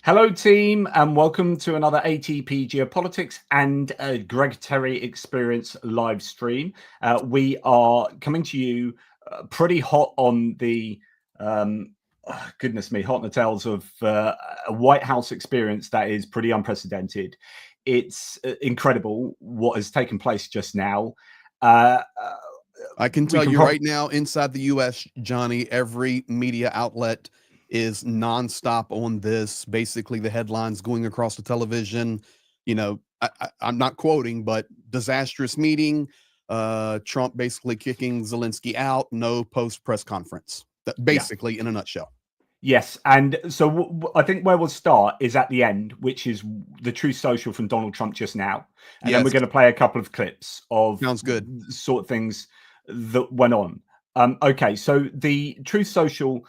Hello, team, and welcome to another ATP Geopolitics and Greg Terry Experience live stream. We are coming to you pretty hot on the, goodness me, hot on the tails of a White House experience that is pretty unprecedented. It's incredible what has taken place just now. I can tell you right now, inside the U.S., Johnny, every media outlet is nonstop on this. Basically, the headlines going across the television. You know, I'm not quoting, but disastrous meeting. Trump basically kicking Zelensky out. No post press conference. That basically, in a nutshell. Yes, and so I think where we'll start is at the end, which is the Truth Social from Donald Trump just now, and then we're going to play a couple of clips of sounds good sort of things that went on. Okay, so the Truth Social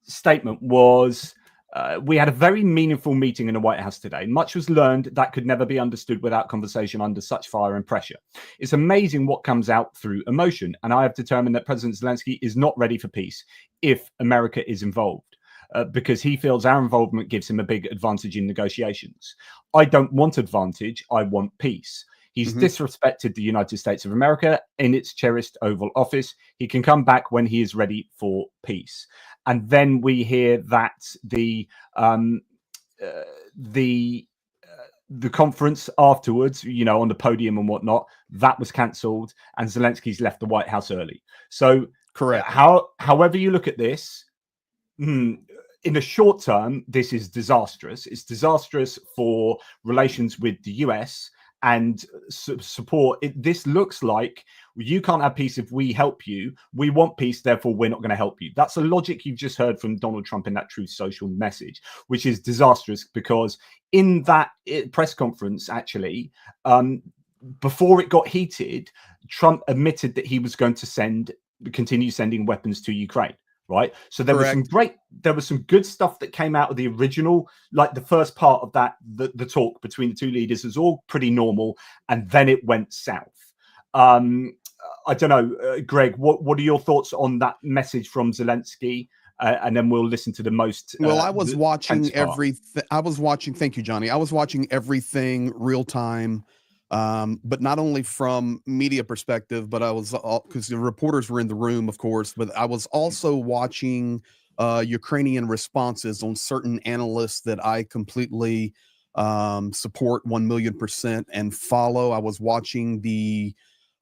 statement was, we had a very meaningful meeting in the White House today. Much was learned that could never be understood without conversation under such fire and pressure. It's amazing what comes out through emotion, and I have determined that President Zelensky is not ready for peace if America is involved, because he feels our involvement gives him a big advantage in negotiations. I don't want advantage, I want peace. He's disrespected the United States of America in its cherished Oval Office. He can come back when he is ready for peace. And then we hear that the conference afterwards, you know, on the podium and whatnot, that was cancelled, and Zelensky's left the White House early. So, correct. However you look at this, in the short term, this is disastrous. It's disastrous for relations with the US and support. This looks like you can't have peace if we help you. We want peace, therefore we're not going to help you. That's a logic you've just heard from Donald Trump in that Truth Social message, which is disastrous, because in that press conference, actually, before it got heated, Trump admitted that he was going to continue sending weapons to Ukraine. Right. So there was some good stuff that came out of the original, like the first part of that, the talk between the two leaders was all pretty normal. And then it went south. I don't know, Greg, what are your thoughts on that message from Zelensky? And then we'll listen to the most. Well, I was watching everything. Thank you, Johnny. I was watching everything real time. But not only from media perspective, but I was, because the reporters were in the room, of course, but I was also watching Ukrainian responses on certain analysts that I completely support 1,000,000% and follow. I was watching the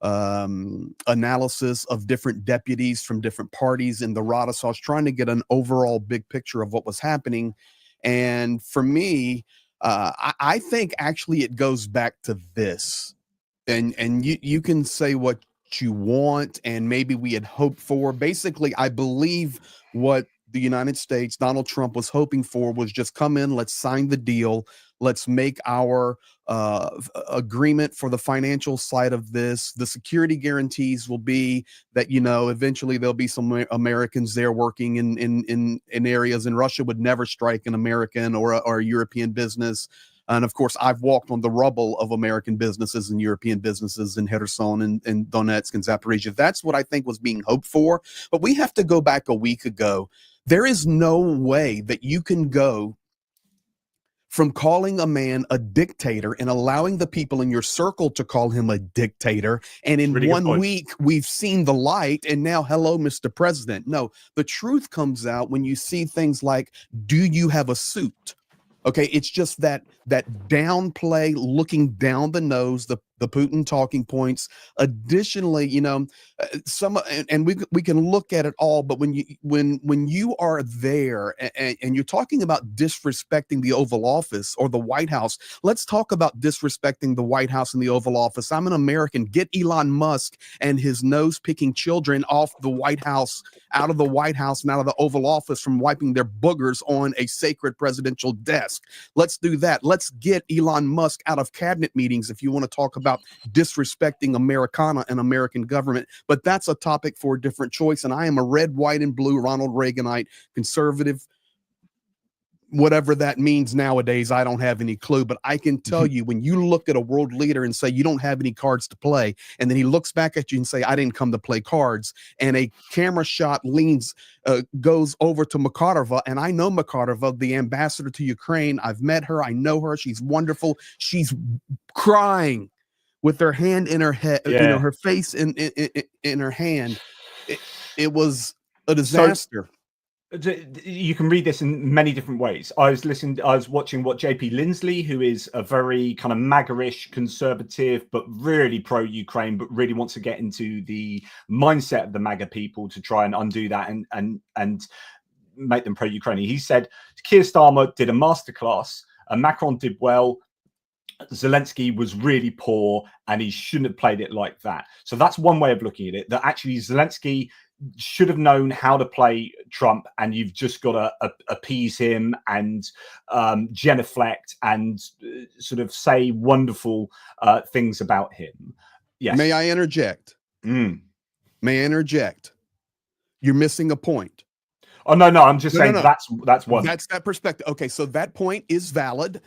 analysis of different deputies from different parties in the Rada. So I was trying to get an overall big picture of what was happening. And for me, I think actually it goes back to this, and you can say what you want, and maybe we had hoped for. Basically, I believe what the United States, Donald Trump, was hoping for was just come in, let's sign the deal, let's make our agreement for the financial side of this. The security guarantees will be that, you know, eventually there'll be some Americans there working in areas, and Russia would never strike an American or a European business. And of course, I've walked on the rubble of American businesses and European businesses in Kherson and Donetsk and Zaporizhia. That's what I think was being hoped for. But we have to go back a week ago. There is no way that you can go from calling a man a dictator and allowing the people in your circle to call him a dictator. And in 1 week, we've seen the light. And now, hello, Mr. President. No, the truth comes out when you see things like, do you have a suit? Okay, it's just that downplay, looking down the nose, the Putin talking points. Additionally, you know, we can look at it all, but when you are there and you're talking about disrespecting the Oval Office or the White House, let's talk about disrespecting the White House and the Oval Office. I'm an American. Get Elon Musk and his nose-picking children off the White House, out of the White House and out of the Oval Office from wiping their boogers on a sacred presidential desk. Let's do that. Let's get Elon Musk out of cabinet meetings if you want to talk about disrespecting Americana and American government. But that's a topic for a different choice. And I am a red, white, and blue Ronald Reaganite conservative whatever that means nowadays, I don't have any clue, but I can tell you, when you look at a world leader and say you don't have any cards to play, and then he looks back at you and say, I didn't come to play cards, and a camera shot goes over to Makarova, and I know Makarova, the ambassador to Ukraine. I've met her. I know her. She's wonderful. She's crying with her hand in her head, her face in her hand. It was a disaster. You can read this in many different ways. I was watching what JP Lindsley, who is a very kind of MAGA-ish conservative, but really pro-Ukraine, but really wants to get into the mindset of the MAGA people to try and undo that and make them pro-Ukrainian. He said Keir Starmer did a masterclass, and Macron did well. Zelensky was really poor, and he shouldn't have played it like that. So that's one way of looking at it, that actually Zelensky should have known how to play Trump, and you've just got to appease him and genuflect and sort of say wonderful things about him. Yes. May I interject? May I interject? You're missing a point. Oh, no, I'm just saying. That's one. That's that perspective. Okay, so that point is valid.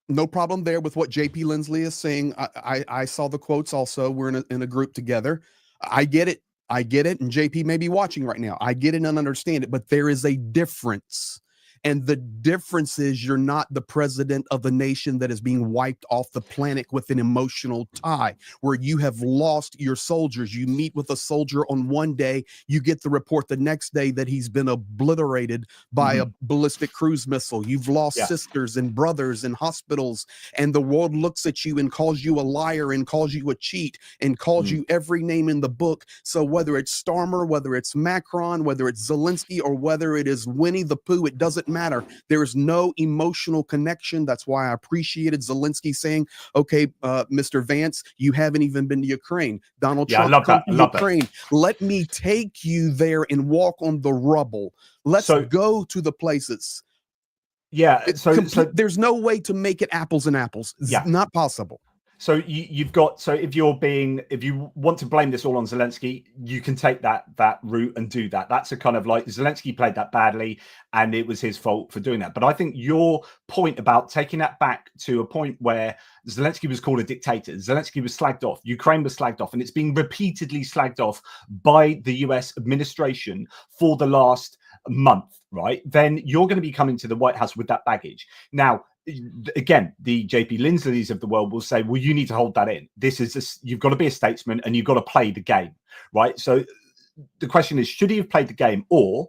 No problem there with what JP Lindsley is saying. I saw the quotes also. We're in a group together. I get it. And JP may be watching right now. I get it and understand it, but there is a difference. And the difference is you're not the president of the nation that is being wiped off the planet with an emotional tie, where you have lost your soldiers. You meet with a soldier on one day, you get the report the next day that he's been obliterated by a ballistic cruise missile. You've lost sisters and brothers in hospitals, and the world looks at you and calls you a liar and calls you a cheat and calls you every name in the book. So whether it's Starmer, whether it's Macron, whether it's Zelensky, or whether it is Winnie the Pooh, it doesn't matter. There is no emotional connection. That's why I appreciated Zelensky saying, okay, Mr. Vance, you haven't even been to Ukraine. Donald Trump, come to Ukraine. Let me take you there and walk on the rubble. Let's go to the places. Yeah. So there's no way to make it apples and apples. It's not possible. So you've got, so if you want to blame this all on Zelensky, you can take that route and do that. That's a kind of like, Zelensky played that badly and it was his fault for doing that. But I think your point about taking that back to a point where Zelensky was called a dictator, Zelensky was slagged off, Ukraine was slagged off, and it's being repeatedly slagged off by the US administration for the last month, right? Then you're going to be coming to the White House with that baggage. Now, again, the JP Lindsleys of the world will say, well, you need to hold that in. You've got to be a statesman and you've got to play the game, right? So the question is, should he have played the game? Or,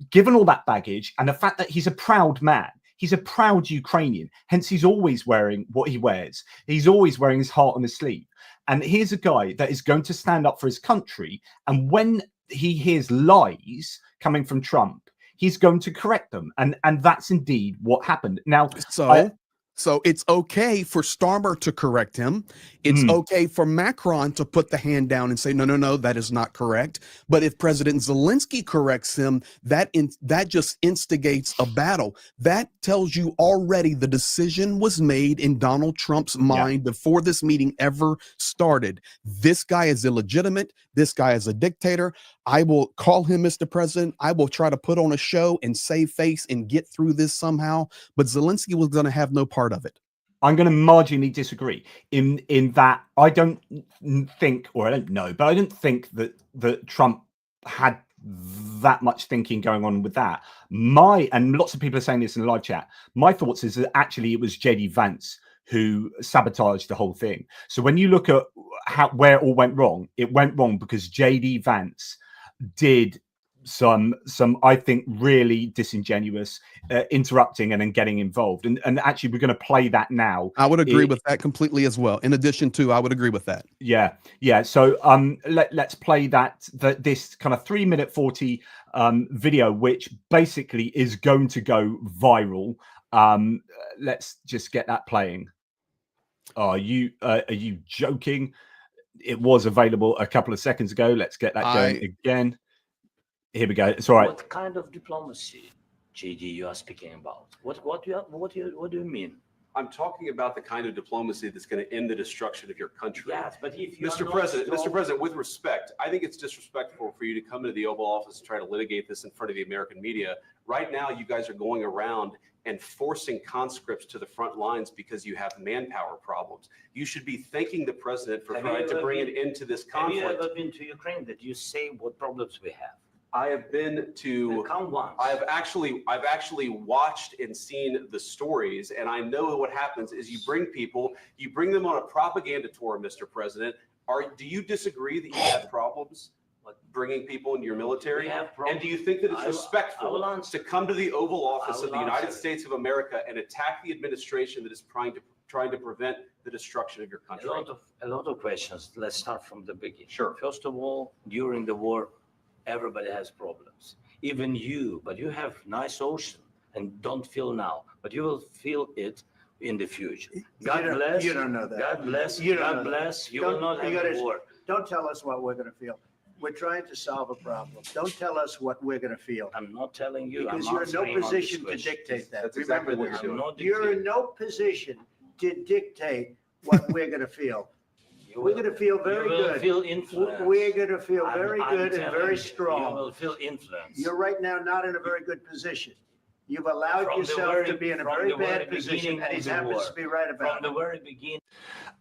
given all that baggage and the fact that he's a proud man, he's a proud Ukrainian, hence he's always wearing what he wears. He's always wearing his heart on his sleeve. And here's a guy that is going to stand up for his country. And when he hears lies coming from Trump, he's going to correct them. And that's indeed what happened. Now, so it's okay for Starmer to correct him. It's okay for Macron to put the hand down and say, no, that is not correct. But if President Zelensky corrects him, that just instigates a battle. That tells you already the decision was made in Donald Trump's mind before this meeting ever started. This guy is illegitimate. This guy is a dictator. I will call him Mr. President. I will try to put on a show and save face and get through this somehow. But Zelensky was going to have no part of it. I'm going to marginally disagree in that I don't think, or I don't know, but I don't think that Trump had that much thinking going on with that. And lots of people are saying this in the live chat, my thoughts is that actually it was JD Vance who sabotaged the whole thing. So when you look at where it all went wrong because JD Vance did some I think really disingenuous interrupting and then getting involved, and actually we're going to play that now. I would agree with that completely as well. In addition to, I would agree with that. Yeah. So let's play this kind of 3-minute 40 video, which basically is going to go viral. Let's just get that playing. Are you joking? It was available a couple of seconds ago. Let's get that going again. Here we go. It's all right. What kind of diplomacy, JD, you are speaking about? What do you mean? I'm talking about the kind of diplomacy that's going to end the destruction of your country. Yes, but if you Mr. President, with respect, I think it's disrespectful for you to come into the Oval Office and try to litigate this in front of the American media Right now, you guys are going around and forcing conscripts to the front lines because you have manpower problems. You should be thanking the president for trying to bring an end to this conflict. Have you ever been to Ukraine that you say what problems we have? I have been to. Come once. I've actually watched and seen the stories, and I know what happens is you bring them on a propaganda tour, Mr. President. Do you disagree that you have problems bringing people into your military? And do you think that it's respectful to come to the Oval Office of the United States of America and attack the administration that is trying to prevent the destruction of your country? A lot of questions. Let's start from the beginning. Sure. First of all, during the war, everybody has problems. Even you, but you have nice ocean and don't feel now, but you will feel it in the future. God bless. You don't know that. God bless. You don't God know bless. that. You will not have a war. Don't tell us what we're going to feel. We're trying to solve a problem. Don't tell us what we're going to feel. I'm not telling you. Because I'm you're in no answering on this position to question. dictate that. That's exactly Remember what this. you're doing. You're in no position to dictate what we're going to feel. We're going to feel very You will good. feel influence. We're going to feel I'm- very I'm good and telling very you, strong. You will feel influence. You're right now not in a very good position. You've allowed From the yourself very- to be in a from very the very bad position, beginning and of he the happens war. to be right From about the it. very beginning.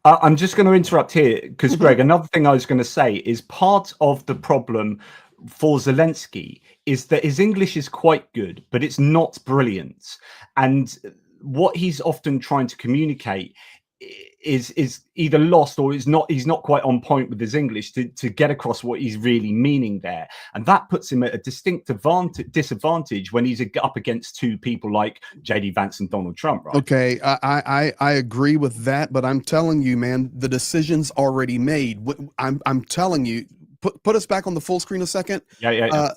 I'm just going to interrupt here because, Greg, another thing I was going to say is part of the problem for Zelensky is that his English is quite good, but it's not brilliant. And what he's often trying to communicate is either lost or he's not quite on point with his English to get across what he's really meaning there. And that puts him at a distinct disadvantage when he's up against two people like JD Vance and Donald Trump, right? Okay, I agree with that, but I'm telling you, man, the decision's already made. I'm telling you, put us back on the full screen a second. Yeah.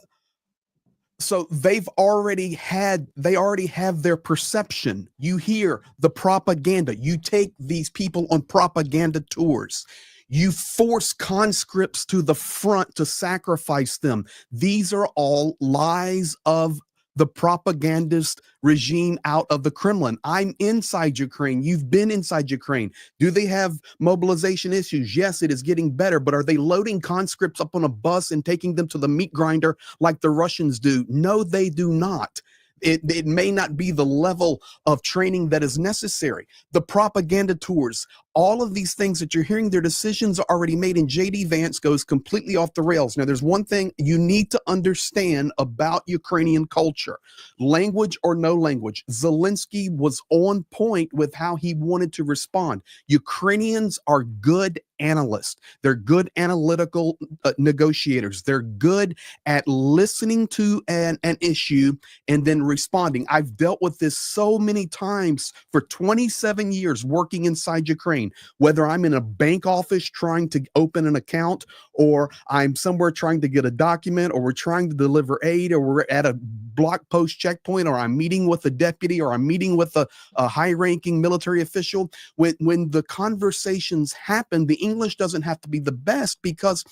So they already have their perception. You hear the propaganda. You take these people on propaganda tours. You force conscripts to the front to sacrifice them. These are all lies of the propagandist regime out of the Kremlin. I'm inside Ukraine. You've been inside Ukraine. Do they have mobilization issues? Yes, it is getting better, but are they loading conscripts up on a bus and taking them to the meat grinder like the Russians do? No, they do not. It may not be the level of training that is necessary. The propaganda tours, all of these things that you're hearing, their decisions are already made, and JD Vance goes completely off the rails. Now, there's one thing you need to understand about Ukrainian culture, language or no language. Zelensky was on point with how he wanted to respond. Ukrainians are good analysts. They're good analytical negotiators. They're good at listening to an issue and then responding. I've dealt with this so many times for 27 years working inside Ukraine, whether I'm in a bank office trying to open an account, or I'm somewhere trying to get a document, or we're trying to deliver aid, or we're at a block post checkpoint, or I'm meeting with a deputy, or I'm meeting with a high-ranking military official. When the conversations happen, the English doesn't have to be the best because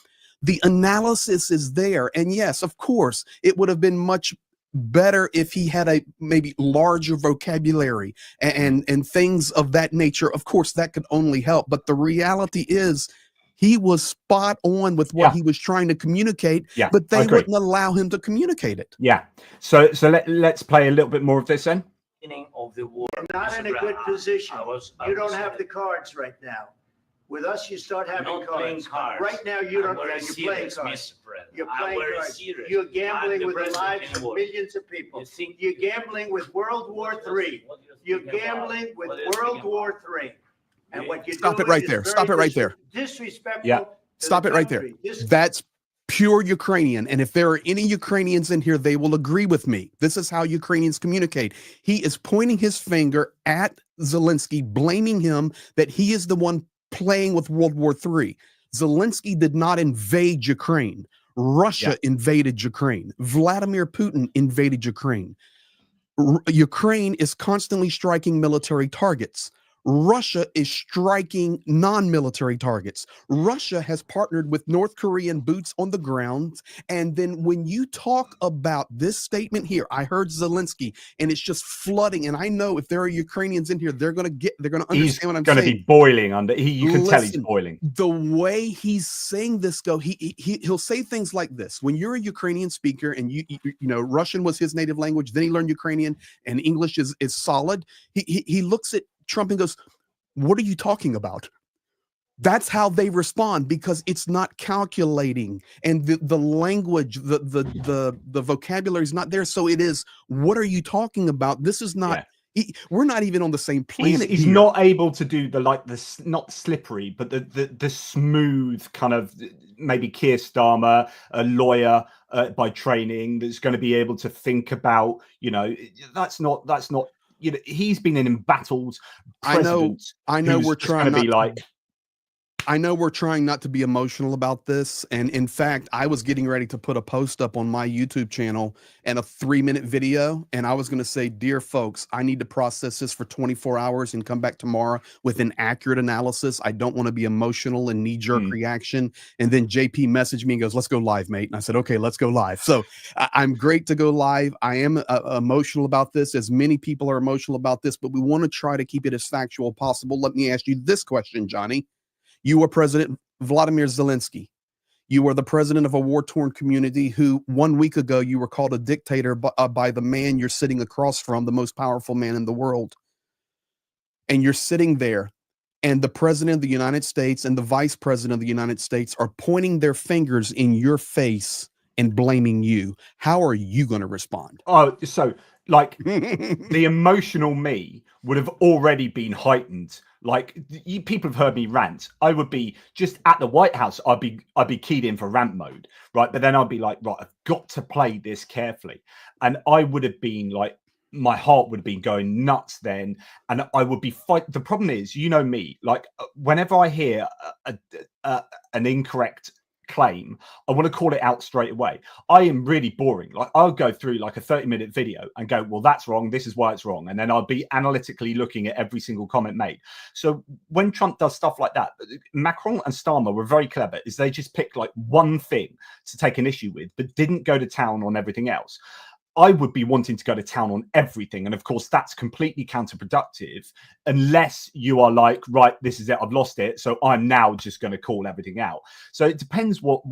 the analysis is there. And yes, of course, it would have been much better if he had a maybe larger vocabulary and things of that nature. Of course, that could only help. But the reality is he was spot on with what he was trying to communicate, but they wouldn't allow him to communicate it. Yeah. So let's play a little bit more of this then. Of the war. You're not in a good position. You don't have the cards right now. With us, you start having cards. Right now, you don't. You're playing cards. You're playing cards. You're gambling with the lives of millions of people. You're gambling with World War III. You're gambling with World War III. And what you're Stop it right there. Stop it right there. Disrespectful. Yeah. Stop it right there. That's pure Ukrainian. And if there are any Ukrainians in here, they will agree with me. This is how Ukrainians communicate. He is pointing his finger at Zelensky, blaming him that he is the one playing with World War III. Zelensky did not invade Ukraine. Russia invaded Ukraine. Vladimir Putin invaded Ukraine. Ukraine is constantly striking military targets. Russia is striking non-military targets. Russia has partnered with North Korean boots on the ground. And then when you talk about this statement here, I heard Zelensky, and it's just flooding. And I know if there are Ukrainians in here, they're going to understand what I'm saying. He's going to be boiling under. You can tell he's boiling. The way he's saying this, he'll say things like this. When you're a Ukrainian speaker, and you know Russian was his native language, then he learned Ukrainian, and English is solid. He looks at Trump and goes, "What are you talking about?" That's how they respond, because it's not calculating, and the language, the vocabulary is not there. So it is, what are you talking about? This is not. Yeah. We're not even on the same planet. He's not able to do not slippery, but the smooth kind of, maybe Keir Starmer, a lawyer by training, that's going to be able to think about, that's not. He's been in embattled presidents. I know we're trying to be like. I know we're trying not to be emotional about this. And in fact, I was getting ready to put a post up on my YouTube channel and a 3-minute video. And I was going to say, dear folks, I need to process this for 24 hours and come back tomorrow with an accurate analysis. I don't want to be emotional and knee-jerk reaction. And then JP messaged me and goes, "Let's go live, mate." And I said, okay, let's go live. So I'm great to go live. I am emotional about this, as many people are emotional about this, but we want to try to keep it as factual as possible. Let me ask you this question, Johnny. You were President Vladimir Zelensky. You were the president of a war-torn community who 1 week ago you were called a dictator by the man you're sitting across from, the most powerful man in the world. And you're sitting there, and the president of the United States and the vice president of the United States are pointing their fingers in your face and blaming you. How are you going to respond? Oh, so like the emotional me would have already been heightened. Like, people have heard me rant. I would be just at the White House. I'd be keyed in for rant mode, right? But then I'd be like, right, I've got to play this carefully, and I would have been like, my heart would have been going nuts then, and I would be fight. The problem is, me, like whenever I hear an incorrect claim, I want to call it out straight away. I am really boring. Like, I'll go through like a 30-minute video and go, well, that's wrong, this is why it's wrong, and then I'll be analytically looking at every single comment made. So when Trump does stuff like that, Macron and Starmer were very clever, is they just picked like one thing to take an issue with, but didn't go to town on everything else. I would be wanting to go to town on everything. And of course, that's completely counterproductive unless you are like, right, this is it, I've lost it, so I'm now just going to call everything out. So it depends what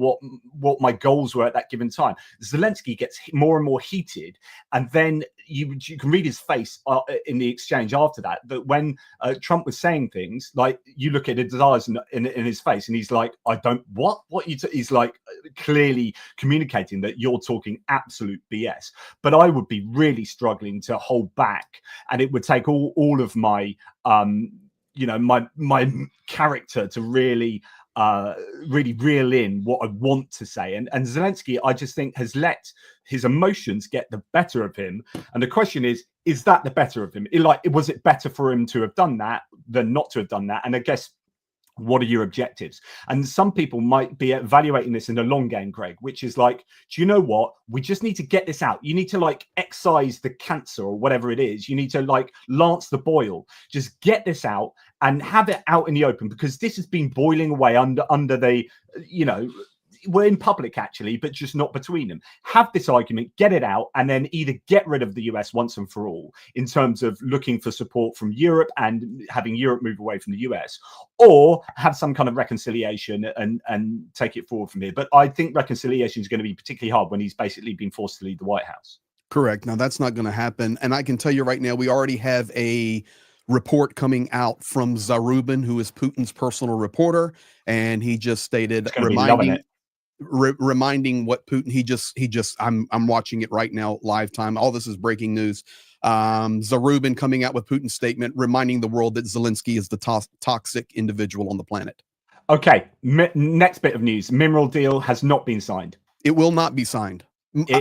my goals were at that given time. Zelensky gets more and more heated, and then you can read his face in the exchange after that. But when Trump was saying things, like, you look at his eyes in his face, and he's like, I don't, what he's like clearly communicating that you're talking absolute BS. But I would be really struggling to hold back, and it would take all of my my character to really reel in what I want to say. And Zelensky, I just think, has let his emotions get the better of him. And the question is that the better of him? Was it better for him to have done that than not to have done that? And I guess, what are your objectives? And some people might be evaluating this in the long game, Greg, which is like, do you know what? We just need to get this out. You need to like excise the cancer or whatever it is. You need to like lance the boil. Just get this out and have it out in the open, because this has been boiling away under the, we're in public actually, but just not between them. Have this argument, get it out, and then either get rid of the US once and for all in terms of looking for support from Europe and having Europe move away from the US, or have some kind of reconciliation and take it forward from here. But I think reconciliation is going to be particularly hard when he's basically been forced to leave the White House. Correct. Now, that's not going to happen. And I can tell you right now, we already have a report coming out from Zarubin, who is Putin's personal reporter, and he just stated, reminding what Putin, I'm watching it right now, live time. All this is breaking news. Zarubin coming out with Putin's statement, reminding the world that Zelensky is the toxic individual on the planet. Okay. Next bit of news. Mineral deal has not been signed. It will not be signed.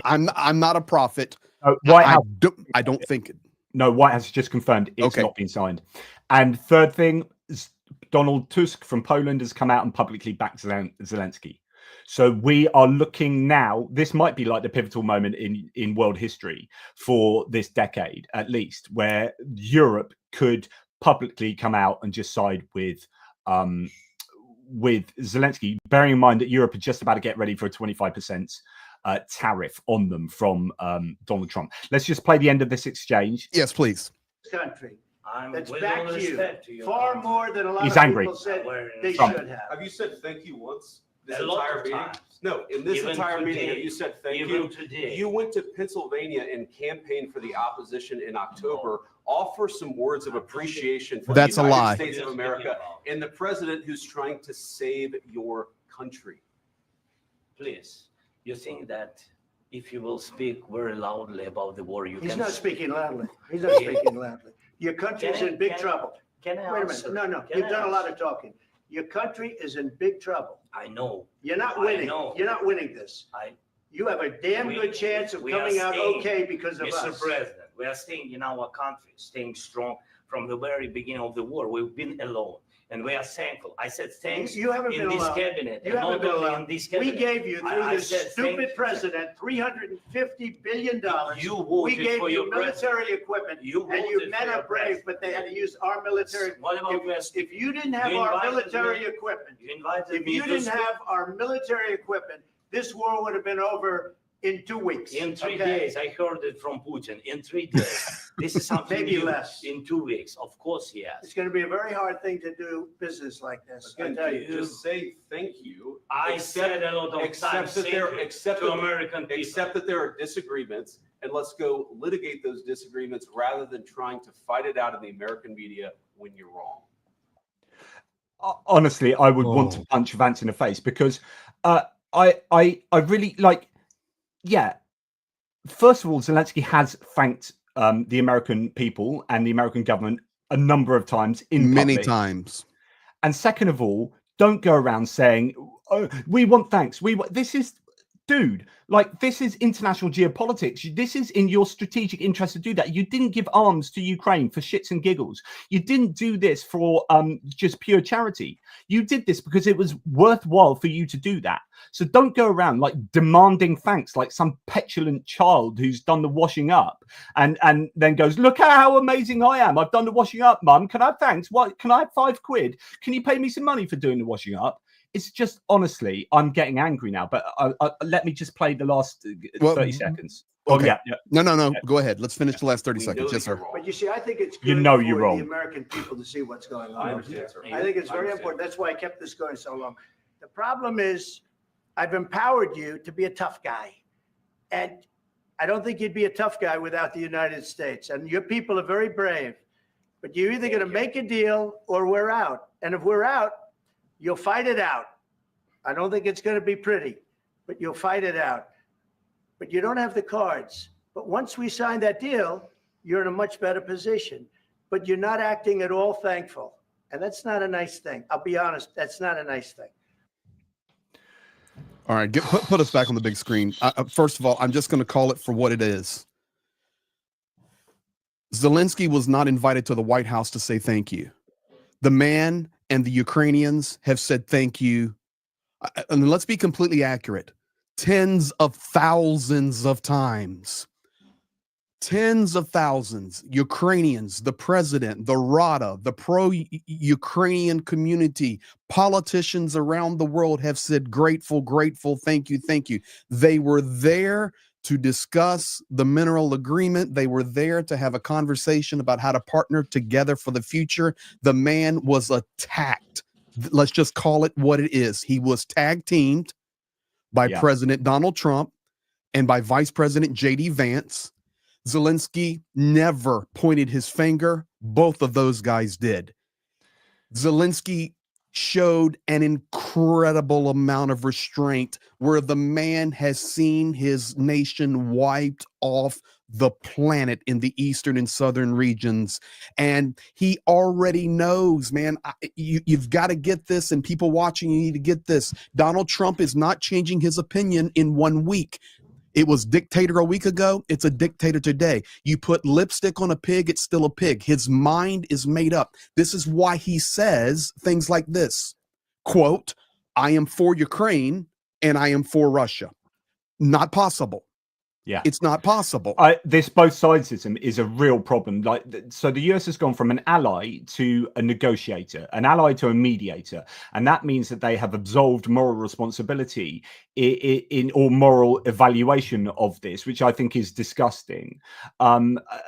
I'm not a prophet. I don't think it. No, White House has just confirmed it's not been signed. And third thing, Donald Tusk from Poland has come out and publicly backed Zelensky. So we are looking now, this might be like the pivotal moment in world history for this decade, at least, where Europe could publicly come out and just side with Zelensky, bearing in mind that Europe is just about to get ready for a 25% tariff on them from Donald Trump. Let's just play the end of this exchange. Yes, please. Country. That's back to you. Far more than a lot He's of angry. people said they Trump. should have. Have you said thank you once this A lot entire of meeting? times. No, in this Even entire meeting, today. have you said thank Even you? today. You went to Pennsylvania and campaigned for the opposition in October. Offer some words of appreciation for That's the a United lie. States of America and the president who's trying to save your country. Please, you think that if you will speak very loudly about the war, He's not speaking loudly. He's not speaking loudly. Your country's in big trouble. Can I Wait a answer? minute. No. You've done a lot of talking. Your country is in big trouble. I know. You're not I winning. know. You're not winning this. You have a damn good chance of we are coming out staying, okay because of Mr. us. President, we are staying in our country, staying strong from the very beginning of the war. We've been alone, and we are thankful. I said thanks You haven't in been this alone. cabinet. You and haven't not been only alone. in this We cabinet. gave you, through I this said stupid thank- president, $350 billion. You We voted gave for you your military president. equipment, You and you voted men for your are brave, president. but they had to use our military. What about West? If you didn't have You our invited military me- equipment, You invited if me you to didn't speak. have our military equipment, this war would have been over in 2 weeks. In 3 okay? days, I heard it from Putin. In 3 days, this is something Maybe new. less. In 2 weeks, of course he It's has. going to be a very hard thing to do business like this. I Again, tell you. just say thank you. I Except- said a lot of except times that thank there- you except to that- American people. Except that there are disagreements, and let's go litigate those disagreements rather than trying to fight it out in the American media when you're wrong. Honestly, I would want to punch Vance in the face because I really like. Yeah, first of all, Zelensky has thanked the American people and the American government a number of times in Many public. times. And second of all, don't go around saying, "Oh, we want thanks." This is, dude, like this is international geopolitics. This is in your strategic interest to do that. You didn't give arms to Ukraine for shits and giggles. You didn't do this for just pure charity. You did this because it was worthwhile for you to do that. So don't go around like demanding thanks like some petulant child who's done the washing up and then goes, "Look at how amazing I am. I've done the washing up, Mum. Can I have thanks? What? Can I have £5? Can you pay me some money for doing the washing up?" It's just, honestly, I'm getting angry now, but let me just play the last 30 seconds. Okay. Oh, yeah. No. Go ahead. Let's finish the last 30 We seconds. know Yes, that you're sir. wrong. But you see, I think it's good You know for you're wrong. the American people to see what's going on. I understand, sir. I think it's very important. That's why I kept this going so long. The problem is I've empowered you to be a tough guy. And I don't think you'd be a tough guy without the United States. And your people are very brave. But you're either going to make a deal or we're out. And if we're out, you'll fight it out. I don't think it's going to be pretty, but you'll fight it out. But you don't have the cards. But once we sign that deal, you're in a much better position. But you're not acting at all thankful. And that's not a nice thing. I'll be honest, that's not a nice thing. All right, put us back on the big screen. First of all, I'm just going to call it for what it is. Zelensky was not invited to the White House to say thank you. The man and the Ukrainians have said thank you. And let's be completely accurate. Tens of thousands of times. Tens of thousands. Ukrainians, the president, the Rada, the pro-Ukrainian community, politicians around the world have said grateful, grateful, thank you, thank you. They were there to discuss the mineral agreement. They were there to have a conversation about how to partner together for the future. The man was attacked. Let's just call it what it is. He was tag teamed by President Donald Trump and by Vice President J.D. Vance. Zelensky never pointed his finger. Both of those guys did. Zelensky showed an incredible amount of restraint where the man has seen his nation wiped off the planet in the eastern and southern regions. And he already knows, man, you've got to get this, and people watching, you need to get this. Donald Trump is not changing his opinion in 1 week. It was dictator a week ago. It's a dictator today. You put lipstick on a pig, it's still a pig. His mind is made up. This is why he says things like this, quote, "I am for Ukraine and I am for Russia." Not possible. Yeah, it's not possible. This both sidesism is a real problem. Like, so the US has gone from an ally to a negotiator, an ally to a mediator, and that means that they have absolved moral responsibility in or moral evaluation of this, which I think is disgusting.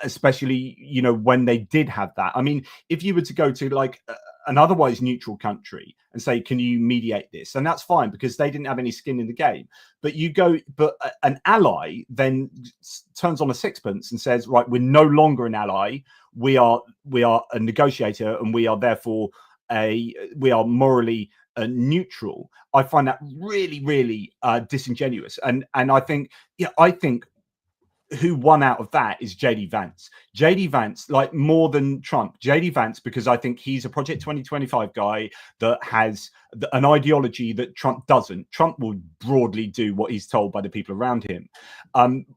Especially, you know, when they did have that. I mean, if you were to go to like an otherwise neutral country and say, can you mediate this? And that's fine because they didn't have any skin in the game. But an ally then turns on a sixpence and says, right, we're no longer an ally. We are a negotiator, and we are therefore morally neutral. I find that really, really disingenuous. And I think who won out of that is JD Vance. JD Vance, like more than Trump, JD Vance, because I think he's a Project 2025 guy that has an ideology that Trump doesn't. Trump will broadly do what he's told by the people around him.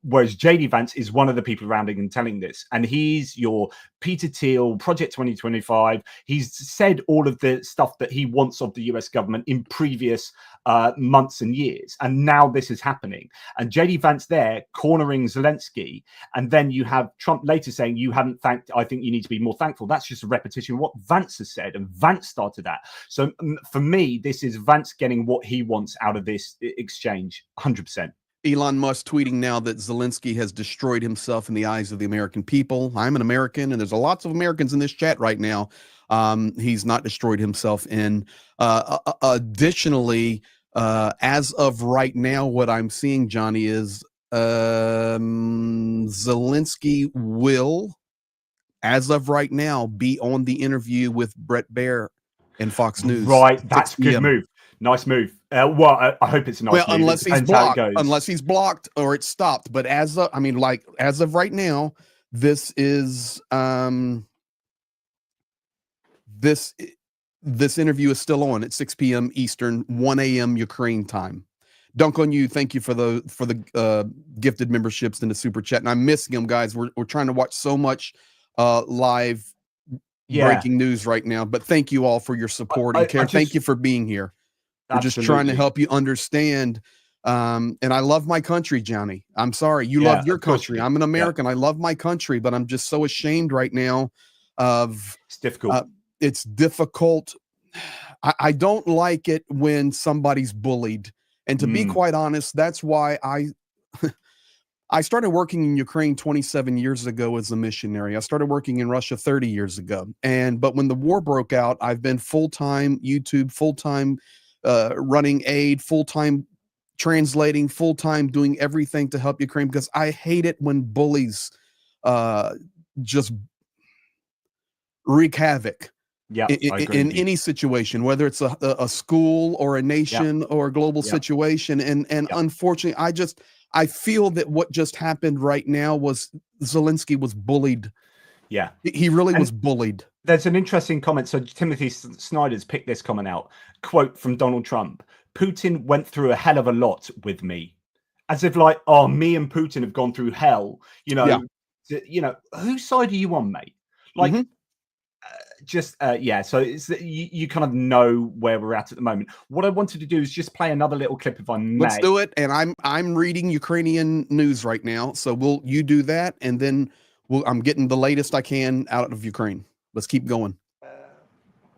Whereas JD Vance is one of the people around him and telling this. And he's your Peter Thiel, Project 2025. He's said all of the stuff that he wants of the US government in previous months and years. And now this is happening. And JD Vance there cornering Zelensky. And then you have Trump later saying, you haven't thanked, I think you need to be more thankful. That's just a repetition of what Vance has said. And Vance started that. So for me, this is Vance getting what he wants out of this exchange, 100%. Elon Musk tweeting now that Zelensky has destroyed himself in the eyes of the American people. I'm an American, and there's lots of Americans in this chat right now. He's not destroyed himself in. Additionally, as of right now, what I'm seeing, Johnny, is Zelensky will, as of right now, be on the interview with Bret Baier and Fox News. Right, that's a good move. Nice move. Well, I hope it's a nice move. Unless he's blocked or it's stopped. But as of right now, this is this interview is still on at 6 p.m. Eastern, 1 a.m. Ukraine time. Dunk on you. Thank you for the gifted memberships in the super chat. And I'm missing them, guys. We're trying to watch so much live breaking news right now. But thank you all for your support and care. Thank you for being here. We're just trying to help you understand. And I love my country, Johnny. I'm sorry. You love your country. I'm an American. I love my country, but I'm just so ashamed right now of it's difficult. It's difficult. I don't like it when somebody's bullied. And to be quite honest, that's why I started working in Ukraine 27 years ago as a missionary. I started working in Russia 30 years ago. But when the war broke out, I've been full-time YouTube, full-time running aid, full-time translating, full-time doing everything to help Ukraine, because I hate it when bullies just wreak havoc in any situation, whether it's a school or a nation or a global situation. And unfortunately, I feel that what just happened right now was Zelensky was bullied. Yeah, he really was bullied. There's an interesting comment. So Timothy Snyder's picked this comment out. Quote from Donald Trump: Putin went through a hell of a lot with me. As if like, oh, me and Putin have gone through hell. You know, whose side are you on, mate? Like, so it's you kind of know where we're at the moment. What I wanted to do is just play another little clip, if I may. Let's do it. And I'm reading Ukrainian news right now, so you do that, and then I'm getting the latest I can out of Ukraine. Let's keep going.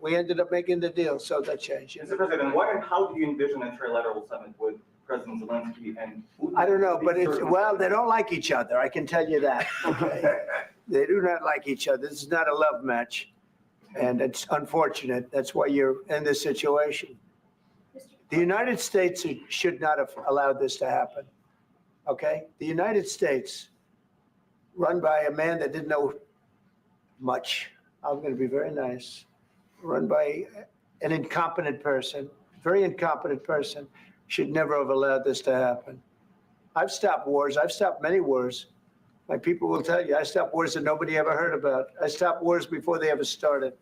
We ended up making the deal, so that changed. Mr. President, what and how do you envision a trilateral summit with President Zelensky and Putin? I don't know, but they don't like each other. I can tell you that. Okay? They do not like each other. This is not a love match. And it's unfortunate. That's why you're in this situation. The United States should not have allowed this to happen. Okay? The United States, run by a man that didn't know much. I'm going to be very nice. Run by an incompetent person, very incompetent person, should never have allowed this to happen. I've stopped wars. I've stopped many wars. My people will tell you, I stopped wars that nobody ever heard about. I stopped wars before they ever started.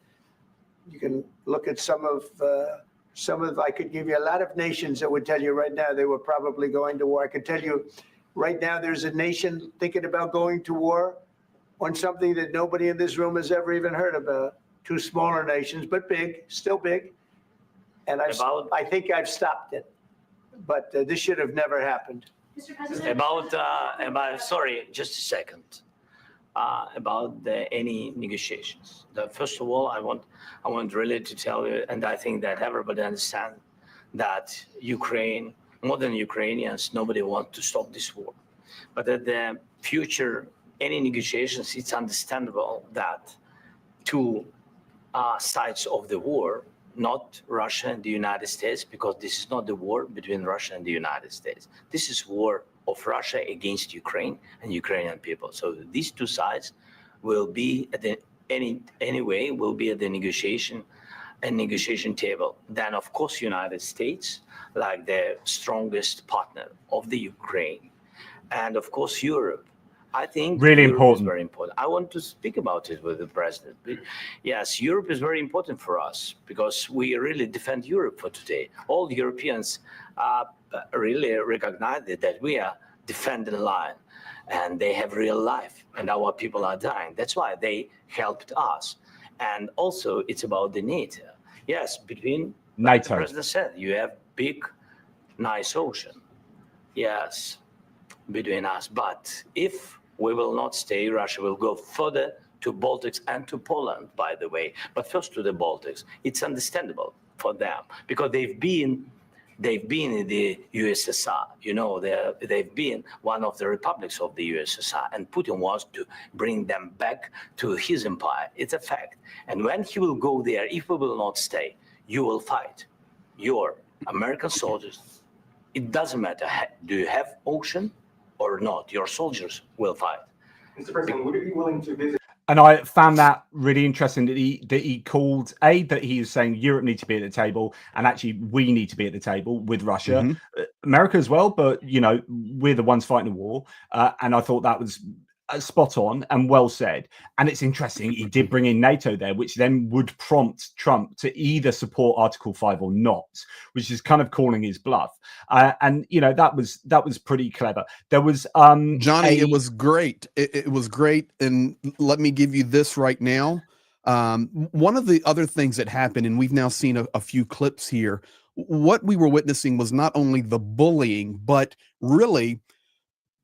You can look at some of, I could give you a lot of nations that would tell you right now they were probably going to war. I could tell you right now there's a nation thinking about going to war on something that nobody in this room has ever even heard about. Two smaller nations, but big, still big. And I think I've stopped it. But this should have never happened. Mr. President? About sorry, just a second. About any negotiations. First of all, I want really to tell you, and I think that everybody understands that Ukraine, more than Ukrainians, nobody wants to stop this war. But at the future, any negotiations, it's understandable that two sides of the war, not Russia and the United States, because this is not the war between Russia and the United States. This is war of Russia against Ukraine and Ukrainian people. So these two sides will be at the will be at the negotiation table. Then of course United States, like the strongest partner of the Ukraine, and of course Europe. I think really Europe important. is very important. I want to speak about it with the president. Yes, Europe is very important for us because we really defend Europe for today. All Europeans really recognize that we are defending the line, and they have real life, and our people are dying. That's why they helped us. And also, it's about the NATO. Yes, between NATO. Like the president said, you have big, nice ocean. Yes, between us. But if we will not stay, Russia will go further to Baltics and to Poland, by the way. But first to the Baltics. It's understandable for them because they've been in the USSR. You know, they've been one of the republics of the USSR, and Putin wants to bring them back to his empire. It's a fact. And when he will go there, if we will not stay, you will fight. Your American soldiers, it doesn't matter, do you have ocean or not, your soldiers will fight. Mr. President, would you be willing to visit? And I found that really interesting that he called that he was saying Europe needs to be at the table, and actually we need to be at the table with Russia, America as well. But you know, we're the ones fighting the war, and I thought that was spot on and well said. And it's interesting he did bring in NATO there, which then would prompt Trump to either support Article 5 or not, which is kind of calling his bluff. And you know, that was pretty clever. There was Johnny, it was great. It was great. And let me give you this right now. One of the other things that happened, and we've now seen a few clips here, what we were witnessing was not only the bullying, but really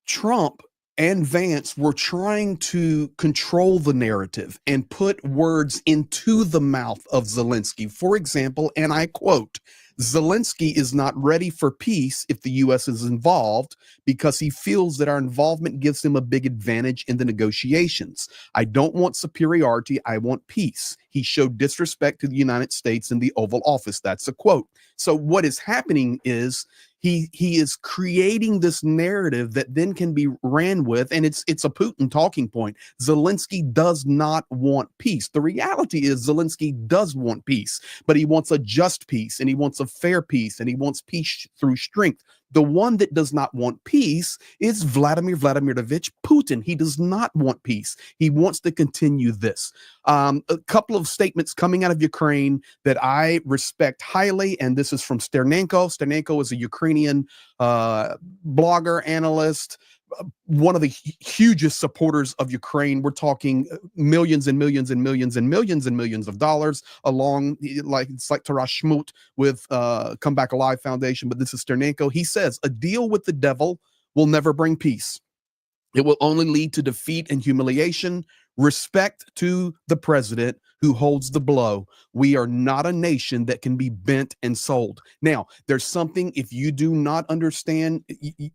Trump and Vance were trying to control the narrative and put words into the mouth of Zelensky. For example, and I quote, Zelensky is not ready for peace if the U.S. is involved because he feels that our involvement gives him a big advantage in the negotiations. I don't want superiority. I want peace. He showed disrespect to the United States in the Oval Office. That's a quote. So what is happening is he is creating this narrative that then can be ran with, and it's a Putin talking point. Zelensky does not want peace. The reality is Zelensky does want peace, but he wants a just peace, and he wants a fair peace, and he wants peace through strength. The one that does not want peace is Vladimir Vladimirovich Putin. He does not want peace. He wants to continue this. A couple of statements coming out of Ukraine that I respect highly, and this is from Sternenko. Sternenko is a Ukrainian blogger, analyst, one of the hugest supporters of Ukraine. We're talking millions and millions and millions and millions and millions of dollars along, like it's like Taras Shmut with Come Back Alive Foundation, but this is Sternenko. He says, a deal with the devil will never bring peace. It will only lead to defeat and humiliation. Respect to the president who holds the blow. We are not a nation that can be bent and sold. Now, there's something, if you do not understand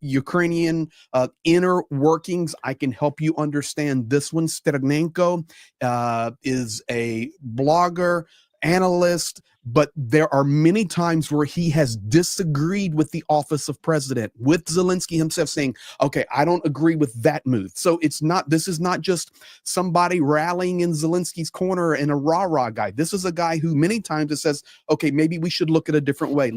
Ukrainian inner workings, I can help you understand this one. Sternenko is a blogger, analyst, but there are many times where he has disagreed with the office of president, with Zelensky himself saying, okay, I don't agree with that move. So this is not just somebody rallying in Zelensky's corner and a rah-rah guy. This is a guy who many times it says, okay, maybe we should look at a different way.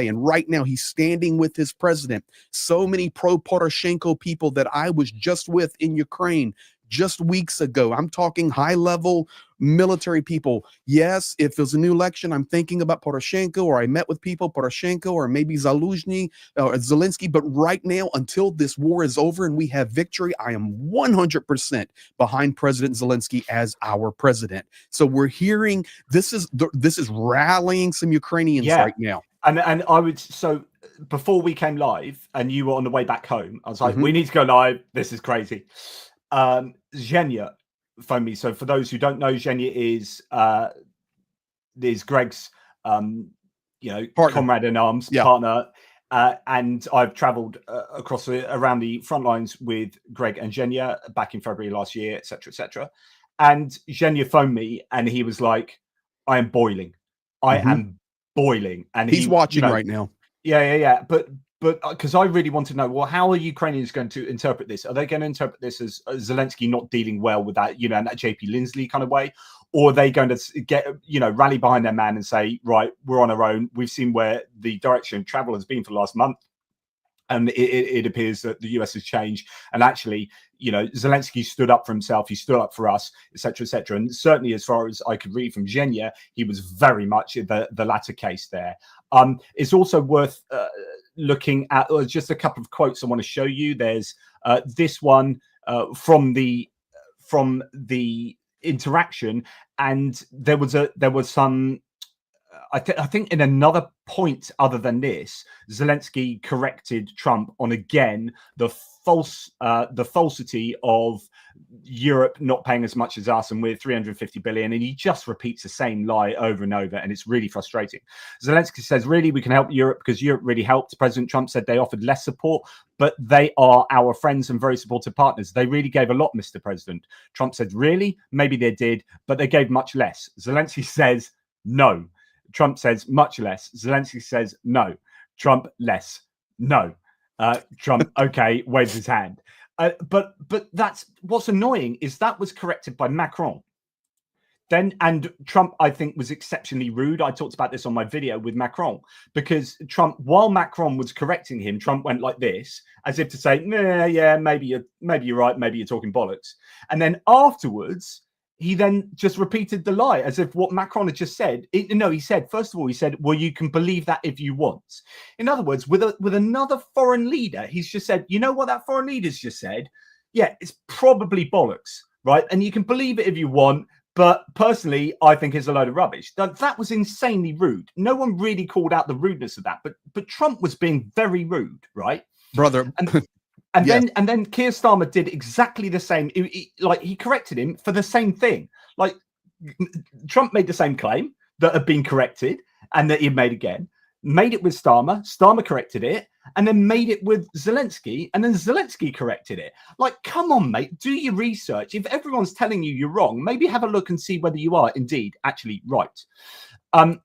And right now he's standing with his president. So many pro-Poroshenko people that I was just with in Ukraine just weeks ago. I'm talking high-level military people. Yes, if there's a new election, I'm thinking about Poroshenko, or I met with people, Poroshenko, or maybe Zaluzhny or Zelensky. But right now, until this war is over and we have victory, I am 100% behind President Zelensky as our president. So we're hearing this is rallying some Ukrainians right now. And I would, so before we came live and you were on the way back home, I was like, we need to go live. This is crazy. Zhenya phoned me. So for those who don't know, Zhenya is Greg's, comrade in arms, partner. And I've traveled around the front lines with Greg and Zhenya back in February last year, etc., etc. And Zhenya phoned me and he was like, I am boiling. I am boiling. And he's watching right now. Yeah. But because I really want to know, well, how are Ukrainians going to interpret this? Are they going to interpret this as Zelensky not dealing well with that, in that JP Lindsley kind of way? Or are they going to get, rally behind their man and say, right, we're on our own. We've seen where the direction of travel has been for the last month. And it appears that the US has changed. And actually, Zelensky stood up for himself. He stood up for us, etc., etc. And certainly, as far as I could read from Zhenya, he was very much in the latter case there. It's also worth looking at just a couple of quotes I want to show you. There's this one from the interaction, and there was some. I think in another point other than this, Zelensky corrected Trump on again the falsity of Europe not paying as much as us, and we're 350 billion, and he just repeats the same lie over and over, and it's really frustrating. Zelensky says, really, we can help Europe because Europe really helped. President Trump said they offered less support, but they are our friends and very supportive partners. They really gave a lot, Mr. President. Trump said, really? Maybe they did, but they gave much less. Zelensky says, no. Trump says much less. Zelensky says no. Trump less. No. Trump okay, waves his hand. But that's what's annoying is that was corrected by Macron. And Trump, I think, was exceptionally rude. I talked about this on my video with Macron, because Trump, while Macron was correcting him, Trump went like this, as if to say, yeah, maybe you're right, maybe you're talking bollocks. And then afterwards, he then just repeated the lie as if what Macron had just said. He said, first of all, he said, well, you can believe that if you want. In other words, with another foreign leader, he's just said, you know what that foreign leader's just said? Yeah, it's probably bollocks, right? And you can believe it if you want, but personally, I think it's a load of rubbish. That was insanely rude. No one really called out the rudeness of that, but Trump was being very rude, right? Brother. And then Keir Starmer did exactly the same. He corrected him for the same thing. Like, Trump made the same claim that had been corrected and that he made again. Made it with Starmer. Starmer corrected it, and then made it with Zelensky, and then Zelensky corrected it. Like, come on, mate, do your research. If everyone's telling you you're wrong, maybe have a look and see whether you are indeed actually right. And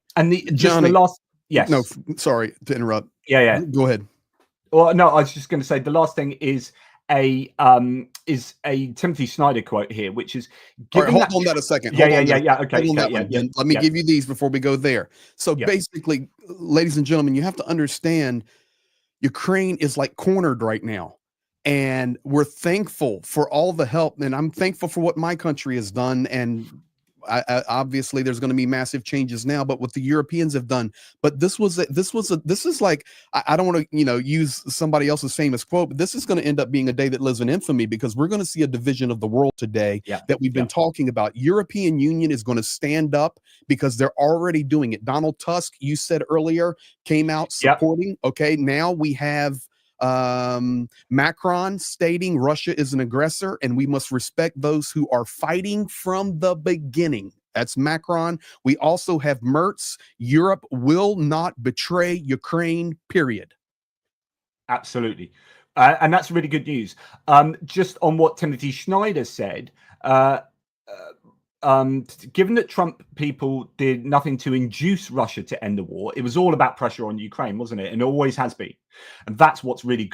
Johnny, the last, yes. No, sorry to interrupt. Yeah. Go ahead. Well, no, I was just going to say the last thing is a Timothy Snyder quote here, which is hold on that a second. Yeah. Okay. Let me give you these before we go there. So basically, ladies and gentlemen, you have to understand Ukraine is like cornered right now. And we're thankful for all the help. And I'm thankful for what my country has done. And obviously there's going to be massive changes now, but what the Europeans have done. But this is like, I don't want to, use somebody else's famous quote, but this is going to end up being a day that lives in infamy, because we're going to see a division of the world today that we've been talking about. European Union is going to stand up because they're already doing it. Donald Tusk, you said earlier, came out supporting. Okay. Now we have Macron stating Russia is an aggressor and we must respect those who are fighting from the beginning. That's Macron. We also have Merz. Europe will not betray Ukraine, period. Absolutely. And that's really good news. Just on what Timothy Snyder said, given that Trump people did nothing to induce Russia to end the war, it was all about pressure on Ukraine, wasn't it? And it always has been. And that's what's really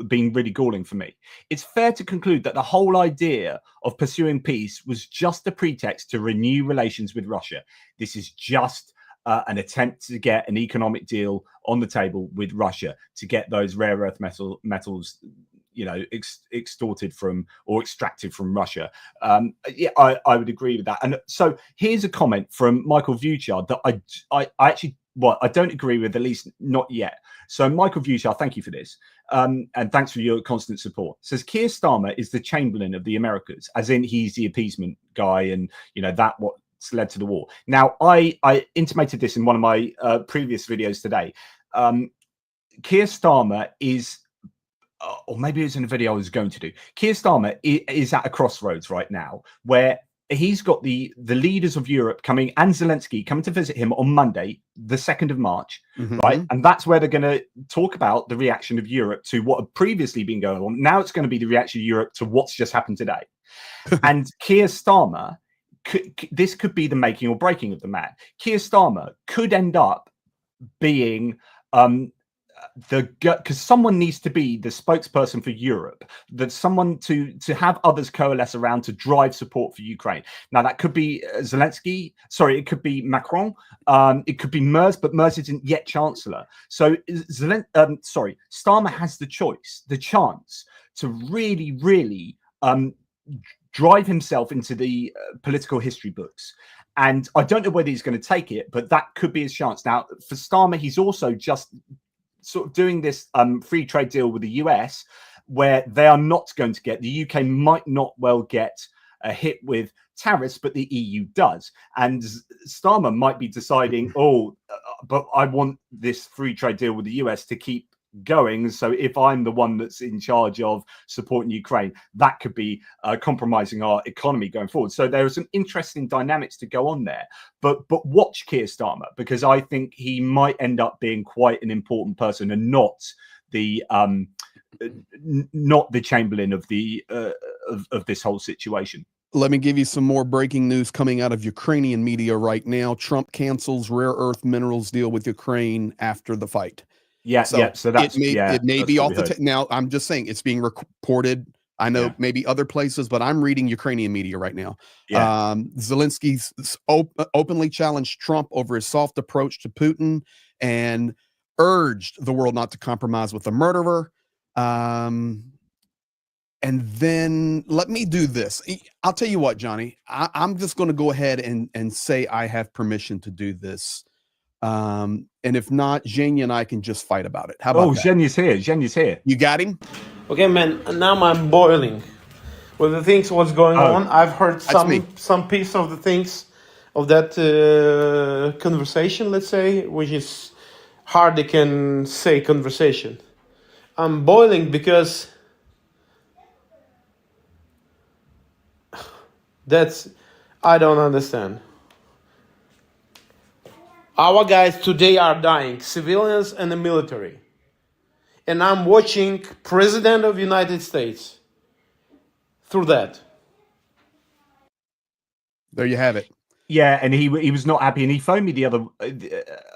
been really galling for me. It's fair to conclude that the whole idea of pursuing peace was just a pretext to renew relations with Russia. This is just an attempt to get an economic deal on the table with Russia, to get those rare earth metals extorted from or extracted from Russia. I would agree with that. And so here's a comment from Michael Vujard that I actually, I don't agree with, at least not yet. So Michael Vujard, thank you for this. And thanks for your constant support. Says Keir Starmer is the Chamberlain of the Americas, as in he's the appeasement guy, and that what's led to the war. Now, I intimated this in one of my previous videos today. Keir Starmer is, or maybe it was in a video I was going to do. Keir Starmer is at a crossroads right now where he's got the leaders of Europe coming and Zelensky coming to visit him on Monday, the 2nd of March, right? And that's where they're going to talk about the reaction of Europe to what had previously been going on. Now it's going to be the reaction of Europe to what's just happened today. And Keir Starmer, this could be the making or breaking of the man. Keir Starmer could end up being because someone needs to be the spokesperson for Europe, that someone to have others coalesce around to drive support for Ukraine. Now that could be Zelensky, it could be Macron, it could be Merz, but Merz isn't yet chancellor. So Starmer has the chance to really drive himself into the political history books. And I don't know whether he's going to take it, but that could be his chance. Now for Starmer, he's also just sort of doing this free trade deal with the US, where they are not going to get, the UK might not well get a hit with tariffs, but the EU does. And Starmer might be deciding, but I want this free trade deal with the US to keep going. So if I'm the one that's in charge of supporting Ukraine, that could be compromising our economy going forward. So there are some interesting dynamics to go on there. But watch Keir Starmer, because I think he might end up being quite an important person and not the Chamberlain of the of this whole situation. Let me give you some more breaking news coming out of Ukrainian media right now. Trump cancels rare earth minerals deal with Ukraine after the fight. So that's it may be off the now. I'm just saying it's being reported. I know maybe other places, but I'm reading Ukrainian media right now. Zelensky openly challenged Trump over his soft approach to Putin and urged the world not to compromise with the murderer. And then let me do this. I'll tell you what, Johnny, I'm just going to go ahead and say I have permission to do this. And if not, Zhenya and I can just fight about it. How about that? Zhenya's here. Zhenya's here. You got him? Okay, man. Now I'm boiling with the things what's going on. I've heard some piece of the things of that conversation, let's say, which is hardly can say conversation. I'm boiling because I don't understand. Our guys today are dying, civilians and the military. And I'm watching President of the United States through that. There you have it. Yeah, and he was not happy, and he phoned me the other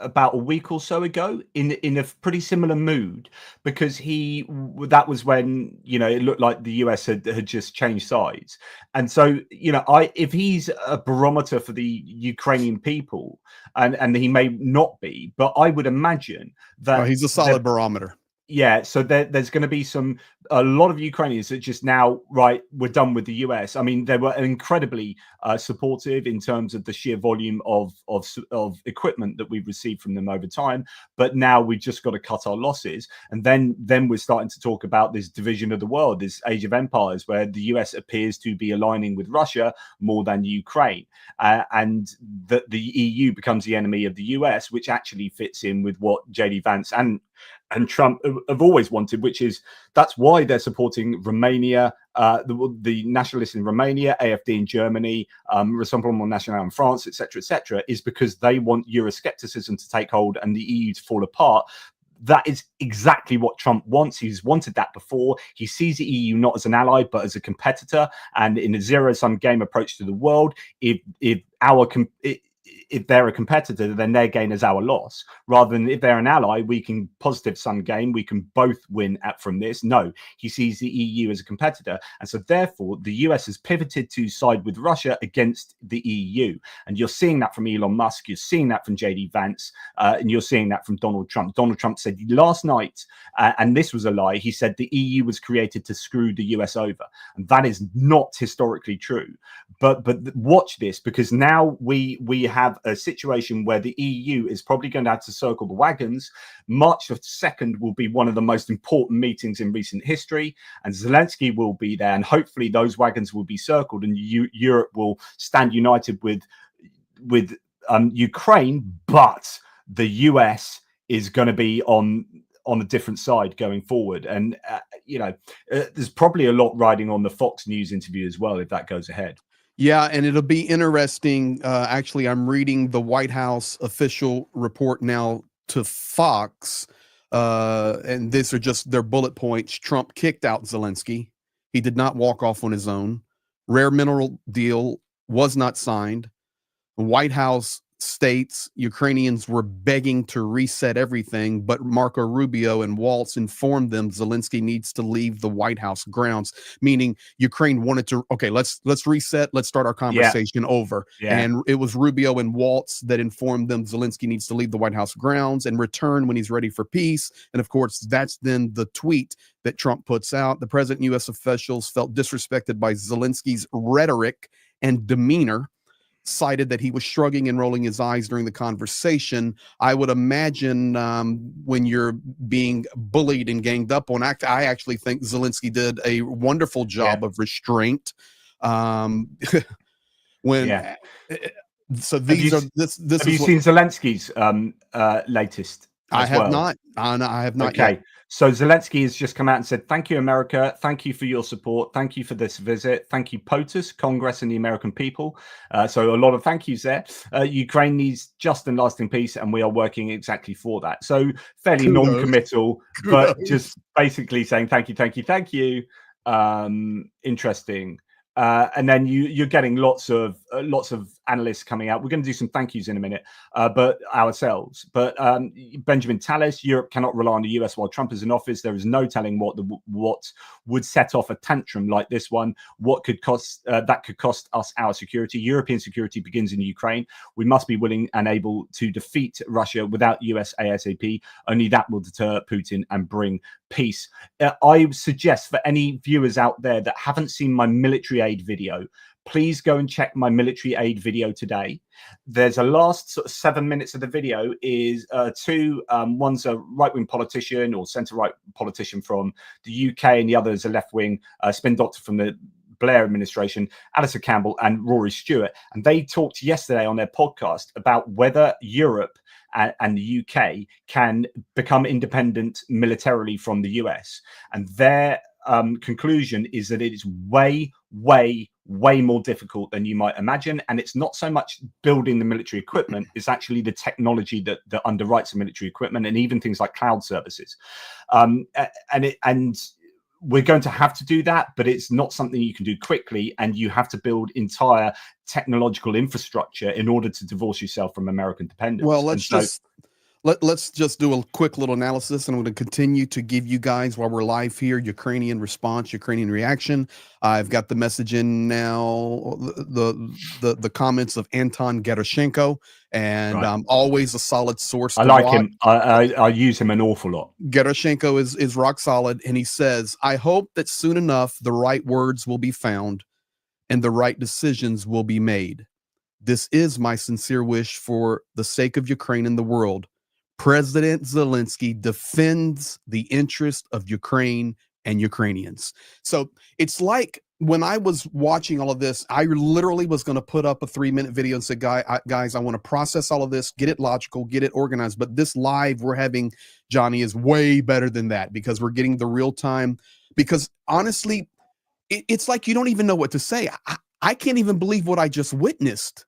about a week or so ago in a pretty similar mood, because that was when it looked like the US had just changed sides, and so if he's a barometer for the Ukrainian people, and he may not be, but I would imagine that he's a solid barometer. Yeah, so there's going to be a lot of Ukrainians that just now, right, we're done with the US. I mean, they were incredibly supportive in terms of the sheer volume of equipment that we've received from them over time. But now we've just got to cut our losses. And then we're starting to talk about this division of the world, this age of empires, where the US appears to be aligning with Russia more than Ukraine. And the EU becomes the enemy of the US, which actually fits in with what JD Vance and Trump have always wanted, which is that's why they're supporting Romania, the nationalists in Romania, AfD in Germany, Rassemblement National in France, etc., is because they want Euroscepticism to take hold and the EU to fall apart. That is exactly what Trump wants. He's wanted that before. He sees the EU not as an ally, but as a competitor, and in a zero-sum game approach to the world. If they're a competitor, then their gain is our loss. Rather than if they're an ally, we can positive-sum game. We can both win from this. No, he sees the EU as a competitor. And so therefore, the US has pivoted to side with Russia against the EU. And you're seeing that from Elon Musk. You're seeing that from JD Vance. And you're seeing that from Donald Trump. Donald Trump said last night, and this was a lie, he said the EU was created to screw the US over. And that is not historically true. But watch this, because now we have a situation where the EU is probably going to have to circle the wagons. March 2nd will be one of the most important meetings in recent history, and Zelensky will be there, and hopefully those wagons will be circled, and Europe will stand united with Ukraine, but the US is going to be on on a different side going forward. And there's probably a lot riding on the Fox News interview as well if that goes ahead. Yeah, and it'll be interesting. Actually, I'm reading the White House official report now to Fox, and these are just their bullet points. Trump kicked out Zelensky. He did not walk off on his own. Rare mineral deal was not signed. The White House states Ukrainians were begging to reset everything, but Marco Rubio and Waltz informed them Zelensky needs to leave the White House grounds, meaning Ukraine wanted to, okay, let's reset, let's start our conversation over. And it was Rubio and Waltz that informed them Zelensky needs to leave the White House grounds and return when he's ready for peace. And of course, that's then the tweet that Trump puts out. The president and U.S. officials felt disrespected by Zelensky's rhetoric and demeanor, cited that he was shrugging and rolling his eyes during the conversation. I would imagine when you're being bullied and ganged up on, I actually think Zelensky did a wonderful job of restraint. So these are this. Have you seen Zelensky's latest? I have not. I have not. Okay. Yet. So Zelensky has just come out and said, thank you, America. Thank you for your support. Thank you for this visit. Thank you, POTUS, Congress and the American people. So a lot of thank yous there. Ukraine needs just and lasting peace, and we are working exactly for that. So fairly non-committal, but just basically saying thank you, thank you, thank you. Interesting. And then you're getting lots of analysts coming out. We're going to do some thank yous in a minute, but ourselves. But Benjamin Tallis, Europe cannot rely on the US while Trump is in office. There is no telling what would set off a tantrum like this one. What could cost that could cost us our security. European security begins in Ukraine. We must be willing and able to defeat Russia without US ASAP. Only that will deter Putin and bring peace. I suggest for any viewers out there that haven't seen my military aid video, please go and check my military aid video today. There's a last sort of 7 minutes of the video is one's a right-wing politician or centre-right politician from the UK, and the other is a left-wing spin doctor from the Blair administration, Alistair Campbell and Rory Stewart. And they talked yesterday on their podcast about whether Europe and the UK can become independent militarily from the US. And their conclusion is that it is way more difficult than you might imagine. And it's not so much building the military equipment, it's actually the technology that underwrites the military equipment, and even things like cloud services. And we're going to have to do that, but it's not something you can do quickly, and you have to build entire technological infrastructure in order to divorce yourself from American dependence. Well, let's just do a quick little analysis, and I'm going to continue to give you guys, while we're live here, Ukrainian response, Ukrainian reaction. I've got the message in now, the comments of Anton Gerashencko, and always a solid source. I like him. I use him an awful lot. Gerashencko is rock solid, and he says, I hope that soon enough the right words will be found and the right decisions will be made. This is my sincere wish for the sake of Ukraine and the world. President Zelensky defends the interest of Ukraine and Ukrainians. So it's like when I was watching all of this, I literally was going to put up a 3-minute video and say, guys, I want to process all of this, get it logical, get it organized. But this live we're having, Johnny, is way better than that, because we're getting the real time. Because honestly, it's like you don't even know what to say. I can't even believe what I just witnessed.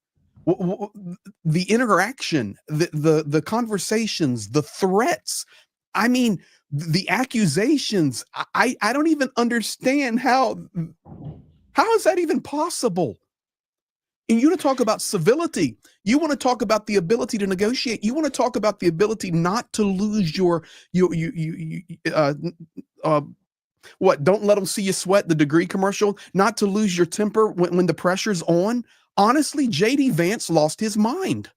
The interaction, the conversations, the threats. I mean, the accusations. I don't even understand how is that even possible? And you want to talk about civility. You want to talk about the ability to negotiate. You want to talk about the ability not to lose what? Don't let them see you sweat, the degree commercial, not to lose your temper when the pressure's on. Honestly, JD Vance lost his mind.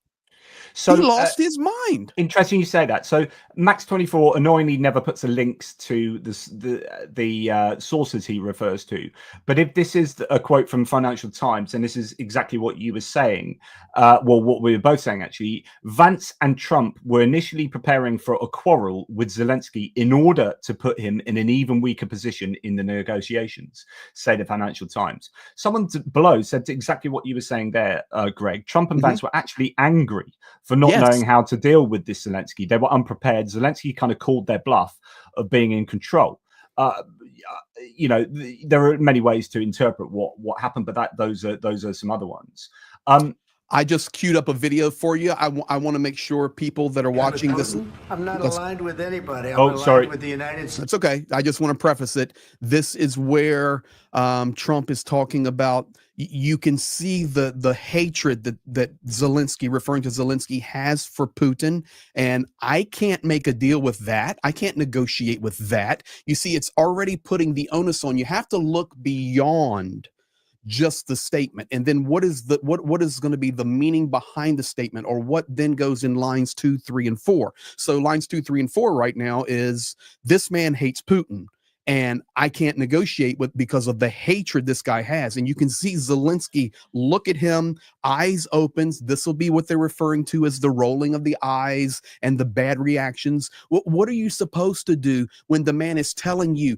So he lost his mind. Interesting you say that. So Max24 annoyingly never puts the links to the sources he refers to. But if this is a quote from Financial Times, and this is exactly what you were saying, what we were both saying actually, Vance and Trump were initially preparing for a quarrel with Zelensky in order to put him in an even weaker position in the negotiations, say the Financial Times. Someone below said exactly what you were saying there, Greg. Trump and Vance were actually angry for not knowing how to deal with this Zelensky. They were unprepared scared. Zelensky kind of called their bluff of being in control. There are many ways to interpret what happened, but those are some other ones. I just queued up a video for you. I want to make sure people that are watching this. I'm not aligned with anybody. I'm aligned with the United States. It's okay. I just want to preface it. This is where Trump is talking about. You can see the hatred that Zelensky, referring to Zelensky, has for Putin. And I can't make a deal with that. I can't negotiate with that. You see, it's already putting the onus on. You have to look beyond just the statement, and then what is going to be the meaning behind the statement, or what then goes in lines 2, 3, and 4. So lines 2, 3, and 4 right now is, this man hates Putin, and I can't negotiate with because of the hatred this guy has. And you can see Zelensky, look at him, eyes opens. This will be what they're referring to as the rolling of the eyes and the bad reactions. What are you supposed to do when the man is telling you,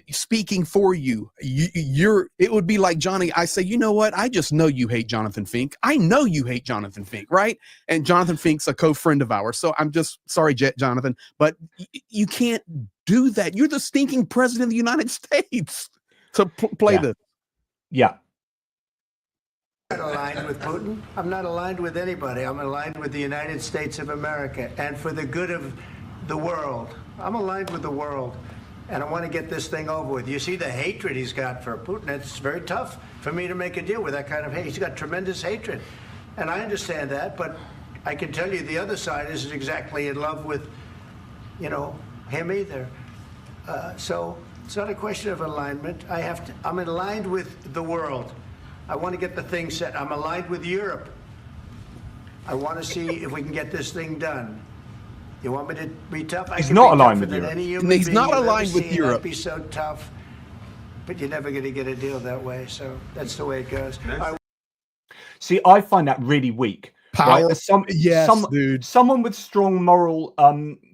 speaking for you, it would be like, Johnny, I say, you know what? I just know you hate Jonathan Fink. I know you hate Jonathan Fink, right? And Jonathan Fink's a co-friend of ours. So I'm just sorry, Jonathan, but you can't do that. You're the stinking president of the United States. So play this. Yeah. I'm not aligned with Putin. I'm not aligned with anybody. I'm aligned with the United States of America, and for the good of the world. I'm aligned with the world. And I want to get this thing over with. You see the hatred he's got for Putin. It's very tough for me to make a deal with that kind of hate. He's got tremendous hatred. And I understand that, but I can tell you the other side isn't exactly in love with, him either. So it's not a question of alignment. I'm aligned with the world. I want to get the thing set. I'm aligned with Europe. I want to see if we can get this thing done. You want me to be tough? He's not aligned with Europe. He's not aligned with Europe. That'd be so tough, but you're never going to get a deal that way. So that's the way it goes. See, I find that really weak. Power. Right? Dude. Someone with strong moral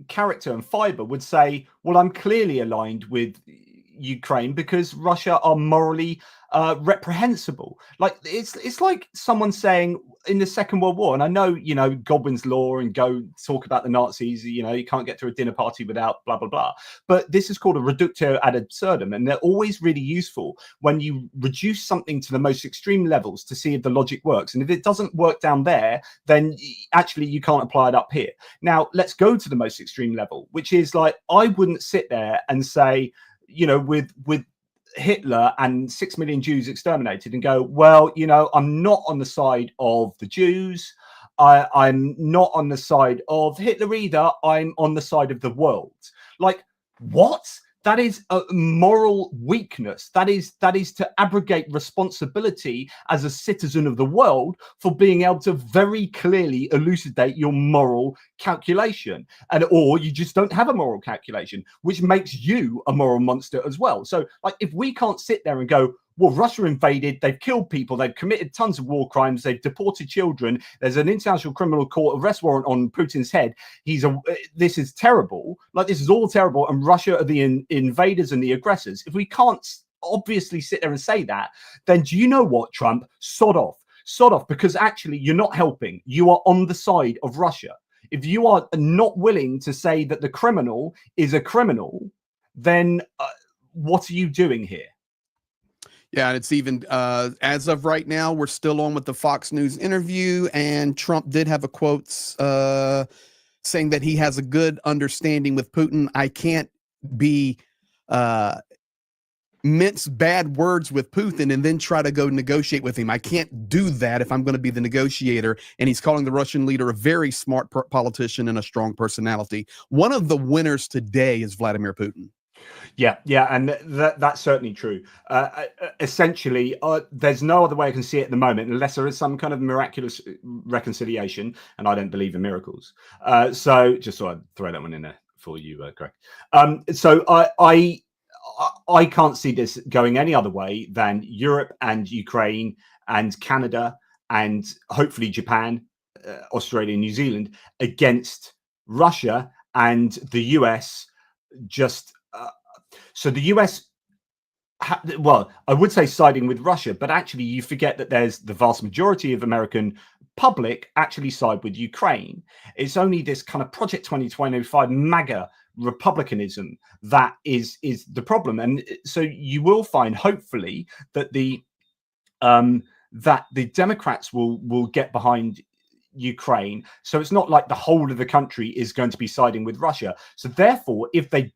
character and fiber would say, well, I'm clearly aligned with Ukraine because Russia are morally reprehensible. Like it's like someone saying in the Second World War, and I know, Godwin's law and go talk about the Nazis, you can't get to a dinner party without blah, blah, blah. But this is called a reductio ad absurdum. And they're always really useful when you reduce something to the most extreme levels to see if the logic works. And if it doesn't work down there, then actually you can't apply it up here. Now, let's go to the most extreme level, which is like, I wouldn't sit there and say, with Hitler and 6 million Jews exterminated and go, well, I'm not on the side of the Jews. I'm not on the side of Hitler either. I'm on the side of the world. Like, what? That is a moral weakness. That is to abrogate responsibility as a citizen of the world for being able to very clearly elucidate your moral calculation. Or you just don't have a moral calculation, which makes you a moral monster as well. So, like, if we can't sit there and go, well, Russia invaded, they've killed people, they've committed tons of war crimes, they've deported children, there's an international criminal court arrest warrant on Putin's head. This is terrible. Like, this is all terrible, and Russia are the invaders and the aggressors. If we can't obviously sit there and say that, then do you know what, Trump? Sod off, because actually you're not helping. You are on the side of Russia. If you are not willing to say that the criminal is a criminal, then what are you doing here? Yeah, and it's even as of right now, we're still on with the Fox News interview, and Trump did have a quote saying that he has a good understanding with Putin. I can't be mince bad words with Putin and then try to go negotiate with him. I can't do that if I'm going to be the negotiator. And he's calling the Russian leader a very smart politician and a strong personality. One of the winners today is Vladimir Putin. Yeah, and that's certainly true. Essentially, there's no other way I can see it at the moment, unless there is some kind of miraculous reconciliation, and I don't believe in miracles. So just thought I'd throw that one in there for you, Greg. So I can't see this going any other way than Europe and Ukraine and Canada and hopefully Japan, Australia, New Zealand against Russia and the US. So the US, I would say siding with Russia, but actually you forget that there's the vast majority of American public actually side with Ukraine. It's only this kind of Project 2025 MAGA republicanism that is the problem. And so you will find, hopefully, that the Democrats will get behind Ukraine. So it's not like the whole of the country is going to be siding with Russia. So therefore, if the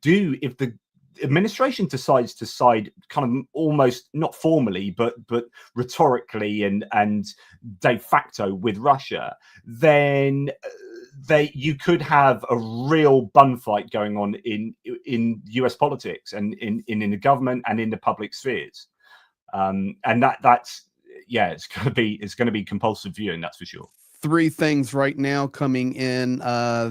administration decides to side kind of almost not formally but rhetorically and de facto with Russia, then you could have a real bun fight going on in US politics and in the government and in the public spheres. And that's it's going to be compulsive viewing, that's for sure. 3 things right now coming in.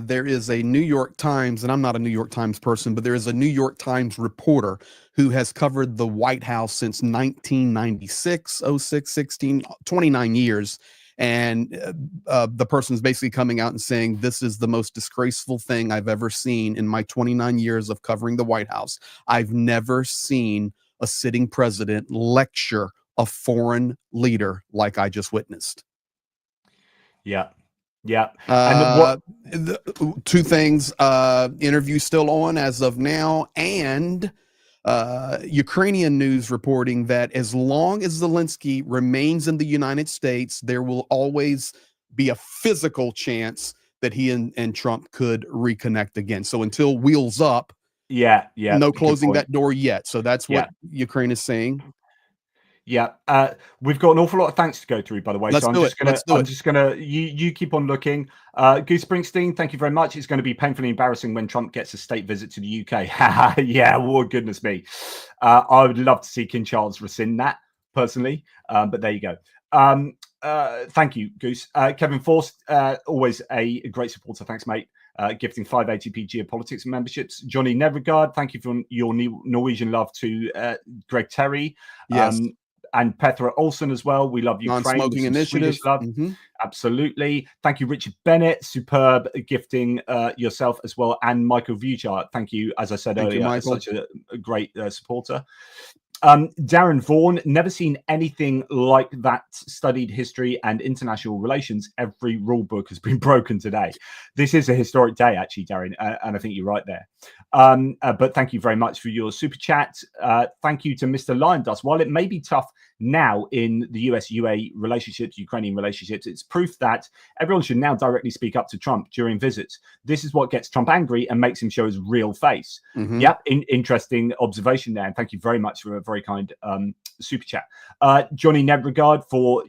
There is a New York Times, and I'm not a New York Times person, but there is a New York Times reporter who has covered the White House since 1996, 06, 16, 29 years. And the person's basically coming out and saying, this is the most disgraceful thing I've ever seen in my 29 years of covering the White House. I've never seen a sitting president lecture a foreign leader like I just witnessed. Yeah. Yeah. And 2 things, interview still on as of now, and Ukrainian news reporting that as long as Zelensky remains in the United States, there will always be a physical chance that he and Trump could reconnect again. So until wheels up, no closing that door yet. So that's what Ukraine is saying. Yeah, we've got an awful lot of thanks to go through, by the way. I'm just gonna you keep on looking. Goose Springsteen, thank you very much. It's going to be painfully embarrassing when Trump gets a state visit to the UK. Yeah, well, goodness me. I would love to see King Charles rescind that personally, but there you go. Thank you, Goose. Kevin Forst, always a great supporter. Thanks, mate. Gifting 5 ATP Geopolitics memberships. Johnny Nedregard, thank you for your Norwegian love to Greg Terry. Yes. And Petra Olsen as well. We love Ukraine. Non-smoking initiative. Love. Absolutely. Thank you, Richard Bennett. Superb gifting yourself as well. And Michael Vujard. Thank you, as I said earlier, such a great supporter. Darren Vaughan, never seen anything like that. Studied history and international relations. Every rule book has been broken today. This is a historic day, actually, Darren, and I think you're right there. But thank you very much for your super chat. Thank you to Mr. Lion Dust. While it may be tough now in the US-UA relationships, Ukrainian relationships, it's proof that everyone should now directly speak up to Trump during visits. This is what gets Trump angry and makes him show his real face. Yep, interesting observation there. And thank you very much for a very kind super chat. Johnny Nebregard for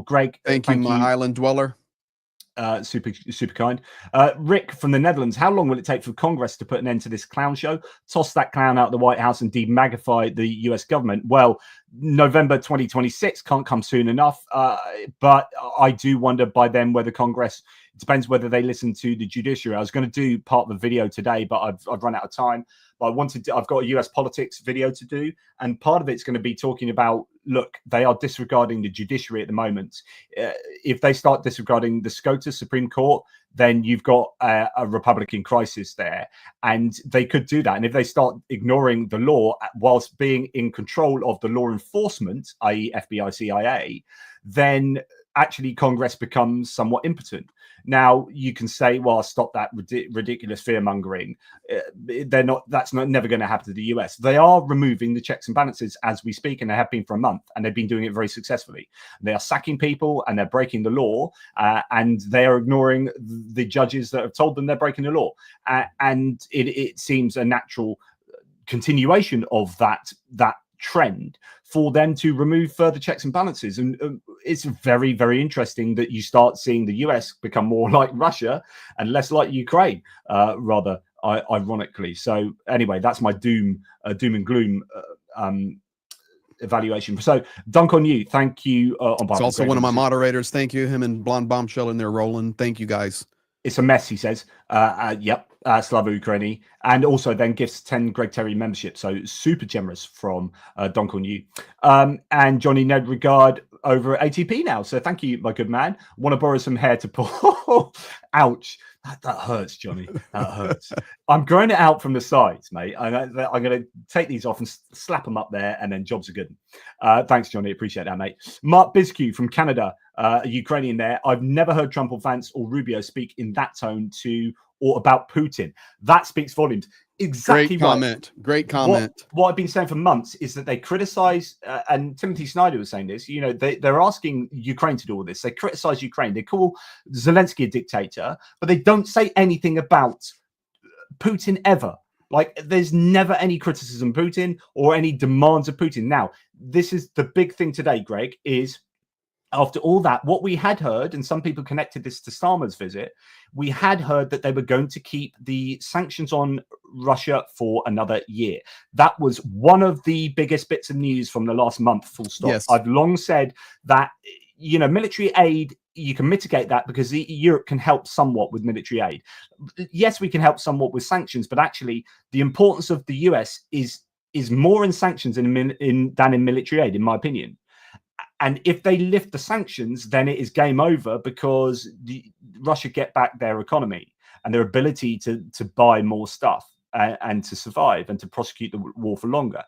Greg. Thank you, my island dweller. Super kind. Rick from the Netherlands, how long will it take for Congress to put an end to this clown show? Toss that clown out of the White House and demagify the US government. Well, November 2026 can't come soon enough, but I do wonder by then whether Congress, it depends whether they listen to the judiciary. I was going to do part of the video today, but I've run out of time. But I've got a US politics video to do, and part of it's going to be talking about, look, they are disregarding the judiciary at the moment. If they start disregarding the SCOTUS Supreme Court, then you've got a Republican crisis there, and they could do that. And if they start ignoring the law whilst being in control of the law enforcement, i.e. FBI, CIA, then actually Congress becomes somewhat impotent. Now you can say, well, stop that ridiculous fear mongering. That's never going to happen to the US. They are removing the checks and balances as we speak, and they have been for a month, and they've been doing it very successfully. They are sacking people and they're breaking the law, and they are ignoring the judges that have told them they're breaking the law. And it seems a natural continuation of that trend for them to remove further checks and balances. And it's very, very interesting that you start seeing the US become more like Russia and less like Ukraine, rather ironically. So anyway, that's my doom and gloom evaluation. So Dunk on you. Thank you. It's also one of my moderators. Thank you. Him and Blonde Bombshell in there rolling. Thank you, guys. It's a mess, he says. Yep. Slava Ukraini, and also then gifts 10 Greg Terry membership. So super generous from Donk on you. And Johnny Ned Regard over at ATP now. So thank you, my good man. Want to borrow some hair to pull. Ouch. That hurts, Johnny. That hurts. I'm growing it out from the sides, mate. I'm going to take these off and slap them up there, and then jobs are good. Thanks, Johnny. Appreciate that, mate. Mark Biscu from Canada, a Ukrainian there. I've never heard Trump or Vance or Rubio speak in that tone to or about Putin. That speaks volumes. Exactly. Great comment. What I've been saying for months is that they criticize, and Timothy Snyder was saying this, they're asking Ukraine to do all this. They criticize Ukraine. They call Zelensky a dictator, but they don't say anything about Putin ever. Like, there's never any criticism of Putin or any demands of Putin. Now, this is the big thing today, Greg, is after all that, what we had heard, and some people connected this to Starmer's visit, we had heard that they were going to keep the sanctions on Russia for another year. That was one of the biggest bits of news from the last month, full stop. Yes. I've long said that, military aid, you can mitigate that because Europe can help somewhat with military aid. Yes, we can help somewhat with sanctions, but actually the importance of the US is more in sanctions than in military aid, in my opinion. And if they lift the sanctions, then it is game over because Russia get back their economy and their ability to buy more stuff and to survive and to prosecute the war for longer.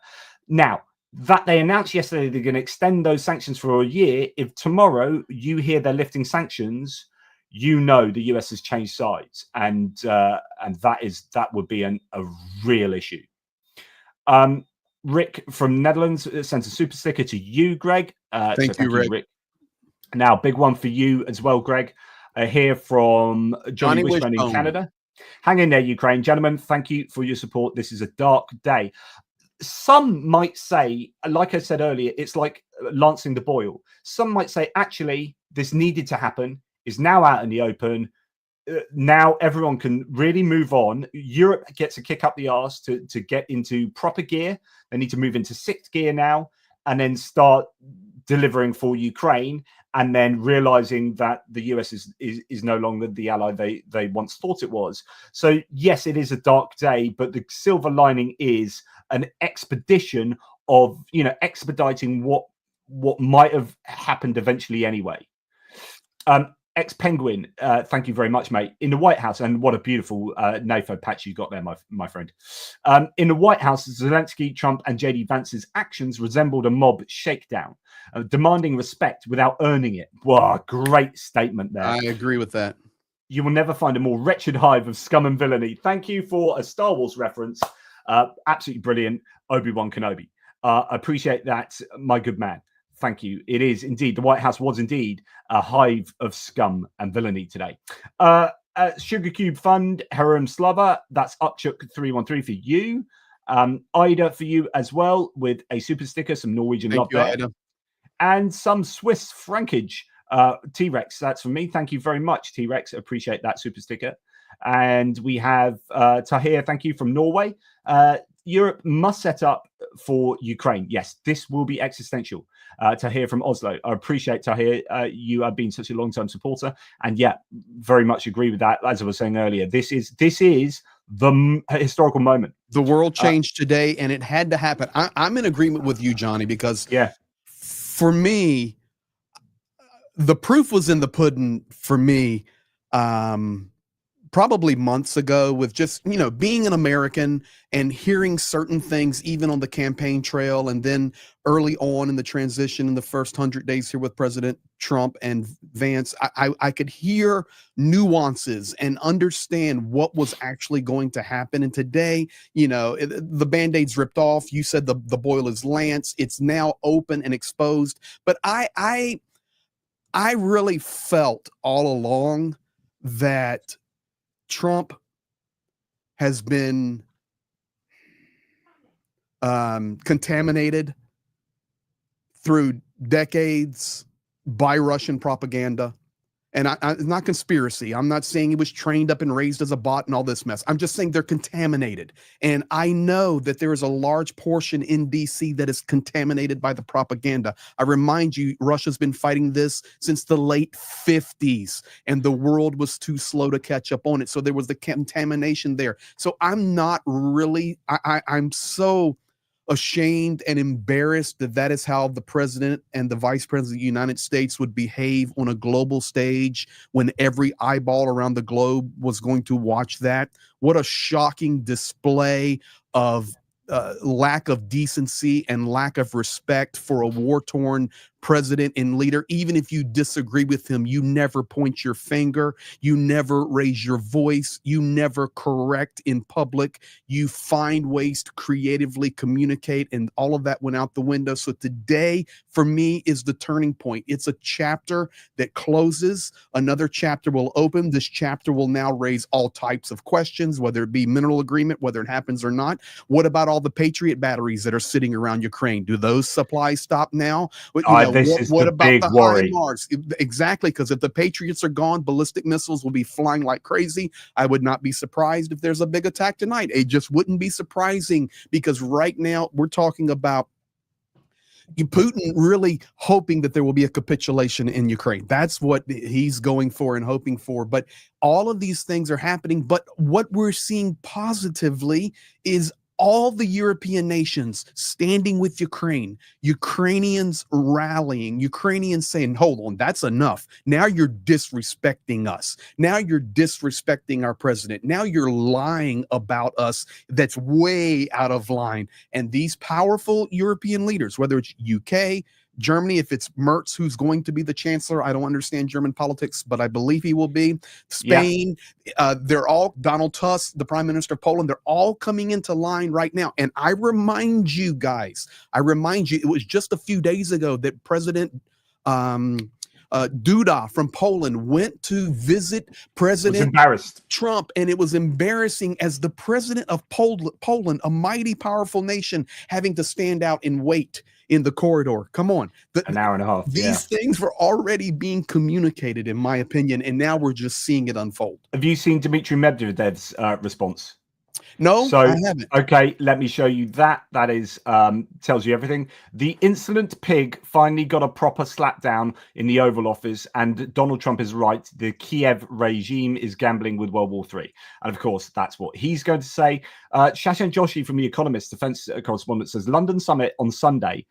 Now, that they announced yesterday they're going to extend those sanctions for a year. If tomorrow you hear they're lifting sanctions, the US has changed sides, and that would be a real issue. Rick from Netherlands sent a super sticker to you, Greg. Thank you, Rick. Now, big one for you as well, Greg. Here from Johnny Wishbone in Canada. Hang in there, Ukraine. Gentlemen, thank you for your support. This is a dark day. Some might say, like I said earlier, it's like lancing the boil. Some might say, actually, this needed to happen, is now out in the open. Now everyone can really move on. Europe gets a kick up the arse to get into proper gear. They need to move into sixth gear now and then start delivering for Ukraine, and then realizing that the US is no longer the ally they once thought it was. So yes, it is a dark day, but the silver lining is an expedition of expediting what might have happened eventually anyway. Ex-Penguin, thank you very much, mate. In the White House, and what a beautiful NAFO patch you got there, my friend. In the White House, Zelensky, Trump, and J.D. Vance's actions resembled a mob shakedown, demanding respect without earning it. Wow, great statement there. I agree with that. You will never find a more wretched hive of scum and villainy. Thank you for a Star Wars reference. Absolutely brilliant, Obi-Wan Kenobi. Appreciate that, my good man. Thank you. It is indeed. The White House was indeed a hive of scum and villainy today. Sugar Cube Fund, Harum Slava. That's Upchuk313 for you. Ida for you as well with a super sticker, some Norwegian love there. Ida. And some Swiss frankage. T-Rex, that's for me. Thank you very much, T-Rex. Appreciate that super sticker. And we have Tahir, thank you, from Norway. Europe must set up for Ukraine. Yes, this will be existential. Tahir from Oslo. I appreciate, Tahir, you have been such a long-term supporter. And yeah, very much agree with that. As I was saying earlier, this is the historical moment. The world changed today, and it had to happen. I'm in agreement with you, Johnny, because for me, the proof was in the pudding for me. Probably months ago, with just, being an American and hearing certain things, even on the campaign trail, and then early on in the transition in the first 100 days here with President Trump and Vance, I could hear nuances and understand what was actually going to happen. And today, the Band-Aid's ripped off. You said the boil is Lance. It's now open and exposed. But I really felt all along that Trump has been contaminated through decades by Russian propaganda. And it's not conspiracy. I'm not saying he was trained up and raised as a bot and all this mess. I'm just saying they're contaminated. And I know that there is a large portion in DC that is contaminated by the propaganda. I remind you, Russia's been fighting this since the late 50s, and the world was too slow to catch up on it. So there was the contamination there. So I'm not really, I'm so ashamed and embarrassed that that is how the president and the vice president of the United States would behave on a global stage when every eyeball around the globe was going to watch that? What a shocking display of lack of decency and lack of respect for a war-torn president and leader. Even if you disagree with him, you never point your finger, you never raise your voice, you never correct in public, you find ways to creatively communicate, and all of that went out the window. So today, for me, is the turning point. It's a chapter that closes, another chapter will open. This chapter will now raise all types of questions, whether it be mineral agreement, whether it happens or not. What about all the Patriot batteries that are sitting around Ukraine? Do those supplies stop now? What about the HIMARS? Exactly, because if the Patriots are gone, ballistic missiles will be flying like crazy. I would not be surprised if there's a big attack tonight. It just wouldn't be surprising, because right now we're talking about Putin really hoping that there will be a capitulation in Ukraine. That's what he's going for and hoping for. But all of these things are happening. But what we're seeing positively is all the European nations standing with Ukraine, Ukrainians rallying, Ukrainians saying, hold on, that's enough. Now you're disrespecting us. Now you're disrespecting our president. Now you're lying about us. That's way out of line. And these powerful European leaders, whether it's UK, Germany, if it's Merz who's going to be the chancellor, I don't understand German politics, but I believe he will be. Spain, they're all, Donald Tusk, the prime minister of Poland, they're all coming into line right now. And I remind you guys, it was just a few days ago that President Duda from Poland went to visit President Trump, and it was embarrassing as the president of Poland, a mighty powerful nation, having to stand out and wait in the corridor. Come on. An hour and a half. These things were already being communicated, in my opinion, and now we're just seeing it unfold. Have you seen Dmitry Medvedev's response? No, I haven't. Okay, let me show you that. That is tells you everything. The insolent pig finally got a proper slap down in the Oval Office, and Donald Trump is right. The Kiev regime is gambling with World War III. And of course, that's what he's going to say. Shashank Joshi from The Economist, defense correspondent, says London summit on Sunday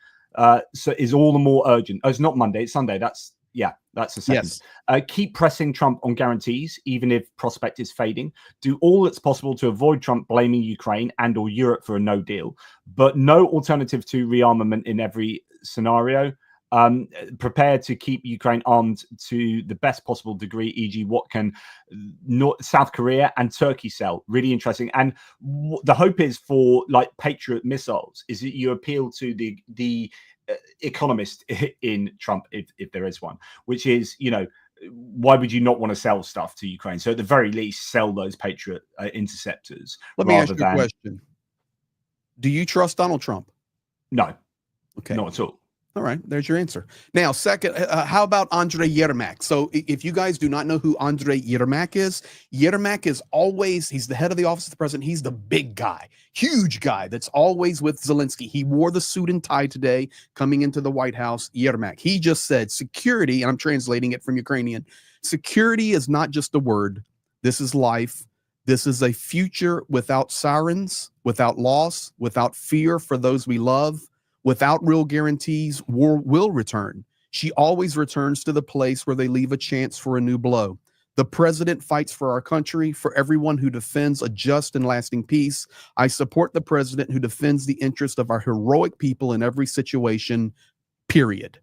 so is all the more urgent. Oh, it's not Monday, it's Sunday. That's the second. Yes. Keep pressing Trump on guarantees, even if prospect is fading. Do all that's possible to avoid Trump blaming Ukraine and or Europe for a no deal, but no alternative to rearmament in every scenario. Prepare to keep Ukraine armed to the best possible degree, e.g. what can South Korea and Turkey sell. Really interesting. And the hope is for like Patriot missiles is that you appeal to the economist in Trump, if there is one, which is, why would you not want to sell stuff to Ukraine? So at the very least, sell those Patriot interceptors. Let me ask you a question. Do you trust Donald Trump? No. Okay. Not at all. All right, there's your answer. Now, second, how about Andrei Yermak? So if you guys do not know who Andrei Yermak is always, he's the head of the office of the president. He's the big guy, huge guy that's always with Zelensky. He wore the suit and tie today coming into the White House. Yermak, he just said security, and I'm translating it from Ukrainian, security is not just a word. This is life. This is a future without sirens, without loss, without fear for those we love. Without real guarantees, war will return. She always returns to the place where they leave a chance for a new blow. The president fights for our country, for everyone who defends a just and lasting peace. I support the president who defends the interest of our heroic people in every situation, period.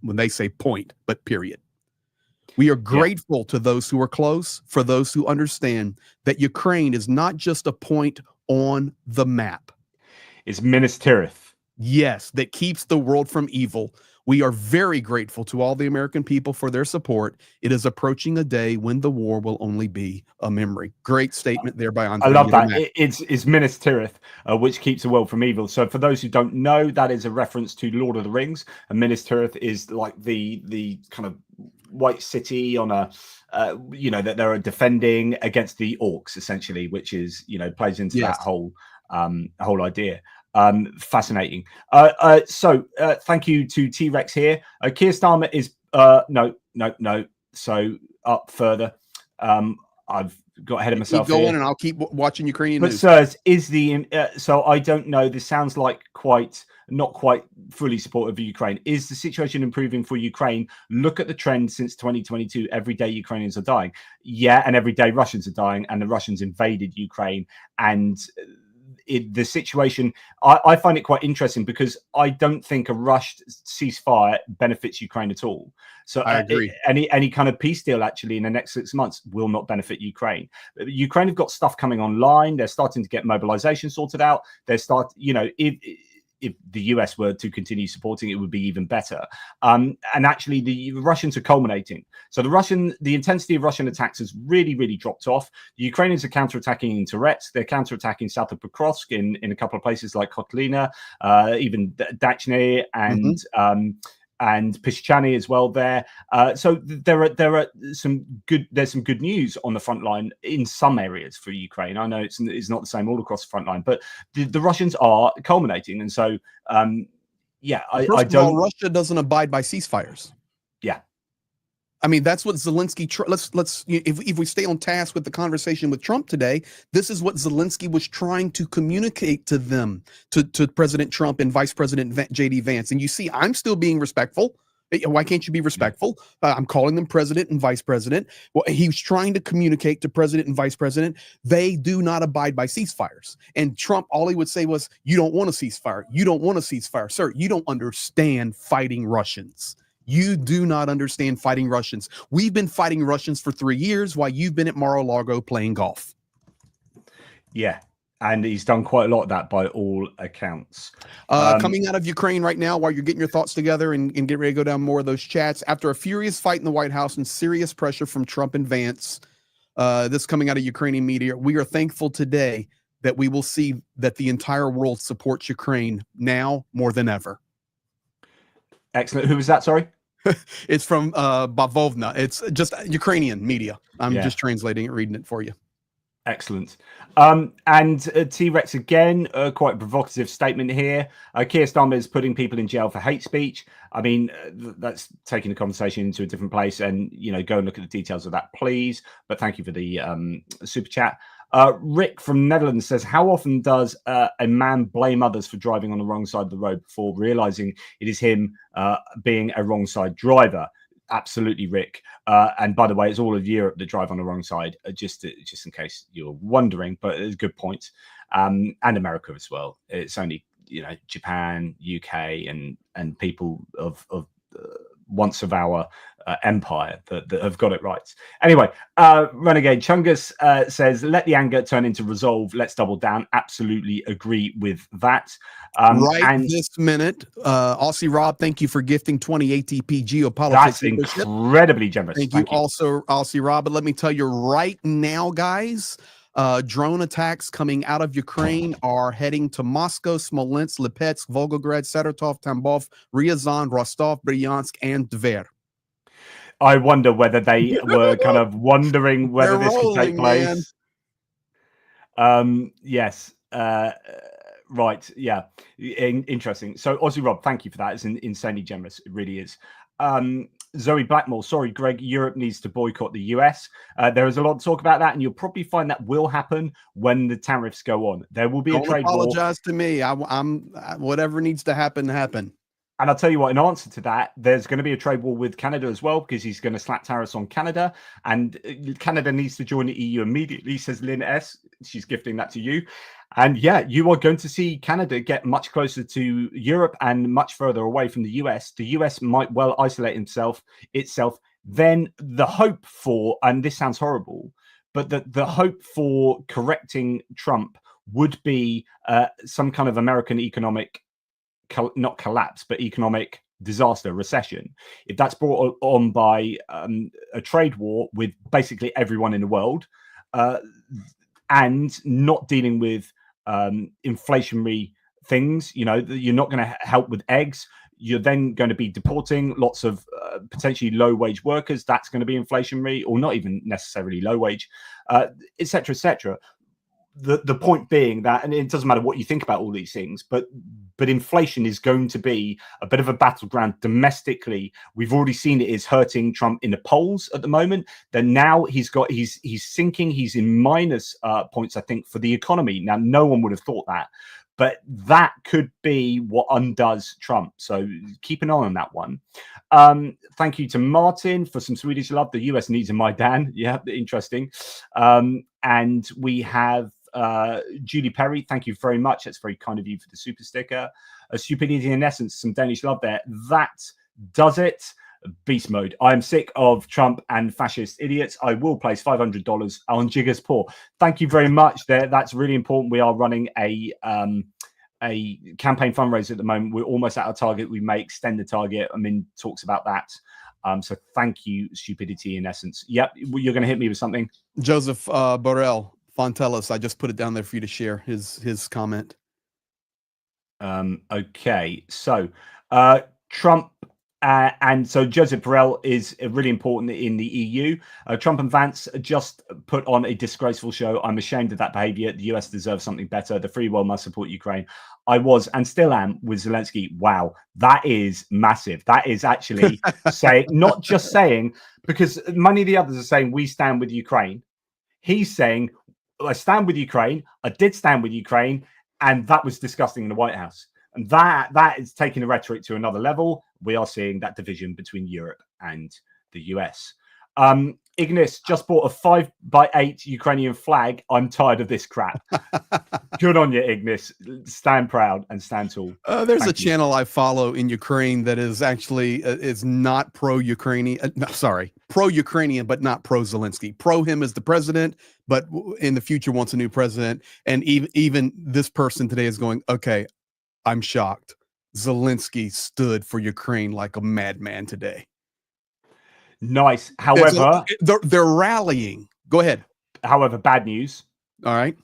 When they say point, but period. We are grateful to those who are close, for those who understand that Ukraine is not just a point on the map. It's Minas Tirith. Yes, that keeps the world from evil. We are very grateful to all the American people for their support. It is approaching a day when the war will only be a memory. Great statement there by Anton. I love that. It's Minas Tirith, which keeps the world from evil. So for those who don't know, that is a reference to Lord of the Rings. And Minas Tirith is like the kind of white city on a, that they're defending against the orcs, essentially, which is, plays into that whole idea. Fascinating. So thank you to T-Rex here. Keir Starmer is no. So up further. I've got ahead of myself. Keep going, here. and I'll keep watching Ukrainian But news. sirs, is the so I don't know. This sounds like not quite fully supportive of Ukraine. Is the situation improving for Ukraine? Look at the trend since 2022. Every day Ukrainians are dying. Yeah, and every day Russians are dying, and the Russians invaded Ukraine. And the situation, I find it quite interesting because I don't think a rushed ceasefire benefits Ukraine at all. So I agree. Any kind of peace deal actually in the next 6 months will not benefit Ukraine. Ukraine have got stuff coming online. They're starting to get mobilization sorted out. If the US were to continue supporting, it would be even better. And actually, the Russians are culminating. So the intensity of Russian attacks has really, really dropped off. The Ukrainians are counterattacking in Turets. They're counterattacking south of Pokrovsk in a couple of places like Kotlina, even Dachny and Pischani as well there. So there's some good news on the front line in some areas for Ukraine. I know it's not the same all across the front line, but the Russians are culminating. And so, First of all, Russia doesn't abide by ceasefires. Yeah. I mean, that's what Zelensky. If we stay on task with the conversation with Trump today, this is what Zelensky was trying to communicate to them, to President Trump and Vice President J.D. Vance. And you see, I'm still being respectful. Why can't you be respectful? I'm calling them president and vice president. Well, he was trying to communicate to president and vice president. They do not abide by ceasefires. And Trump, all he would say was, "You don't want a ceasefire. You don't want a ceasefire, sir. You don't understand fighting Russians." You do not understand fighting Russians. We've been fighting Russians for 3 years while you've been at Mar-a-Lago playing golf. Yeah. And he's done quite a lot of that by all accounts. Coming out of Ukraine right now, while you're getting your thoughts together and get ready to go down more of those chats, after a furious fight in the White House and serious pressure from Trump and Vance, this coming out of Ukrainian media, we are thankful today that we will see that the entire world supports Ukraine now more than ever. Excellent. Who was that? Sorry. It's from Bavovna. It's just Ukrainian media. I'm just translating it, reading it for you. Excellent. And T-Rex again, quite a provocative statement here. Keir Starmer is putting people in jail for hate speech. I mean, that's taking the conversation into a different place, and go and look at the details of that, please. But thank you for the super chat. Rick from Netherlands says, how often does a man blame others for driving on the wrong side of the road before realizing it is him being a wrong side driver? Absolutely, Rick. And by the way, it's all of Europe that drive on the wrong side, just in case you're wondering, but it's a good point. And America as well. It's only, Japan, UK, and people of once of our empire that have got it right. Anyway, Renegade Chungus says, let the anger turn into resolve. Let's double down. Absolutely agree with that. This minute, Aussie Rob, thank you for gifting 20 ATP geopolitics. That's incredibly generous. Thank you also, Aussie Rob. But let me tell you right now, guys, drone attacks coming out of Ukraine are heading to Moscow, Smolensk, Lipetsk, Volgograd, Saratov, Tambov, Ryazan, Rostov, Bryansk, and Tver. I wonder whether they were kind of wondering whether this could take place. Yes. Right. Yeah. Interesting. So, Aussie Rob, thank you for that. It's insanely generous. It really is. Zoe Blackmore, sorry, Greg, Europe needs to boycott the US. There is a lot to talk about that, and you'll probably find that will happen when the tariffs go on. There will be a trade war. Don't apologize to me. I'm whatever needs to happen. And I'll tell you what, in answer to that, there's going to be a trade war with Canada as well, because he's going to slap tariffs on Canada, and Canada needs to join the EU immediately, says Lynn S. She's gifting that to you. And yeah, you are going to see Canada get much closer to Europe and much further away from the US. The US might well isolate itself. Then the hope for, and this sounds horrible, but the hope for correcting Trump would be some kind of American economic not collapse, but economic disaster, recession. If that's brought on by a trade war with basically everyone in the world, and not dealing with inflationary things, you're not going to help with eggs. You're then going to be deporting lots of potentially low wage workers. That's going to be inflationary, or not even necessarily low wage, etc., etc. the point being that, and it doesn't matter what you think about all these things, but inflation is going to be a bit of a battleground domestically. We've already seen it is hurting Trump in the polls at the moment. Then now he's sinking. He's in minus points, I think, for the economy. Now, no one would have thought that, but that could be what undoes Trump. So keep an eye on that one. Thank you to Martin for some Swedish love. The US needs a Maidan. Yeah, interesting. And we have Julie Perry, thank you very much. That's very kind of you for the super sticker. Stupidity in essence, some Danish love there. That does it. Beast mode. I'm sick of Trump and fascist idiots. I will place $500 on Jigger's Paw. Thank you very much there. That's really important. We are running a campaign fundraiser at the moment. We're almost at our target. We may extend the target. I'm in talks about that. So thank you, Stupidity in essence. Yep, you're going to hit me with something. Joseph Borrell. Tallis, I just put it down there for you to share his comment. Okay, so Trump and so Joseph Borrell is really important in the EU. Trump and Vance just put on a disgraceful show. I'm ashamed of that behavior. The US deserves something better. The free world must support Ukraine. I was and still am with Zelensky. Wow, that is massive. That is actually saying, not just saying, because many of the others are saying we stand with Ukraine. He's saying, I stand with Ukraine. I did stand with Ukraine, and that was disgusting in the White House. And that is taking the rhetoric to another level. We are seeing that division between Europe and the US. Ignis just bought a 5x8 Ukrainian flag. I'm tired of this crap. Good on you, Ignis. Stand proud and stand tall. There's a channel I follow in Ukraine that is actually is not pro-Ukrainian. Pro-Ukrainian, but not pro-Zelensky. Pro him as the president, but in the future wants a new president. And even this person today is going, okay, I'm shocked. Zelensky stood for Ukraine like a madman today. Nice. However, they're rallying. Go ahead. However, bad news. All right.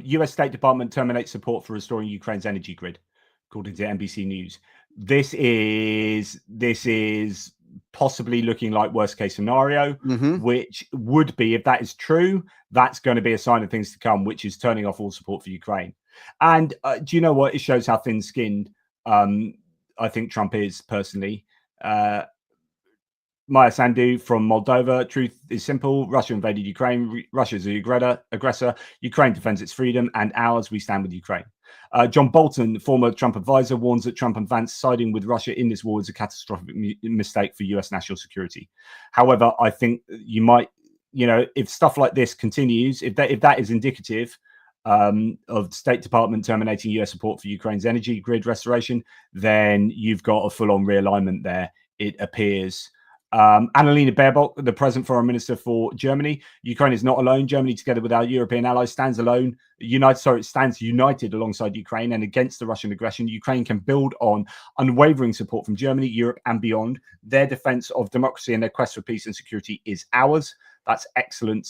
US State Department terminates support for restoring Ukraine's energy grid, according to NBC News. This is possibly looking like worst case scenario, which would be, if that is true, that's going to be a sign of things to come, which is turning off all support for Ukraine. And do you know what? It shows how thin-skinned I think Trump is personally. Maya Sandu from Moldova. Truth is simple. Russia invaded Ukraine. Russia's the aggressor. Ukraine defends its freedom and ours. We stand with Ukraine. John Bolton, former Trump advisor, warns that Trump and Vance siding with Russia in this war is a catastrophic mistake for US national security. However, I think you might, if stuff like this continues, if that is indicative of State Department terminating US support for Ukraine's energy grid restoration, then you've got a full-on realignment there, it appears. Annalena Baerbock, the present foreign minister for Germany. Ukraine is not alone. Germany, together with our European allies, stands united alongside Ukraine and against the Russian aggression. Ukraine can build on unwavering support from Germany, Europe, and beyond. Their defense of democracy and their quest for peace and security is ours. That's excellent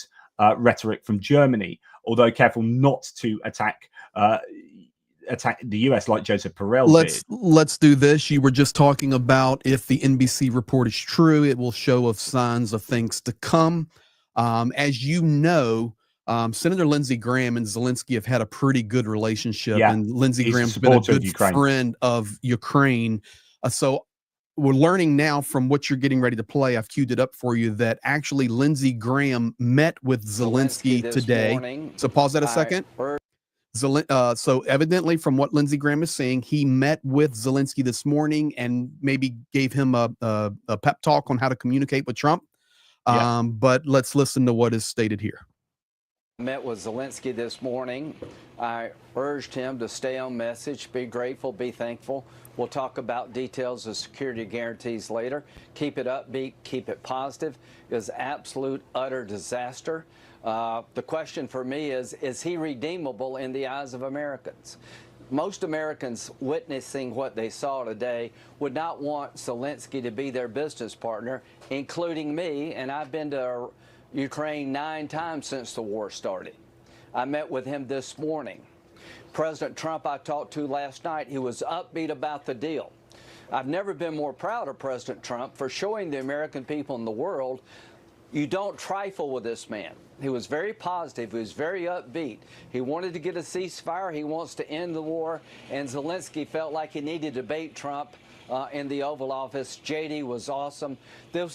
rhetoric from Germany, although careful not to attack the US like Joseph Borrell did. Let's do this. You were just talking about if the NBC report is true, it will show of signs of things to come. As you know, Senator Lindsey Graham and Zelensky have had a pretty good relationship, and Lindsey Graham's been a good friend of Ukraine. So we're learning now from what you're getting ready to play. I've queued it up for you that actually Lindsey Graham met with Zelensky today. So pause that a second. So evidently, from what Lindsey Graham is saying, he met with Zelensky this morning and maybe gave him a pep talk on how to communicate with Trump. But let's listen to what is stated here. Met with Zelensky this morning. I urged him to stay on message, be grateful, be thankful. We'll talk about details of security guarantees later. Keep it upbeat, keep it positive. It was absolute, utter disaster. The question for me is he redeemable in the eyes of Americans? Most Americans witnessing what they saw today would not want Zelensky to be their business partner, including me, and I've been to Ukraine 9 times since the war started. I met with him this morning. President Trump I talked to last night, he was upbeat about the deal. I've never been more proud of President Trump for showing the American people in the world You don't trifle with this man. He was very positive. He was very upbeat. He wanted to get a ceasefire. He wants to end the war. And Zelensky felt like he needed to debate Trump in the Oval Office. JD was awesome. There was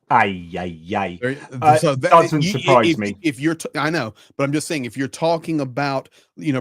So that doesn't surprise me. If you're, I know, but I'm just saying, if you're talking about,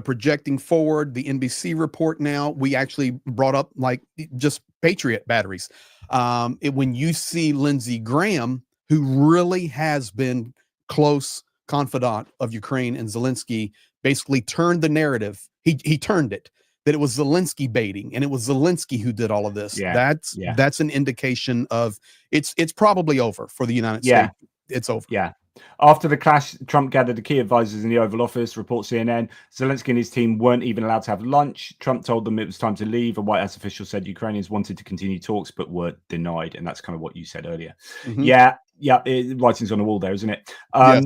projecting forward, the NBC report now, we actually brought up like just Patriot batteries. When you see Lindsey Graham, who really has been close confidant of Ukraine and Zelensky, basically turned the narrative. He turned it. That it was Zelensky baiting, and it was Zelensky who did all of this. That's an indication of it's probably over for the United States. It's over. Yeah. After the clash, Trump gathered the key advisors in the Oval Office, reports CNN. Zelensky and his team weren't even allowed to have lunch. Trump told them it was time to leave. A White House official said Ukrainians wanted to continue talks, but were denied. And that's kind of what you said earlier. Writing's on the wall there, isn't it? Yes.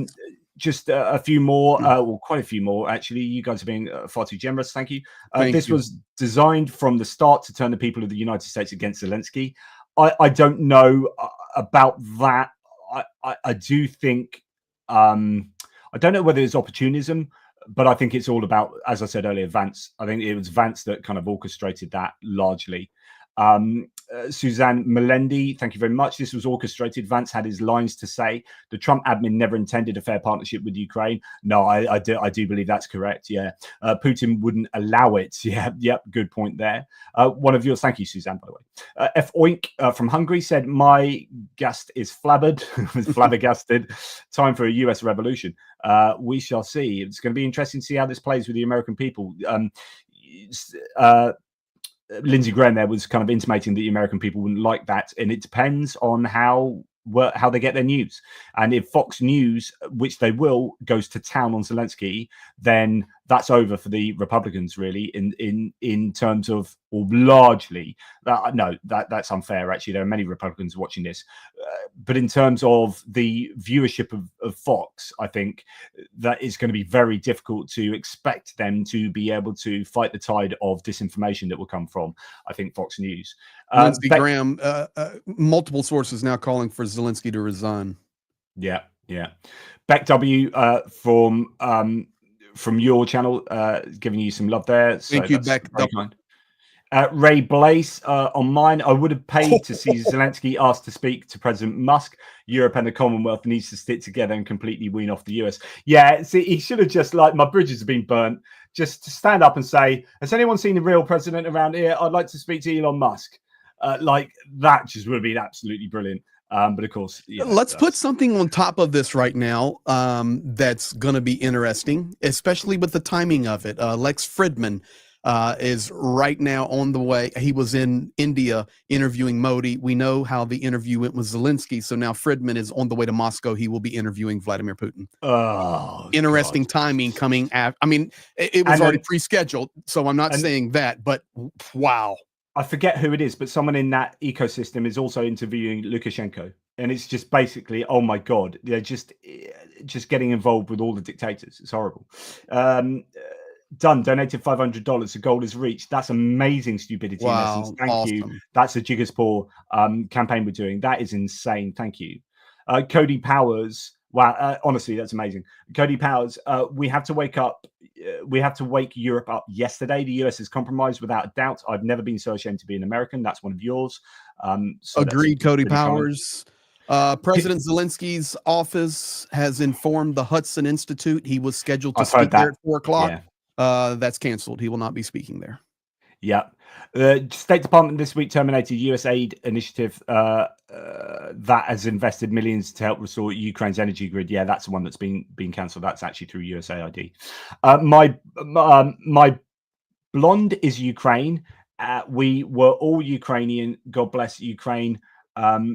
Just a few more, quite a few more, actually. You guys are being far too generous. Thank you. This was designed from the start to turn the people of the United States against Zelensky. I don't know about that. I do think, I don't know whether it's opportunism, but I think it's all about, as I said earlier, Vance. I think it was Vance that kind of orchestrated that largely. Suzanne Melendi, thank you very much. This was orchestrated. Vance had his lines to say. The Trump admin never intended a fair partnership with Ukraine. No, I do believe that's correct. Yeah. Putin wouldn't allow it. Yeah. Yep. Good point there. One of yours. Thank you, Suzanne, by the way. F. Oink from Hungary said, my guest is flabbergasted. Time for a US revolution. We shall see. It's going to be interesting to see how this plays with the American people. Lindsey Graham there was kind of intimating that the American people wouldn't like that, and it depends on how they get their news. And if Fox News, which they will, goes to town on Zelensky, then that's over for the Republicans, really, in terms of, or largely. That's unfair, actually. There are many Republicans watching this. But in terms of the viewership of Fox, I think that is going to be very difficult to expect them to be able to fight the tide of disinformation that will come from, I think, Fox News. Lindsey Graham, multiple sources now calling for Zelensky to resign. Yeah. Beck W from your channel, giving you some love there. So thank you, Beck. Ray Blaze on mine. I would have paid to see Zelensky asked to speak to President Musk. Europe and the Commonwealth needs to stick together and completely wean off the US. Yeah, see, he should have just, like, my bridges have been burnt. Just to stand up and say, has anyone seen the real president around here? I'd like to speak to Elon Musk. Like, that just would have been absolutely brilliant. But of course, let's put something on top of this right now that's going to be interesting, especially with the timing of it. Lex Fridman is right now on the way. He was in India interviewing Modi. We know how the interview went with Zelensky. So now Fridman is on the way to Moscow. He will be interviewing Vladimir Putin. Oh, interesting timing coming after. I mean, it was already pre-scheduled, so I'm not saying that, but wow. I forget who it is, but someone in that ecosystem is also interviewing Lukashenko. And it's just basically, oh my God, they're just getting involved with all the dictators. It's horrible. Done, donated $500. The goal is reached. That's amazing stupidity. Wow, in essence. Thank awesome. you. That's a Jiggers Paw campaign we're doing. That is insane. Thank you. Cody Powers. Wow, honestly, that's amazing. Cody Powers, we have to wake up. We have to wake Europe up yesterday. The US is compromised without a doubt. I've never been so ashamed to be an American. That's one of yours. So agreed, Cody Powers. President Zelensky's office has informed the Hudson Institute he was scheduled to speak there at 4 o'clock. Yeah. That's canceled. He will not be speaking there. Yeah. The State Department this week terminated U.S. aid initiative that has invested millions to help restore Ukraine's energy grid. Yeah, that's the one that's been cancelled. That's actually through USAID. My blonde is Ukraine. We were all Ukrainian. God bless Ukraine.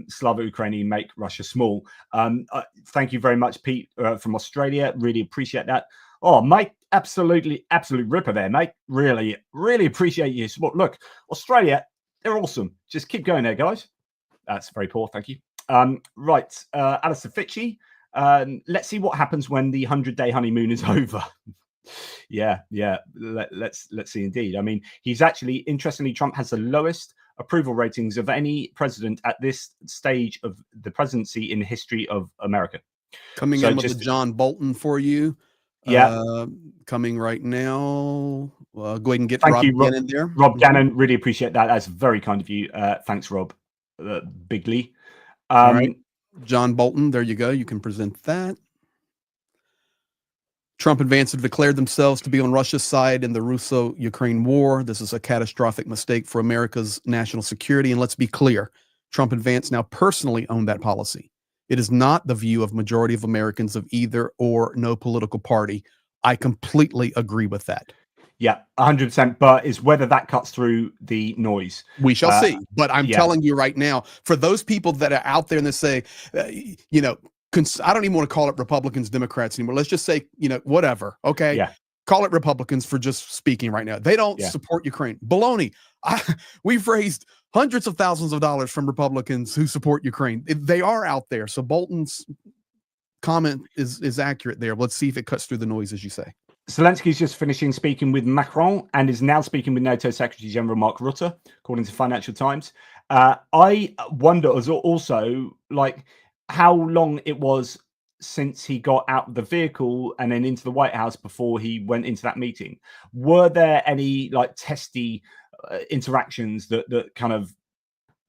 Slava Ukrainian, make Russia small. Thank you very much, Pete, from Australia. Really appreciate that. Oh, mate, absolute ripper there, mate. Really, really appreciate your support. Look, Australia, they're awesome. Just keep going there, guys. That's very poor, thank you. Right, Alistair Fitchy. Let's see what happens when the 100-day honeymoon is over. Yeah. Let's see indeed. I mean, he's actually, interestingly, Trump has the lowest approval ratings of any president at this stage of the presidency in the history of America. Coming in with a John Bolton for you. Yeah. Coming right now. Go ahead and get Thank Rob you, Gannon there. Rob Gannon, really appreciate that. That's very kind of you. Thanks, Rob. Bigly. All right. John Bolton, there you go. You can present that. Trump and Vance have declared themselves to be on Russia's side in the Russo-Ukraine war. This is a catastrophic mistake for America's national security. And let's be clear, Trump and Vance now personally own that policy. It is not the view of majority of Americans of either or no political party. I completely agree with that. Yeah, 100%. But it's whether that cuts through the noise. We shall see. But I'm telling you right now, for those people that are out there and they say, you know, I don't even want to call it Republicans, Democrats anymore. Let's just say, you know, whatever. Okay. Yeah. Call it Republicans for just speaking right now. They don't support Ukraine. Baloney. We've raised hundreds of thousands of dollars from Republicans who support Ukraine. They are out there. So Bolton's comment is accurate there. Let's see if it cuts through the noise, as you say. Zelensky's just finishing speaking with Macron and is now speaking with NATO Secretary General Mark Rutte, according to Financial Times. I wonder also, like, how long it was since he got out of the vehicle and then into the White House before he went into that meeting. Were there any like testy interactions that kind of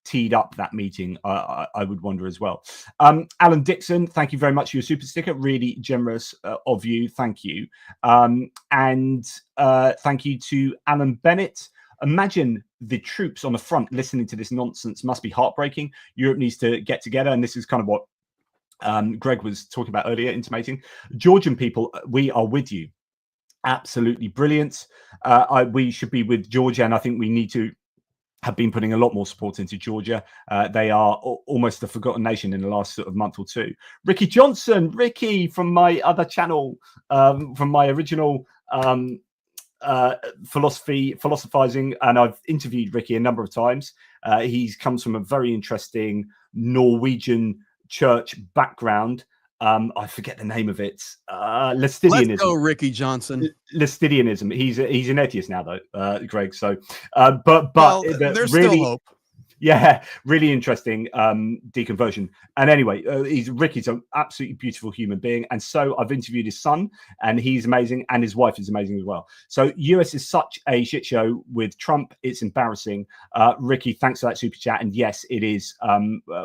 teed up that meeting? I would wonder as well. Alan Dixon, thank you very much for your super sticker. Really generous of you. Thank you. And thank you to Alan Bennett. Imagine the troops on the front listening to this nonsense. Must be heartbreaking. Europe needs to get together. And this is kind of what Greg was talking about earlier, intimating. Georgian people, we are with you. Absolutely brilliant. We should be with Georgia. And I think we need to have been putting a lot more support into Georgia. They are almost a forgotten nation in the last sort of month or two. Ricky Johnson, Ricky from my other channel, from my original philosophizing, and I've interviewed Ricky a number of times. He comes from a very interesting Norwegian church background. I forget the name of it. Lastidianism. Let's go, Ricky Johnson. Lastidianism. He's an atheist now, though, Greg. So, but there's really, still hope. Yeah, really interesting deconversion. And anyway, Ricky's an absolutely beautiful human being. And so I've interviewed his son, and he's amazing, and his wife is amazing as well. So US is such a shit show with Trump. It's embarrassing. Ricky, thanks for that super chat. And yes, it is.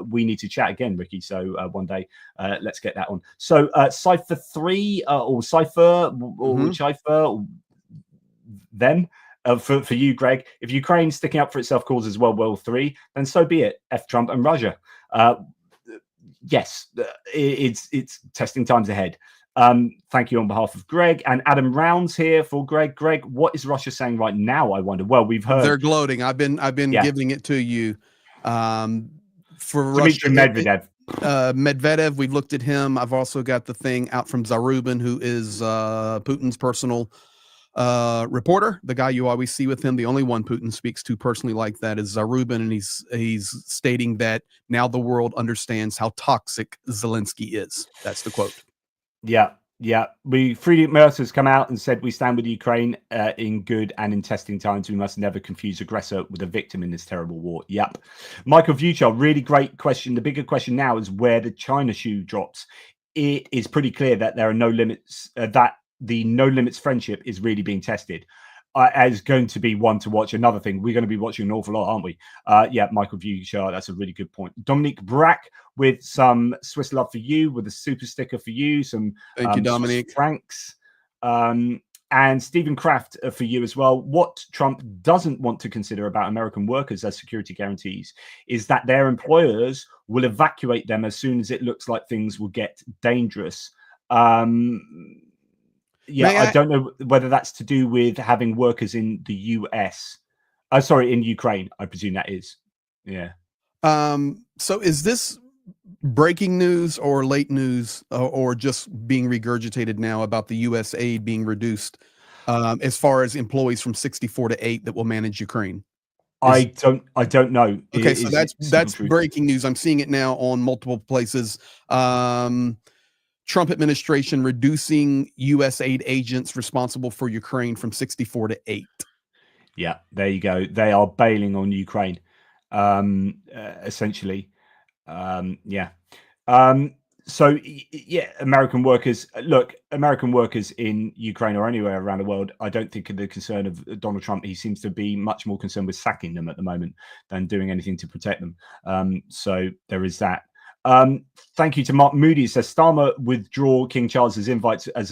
We need to chat again, Ricky. So one day, let's get that on. So Cypher 3 or Cypher or Cypher, or them. For you, Greg, if Ukraine sticking up for itself causes World War III, then so be it. F Trump and Russia. Yes, it's testing times ahead. Thank you on behalf of Greg and Adam Rounds here for Greg. Greg, what is Russia saying right now? I wonder. Well, we've heard they're gloating. I've been giving it to you. For Russia, Medvedev. Medvedev, we've looked at him. I've also got the thing out from Zarubin, who is Putin's personal reporter, the guy you always see with him. The only one Putin speaks to personally like that is Zarubin, and he's stating that now the world understands how toxic Zelensky is. That's the quote. Yeah. Friedrich Merz has come out and said we stand with Ukraine in good and in testing times. We must never confuse aggressor with a victim in this terrible war. Yep. Michael Vujard, really great question. The bigger question now is where the China shoe drops. It is pretty clear that there are no limits, that the no limits friendship is really being tested as going to be one to watch. Another thing, we're going to be watching an awful lot, aren't we? Yeah, Michael Vujard, that's a really good point. Dominique Brack with some Swiss love for you, with a super sticker for you, some thank you, Dominique. Franks, and Stephen Kraft for you as well. What Trump doesn't want to consider about American workers as security guarantees is that their employers will evacuate them as soon as it looks like things will get dangerous. Yeah, I don't know whether that's to do with having workers in the US. In Ukraine, I presume that is. Yeah. So is this breaking news or late news or just being regurgitated now about the US aid being reduced as far as employees from 64 to 8 that will manage Ukraine? I don't know. Okay, so that's breaking news. I'm seeing it now on multiple places. Trump administration reducing U.S. aid agents responsible for Ukraine from 64 to 8. Yeah, there you go. They are bailing on Ukraine. essentially. Yeah. So yeah, American workers in Ukraine or anywhere around the world, I don't think the concern of Donald Trump. He seems to be much more concerned with sacking them at the moment than doing anything to protect them. So there is that. Thank you to Mark Moody. It says Starmer withdraw King Charles's invite to a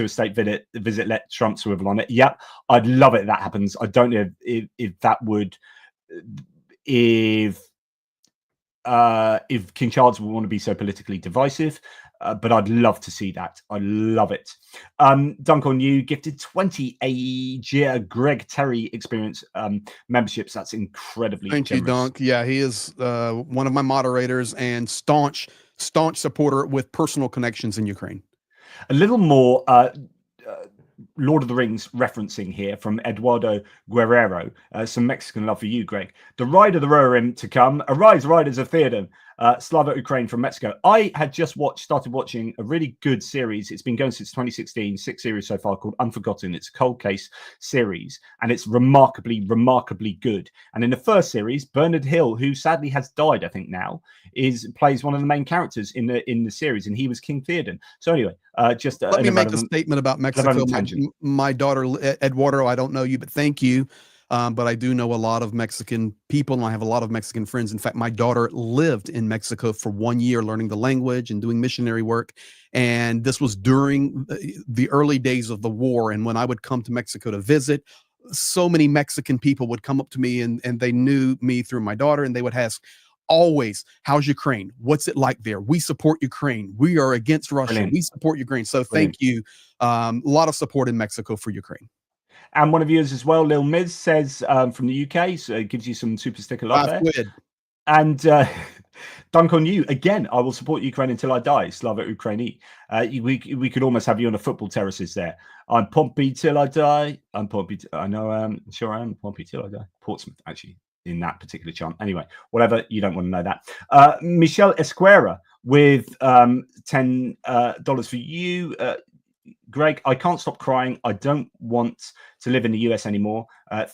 state visit. Let Trump swivel on it. Yep, I'd love it if that happens. I don't know if that would if King Charles would want to be so politically divisive, but I'd love to see that. I love it. Dunk on You gifted 20 Greg Terry experience memberships. That's incredibly Thank generous. you, Dunk. Yeah, he is one of my moderators and staunch supporter with personal connections in Ukraine. A little more Lord of the Rings referencing here from Eduardo Guerrero. Some Mexican love for you, Greg. The ride of the Rohirrim to come. Arise, riders of Theoden. Slava Ukraine from Mexico. I had just started watching a really good series. It's been going since 2016, 6 series so far, called Unforgotten. It's a cold case series, and it's remarkably good. And in the first series, Bernard Hill, who sadly has died, I think now, plays one of the main characters in the series, and he was King Theoden. So anyway, just let me make a statement about Mexico. My daughter Eduardo, I don't know you, but thank you. But I do know a lot of Mexican people, and I have a lot of Mexican friends. In fact, my daughter lived in Mexico for 1 year, learning the language and doing missionary work. And this was during the early days of the war. And when I would come to Mexico to visit, so many Mexican people would come up to me, and they knew me through my daughter, and they would ask, always, how's Ukraine? What's it like there? We support Ukraine. We are against Russia. Brilliant. We support Ukraine. So thank you. A lot of support in Mexico for Ukraine. And one of yours as well, Lil Miz, says from the UK, so it gives you some super sticker love there. Quid. And Dunk on You again. I will support Ukraine until I die. Slava Ukraini. We could almost have you on a football terraces there. I'm Pompey till I die. I'm Pompey. I know. I'm sure I am Pompey till I die. Portsmouth, actually, in that particular chant. Anyway, whatever. You don't want to know that. Michelle Esquera with $10 for you. Greg, I can't stop crying. I don't want to live in the US anymore.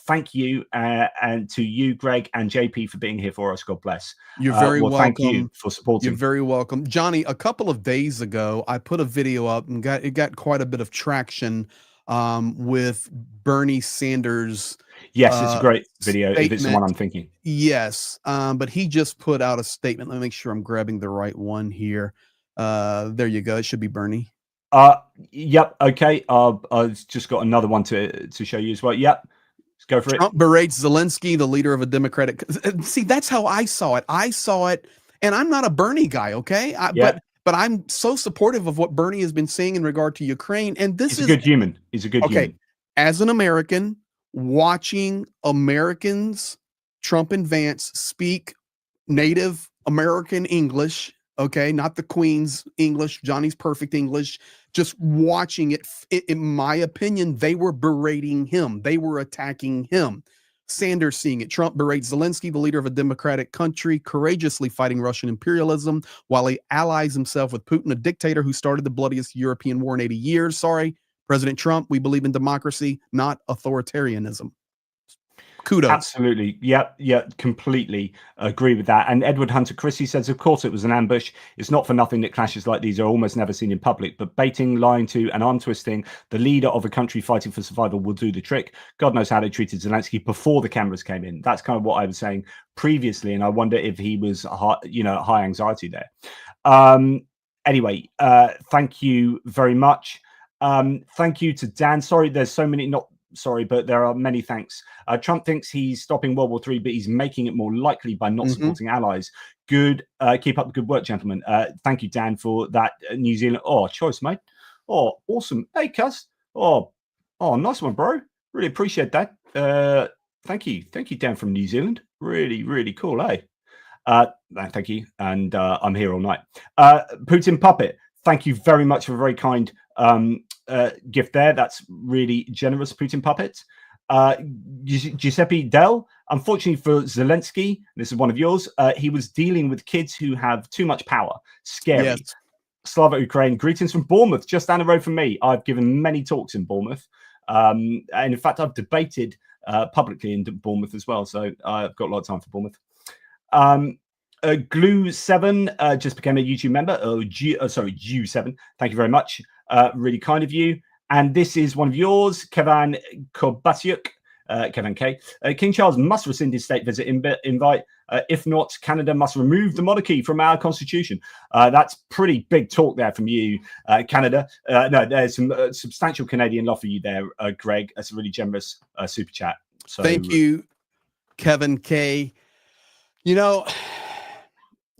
Thank you, and to you, Greg, and JP for being here for us. God bless. You're very welcome. Thank you for supporting. You're very welcome, Johnny. A couple of days ago, I put a video up and it got quite a bit of traction with Bernie Sanders. Yes, it's a great video. If it's the one I'm thinking. Yes, but he just put out a statement. Let me make sure I'm grabbing the right one here. There you go. It should be Bernie. Yep. Okay. I've just got another one to show you as well. Yep. Let's go for Trump berates Zelensky, the leader of a Democratic. See, that's how I saw it. I saw it, and I'm not a Bernie guy. Okay. But I'm so supportive of what Bernie has been saying in regard to Ukraine. And this is a good human. He's a good human. As an American, watching Americans, Trump and Vance, speak native American English. Okay, not the Queen's English, Johnny's perfect English. Just watching it, in my opinion, they were berating him. They were attacking him. Sanders seeing it. Trump berates Zelensky, the leader of a democratic country, courageously fighting Russian imperialism while he allies himself with Putin, a dictator who started the bloodiest European war in 80 years. Sorry, President Trump, we believe in democracy, not authoritarianism. Kudos. Absolutely. Yeah, completely agree with that. And Edward Hunter Christie says, of course, it was an ambush. It's not for nothing that clashes like these are almost never seen in public, but baiting, lying to, and arm twisting the leader of a country fighting for survival will do the trick. God knows how they treated Zelensky before the cameras came in. That's kind of what I was saying previously. And I wonder if he was, high anxiety there. Anyway, thank you very much. Thank you to Dan. Sorry, there's so many, but there are many thanks. Trump thinks he's stopping World War III, but he's making it more likely by not supporting allies. Good. Keep up the good work, gentlemen. Thank you, Dan, for that New Zealand. Oh, choice, mate. Oh, awesome. Hey, cuz. Oh, nice one, bro. Really appreciate that. Thank you. Thank you, Dan from New Zealand. Really, really cool, eh? Thank you. And I'm here all night. Putin Puppet. Thank you very much for a very kind gift there. That's really generous, Putin Puppet. Giuseppe Dell. Unfortunately for Zelensky, this is one of yours, he was dealing with kids who have too much power. Scary. Yes. Slava Ukraine. Greetings from Bournemouth, just down the road from me. I've given many talks in Bournemouth. And in fact, I've debated publicly in Bournemouth as well. So I've got a lot of time for Bournemouth. Glue7 just became a YouTube member. Jew7. Thank you very much. Really kind of you. And this is one of yours, Kevin Kobasiuk. Kevin K. King Charles must rescind his state visit invite. If not, Canada must remove the monarchy from our constitution. That's pretty big talk there from you, Canada. No, there's some substantial Canadian love for you there, Greg. That's a really generous super chat. So thank you, Kevin K. You know,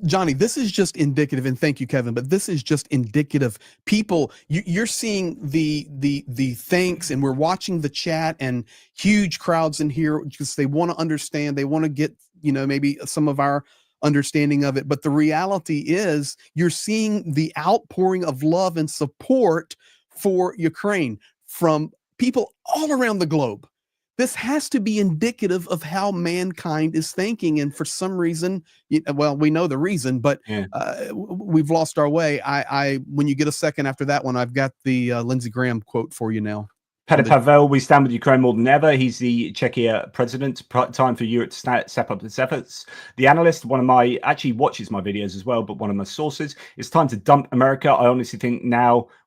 Johnny, this is just indicative, and thank you, Kevin, but this is just indicative. People, you're seeing the thanks, and we're watching the chat, and huge crowds in here because they want to understand, they want to get, maybe some of our understanding of it. But the reality is you're seeing the outpouring of love and support for Ukraine from people all around the globe. This has to be indicative of how mankind is thinking. And for some reason, well, we know the reason, but we've lost our way. When you get a second after that one, I've got the Lindsey Graham quote for you now. Petr Pavel, we stand with Ukraine more than ever. He's the Czechia president. Time for Europe to step up its efforts. The analyst, actually watches my videos as well, but one of my sources. It's time to dump America. I honestly think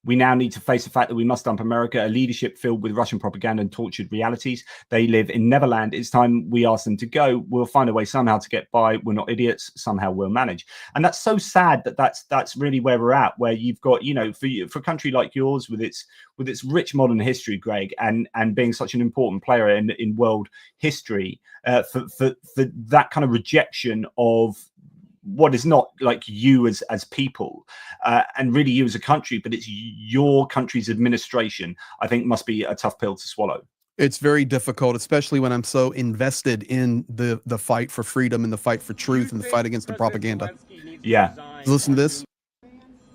we now need to face the fact that we must dump America, a leadership filled with Russian propaganda and tortured realities. They live in Neverland. It's time we ask them to go. We'll find a way somehow to get by. We're not idiots. Somehow we'll manage. And that's so sad that's really where we're at, where you've got, for a country like yours with its rich modern history, Greg, and being such an important player in world history, for that kind of rejection of what is not like you as people, and really you as a country, but it's your country's administration, I think must be a tough pill to swallow. It's very difficult, especially when I'm so invested in the fight for freedom and the fight for truth and the fight against the propaganda. Yeah. Listen to this.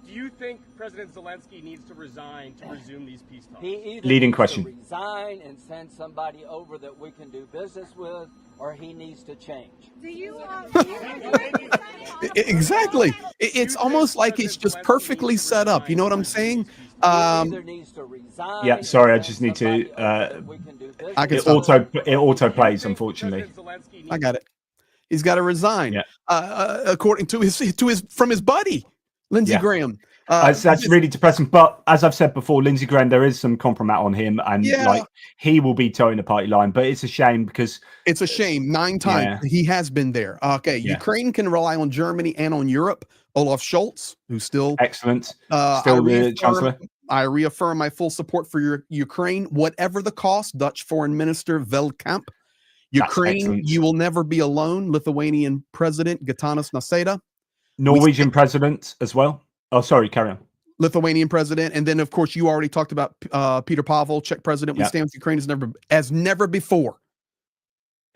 Do you think President Zelensky needs to resign to resume these peace talks? Leading question. Resign and send somebody over that we can do business with, or he needs to change. Do you exactly. It's almost like it's just perfectly set up. You know what I'm saying? Yeah, sorry, I just need to. It auto plays, unfortunately. I got it. He's got to resign. Yeah. According to his buddy, Lindsey Graham. That's really depressing. But as I've said before, Lindsey Graham, there is some compromise on him, and he will be towing the party line. But it's a shame because it's a shame. 9 times he has been there. Okay, Ukraine can rely on Germany and on Europe. Olaf Scholz, who's still excellent, still the chancellor. I reaffirm my full support for Ukraine, whatever the cost. Dutch Foreign Minister Veldkamp. Ukraine, you will never be alone. Lithuanian President Gitanas Nausėda. Norwegian president as well. Oh, sorry, carry on. Lithuanian president. And then, of course, you already talked about Petr Pavel, Czech president. We stand with Ukraine as never before.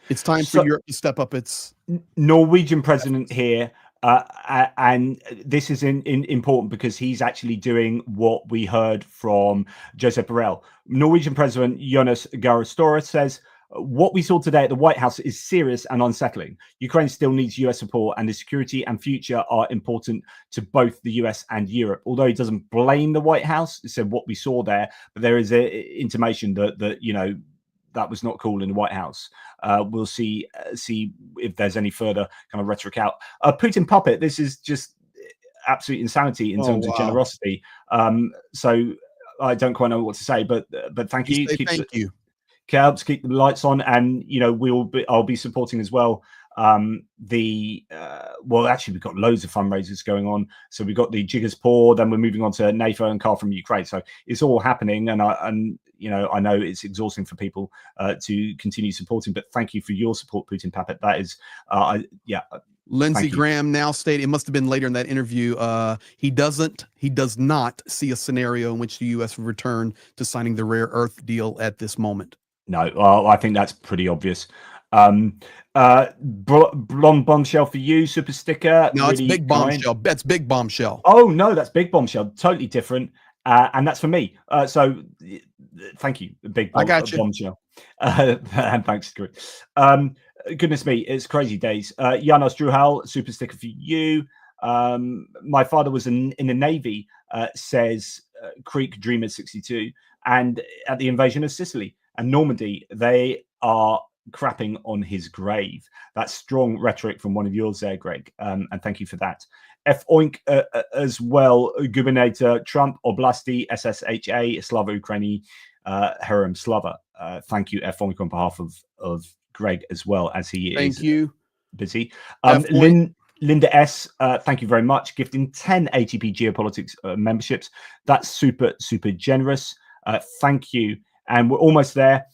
It's time for Europe to step up its... Norwegian president here. And this is important because he's actually doing what we heard from Joseph Borrell. Norwegian President Jonas Gahr Støre says, what we saw today at the White House is serious and unsettling. Ukraine still needs US support, and the security and future are important to both the US and Europe. Although he doesn't blame the White House, he said what we saw there, but there is an intimation that that was not cool in the White House. We'll see if there's any further kind of rhetoric out. Putin puppet, this is just absolute insanity in terms of generosity. So I don't quite know what to say, but thank you. Thank you. Helps keep the lights on, and I'll be supporting as well. Actually, we've got loads of fundraisers going on. So we've got the Jiggers Pour, then we're moving on to NATO and Carl from Ukraine. So it's all happening, and I know it's exhausting for people to continue supporting, but thank you for your support, Putin Puppet. That is, Lindsey Graham now stated, it must have been later in that interview, he does not see a scenario in which the U.S. will return to signing the rare earth deal at this moment. No, I think that's pretty obvious. Blonde bombshell for you, super sticker. No, it's big bombshell. That's big bombshell. Oh no, that's big bombshell. Totally different. And that's for me. So thank you, big bombshell. And thanks, Chris. Goodness me, it's crazy days. Janos Druhal, super sticker for you. My father was in the Navy, says Creek Dreamer 62, and at the invasion of Sicily and Normandy, they are crapping on his grave. That's strong rhetoric from one of yours there, Greg. And thank you for that. F. Oink as well. Gubernator Trump, Oblasti, SSHA, Slava Ukraini, Herum Slava. Thank you, F. Oink, on behalf of Greg as well, as he is. Thank you. Busy. Linda S, thank you very much. Gifting 10 ATP Geopolitics memberships. That's super, super generous. Thank you. And we're almost there.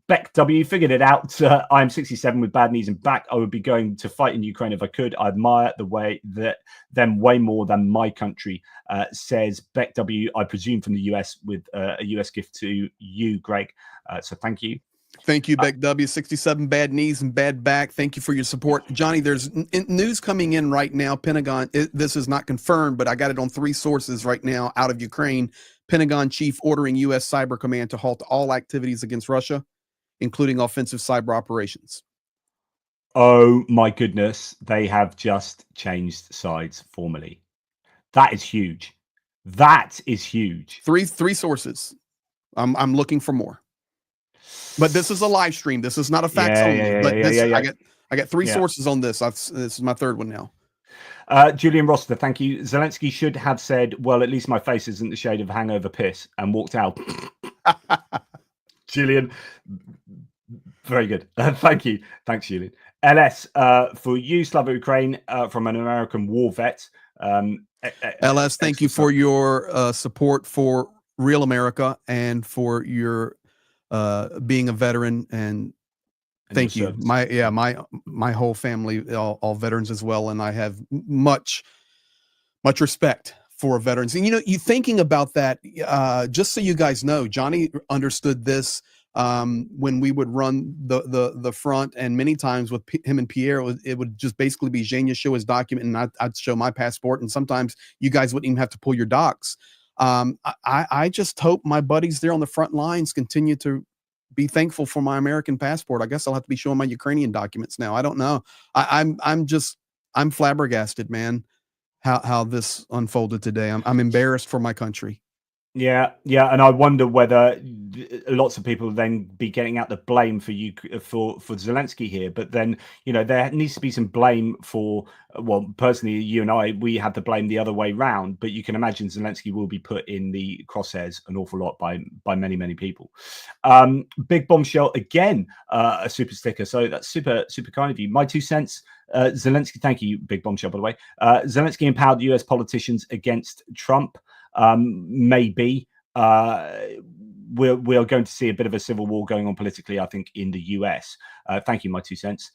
Beck W figured it out. I am 67 with bad knees and back. I would be going to fight in Ukraine if I could. I admire the way that them way more than my country, says Beck W, I presume from the US, with a US gift to you, Greg. So thank you. Thank you, Beck W. 67 bad knees and bad back. Thank you for your support. Johnny, there's news coming in right now. Pentagon, this is not confirmed, but I got it on 3 sources right now out of Ukraine. Pentagon chief ordering U.S. Cyber Command to halt all activities against Russia, including offensive cyber operations. Oh, my goodness. They have just changed sides formally. That is huge. That is huge. Three sources. I'm looking for more. But this is a live stream. This is not a facts only. I got 3 sources on this. This is my 3rd one now. Julian Roster, thank you. Zelensky should have said, well, at least my face isn't the shade of hangover piss, and walked out. Julian, very good. Thank you. Thanks, Julian. LS, for you, Slava Ukraine, from an American war vet. LS, thank you for your support for Real America and for your being a veteran, and thank you. My whole family, all veterans as well, and I have much respect for veterans. And you thinking about that, just so you guys know, Johnny understood this when we would run the front, and many times with him and Pierre, it would just basically be Zhenya show his document, and I'd show my passport, and sometimes you guys wouldn't even have to pull your docs. I just hope my buddies there on the front lines continue to be thankful for my American passport. I guess I'll have to be showing my Ukrainian documents now. I don't know. I'm flabbergasted, man, how this unfolded today. I'm embarrassed for my country. Yeah, and I wonder whether lots of people then be getting out the blame for Zelensky here. But then, there needs to be some blame for, well, personally, you and I, we have the blame the other way round. But you can imagine Zelensky will be put in the crosshairs an awful lot by many, many people. Big Bombshell again, a super sticker. So that's super, super kind of you. My 2 cents. Zelensky, thank you, Big Bombshell, by the way. Zelensky empowered US politicians against Trump. Maybe we're going to see a bit of a civil war going on politically, I think, in the US. Thank you, my 2 cents,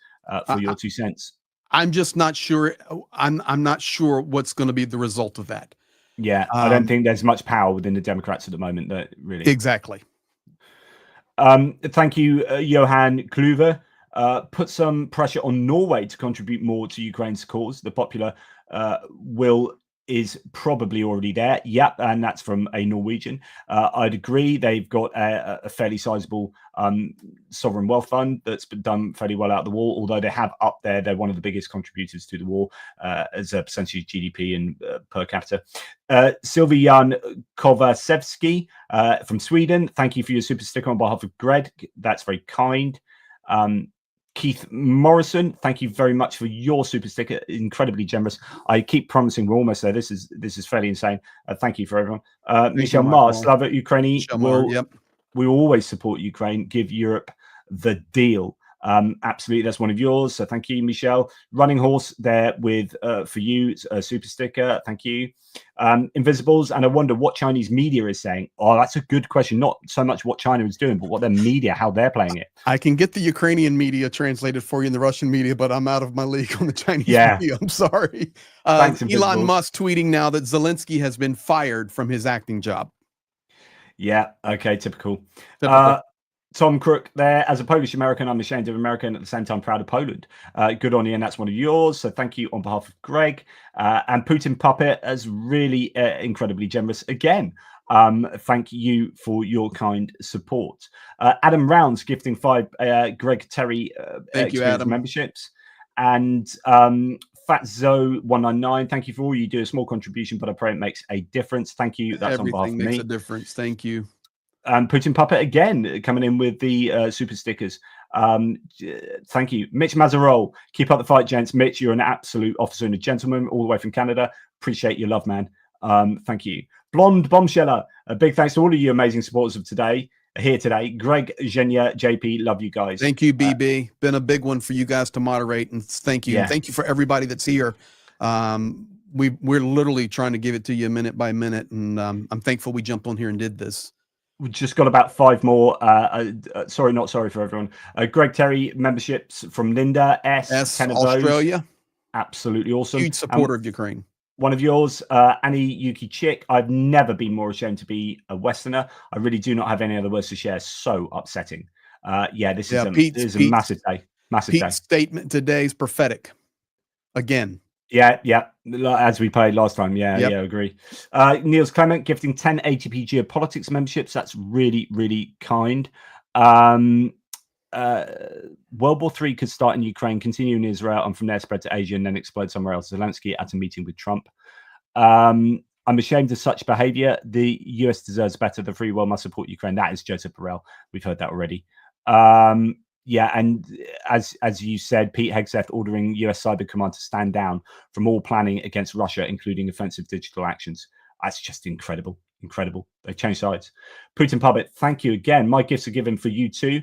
for your 2 cents. I'm just not sure. I'm not sure what's going to be the result of that. Yeah, I don't think there's much power within the Democrats at the moment. That really exactly. Thank you, Johan Kluver. Put some pressure on Norway to contribute more to Ukraine's cause. The popular will is probably already there. Yep, and that's from a Norwegian. I'd agree. They've got a fairly sizable sovereign wealth fund that's been done fairly well out of the war, although they have up there. They're one of the biggest contributors to the war as a percentage of GDP and per capita. Sylvian Kovasevsky from Sweden. Thank you for your super sticker on behalf of Greg. That's very kind. Keith Morrison, thank you very much for your super sticker. Incredibly generous. I keep promising we're almost there. This is fairly insane. Thank you for everyone. Michel Mars, Slava Ukraini. We will always support Ukraine. Give Europe the deal. Absolutely, that's one of yours. So thank you, Michelle. Running Horse there with for you, a super sticker. Thank you. Invisibles, and I wonder what Chinese media is saying. Oh, that's a good question. Not so much what China is doing, but what their media, how they're playing it. I can get the Ukrainian media translated for you in the Russian media, but I'm out of my league on the Chinese media. I'm sorry. Thanks, Elon Musk tweeting now that Zelensky has been fired from his acting job. Yeah. Okay. Typical. Tom Crook there. As a Polish American, I'm ashamed of America and at the same time proud of Poland. Good on you, and that's one of yours. So thank you on behalf of Greg. And Putin Puppet is really incredibly generous again. Thank you for your kind support. Adam Rounds gifting 5 Greg Terry thank you, Adam. memberships. And Fatzo199, thank you for all you do. A small contribution, but I pray it makes a difference. Thank you. That's Everything on behalf of me. makes a difference. Thank you. Putin Puppet again coming in with the super stickers. Thank you. Mitch Mazarol, keep up the fight, gents. Mitch, you're an absolute officer and a gentleman all the way from Canada. Appreciate your love, man. Thank you. Blonde Bombsheller, a big thanks to all of you amazing supporters of today. Here today. Greg, Zhenya, JP, love you guys. Thank you, BB. Been a big one for you guys to moderate, and thank you. Yeah. And thank you for everybody that's here. We're literally trying to give it to you minute by minute, and I'm thankful we jumped on here and did this. We've just got about 5 more. Sorry, not sorry for everyone. Greg Terry, memberships from Linda S. 10 of Australia. Those. Absolutely awesome. Huge supporter of Ukraine. One of yours, Annie Yuki Chick. I've never been more ashamed to be a Westerner. I really do not have any other words to share. So upsetting. This is a massive day. Pete's statement today is prophetic. Again. Yeah. As we played last time. Yeah, agree. Niels Clement gifting 10 ATP Geopolitics memberships. That's really, really kind. World War III could start in Ukraine, continue in Israel, and from there spread to Asia and then explode somewhere else. Zelensky at a meeting with Trump. I'm ashamed of such behavior. The US deserves better. The free world must support Ukraine. That is Joseph Borrell. We've heard that already. And as you said, Pete Hegseth ordering US Cyber Command to stand down from all planning against Russia, including offensive digital actions. That's just incredible. They changed sides. Putin Puppet, thank you again. My gifts are given for you too.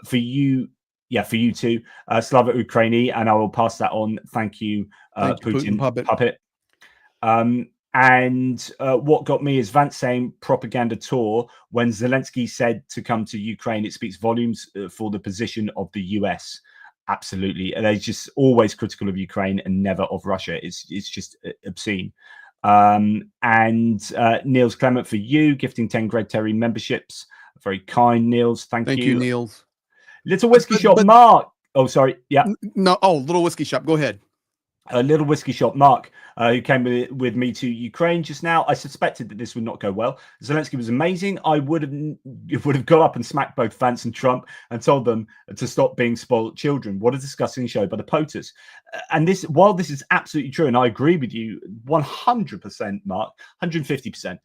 For you too. Slava Ukraini, and I will pass that on. Thank you, Putin Puppet. And what got me is Vance saying propaganda tour when Zelensky said to come to Ukraine. It speaks volumes for the position of the US. Absolutely. They're just always critical of Ukraine and never of Russia. It's just obscene. And Niels Clement for you, gifting 10 Greg Terry memberships. Very kind, Niels. Thank you. Thank you, Niels. Little Whiskey Shop, Mark. Oh, sorry. Yeah. No. Oh, Little Whiskey Shop. Go ahead. A Little Whiskey Shop, Mark, who came with me to Ukraine just now. I suspected that this would not go well. Zelensky was amazing. I would have got up and smacked both Vance and Trump and told them to stop being spoiled children. What a disgusting show by the POTUS. And this, while this is absolutely true, and I agree with you 100%, Mark, 150%.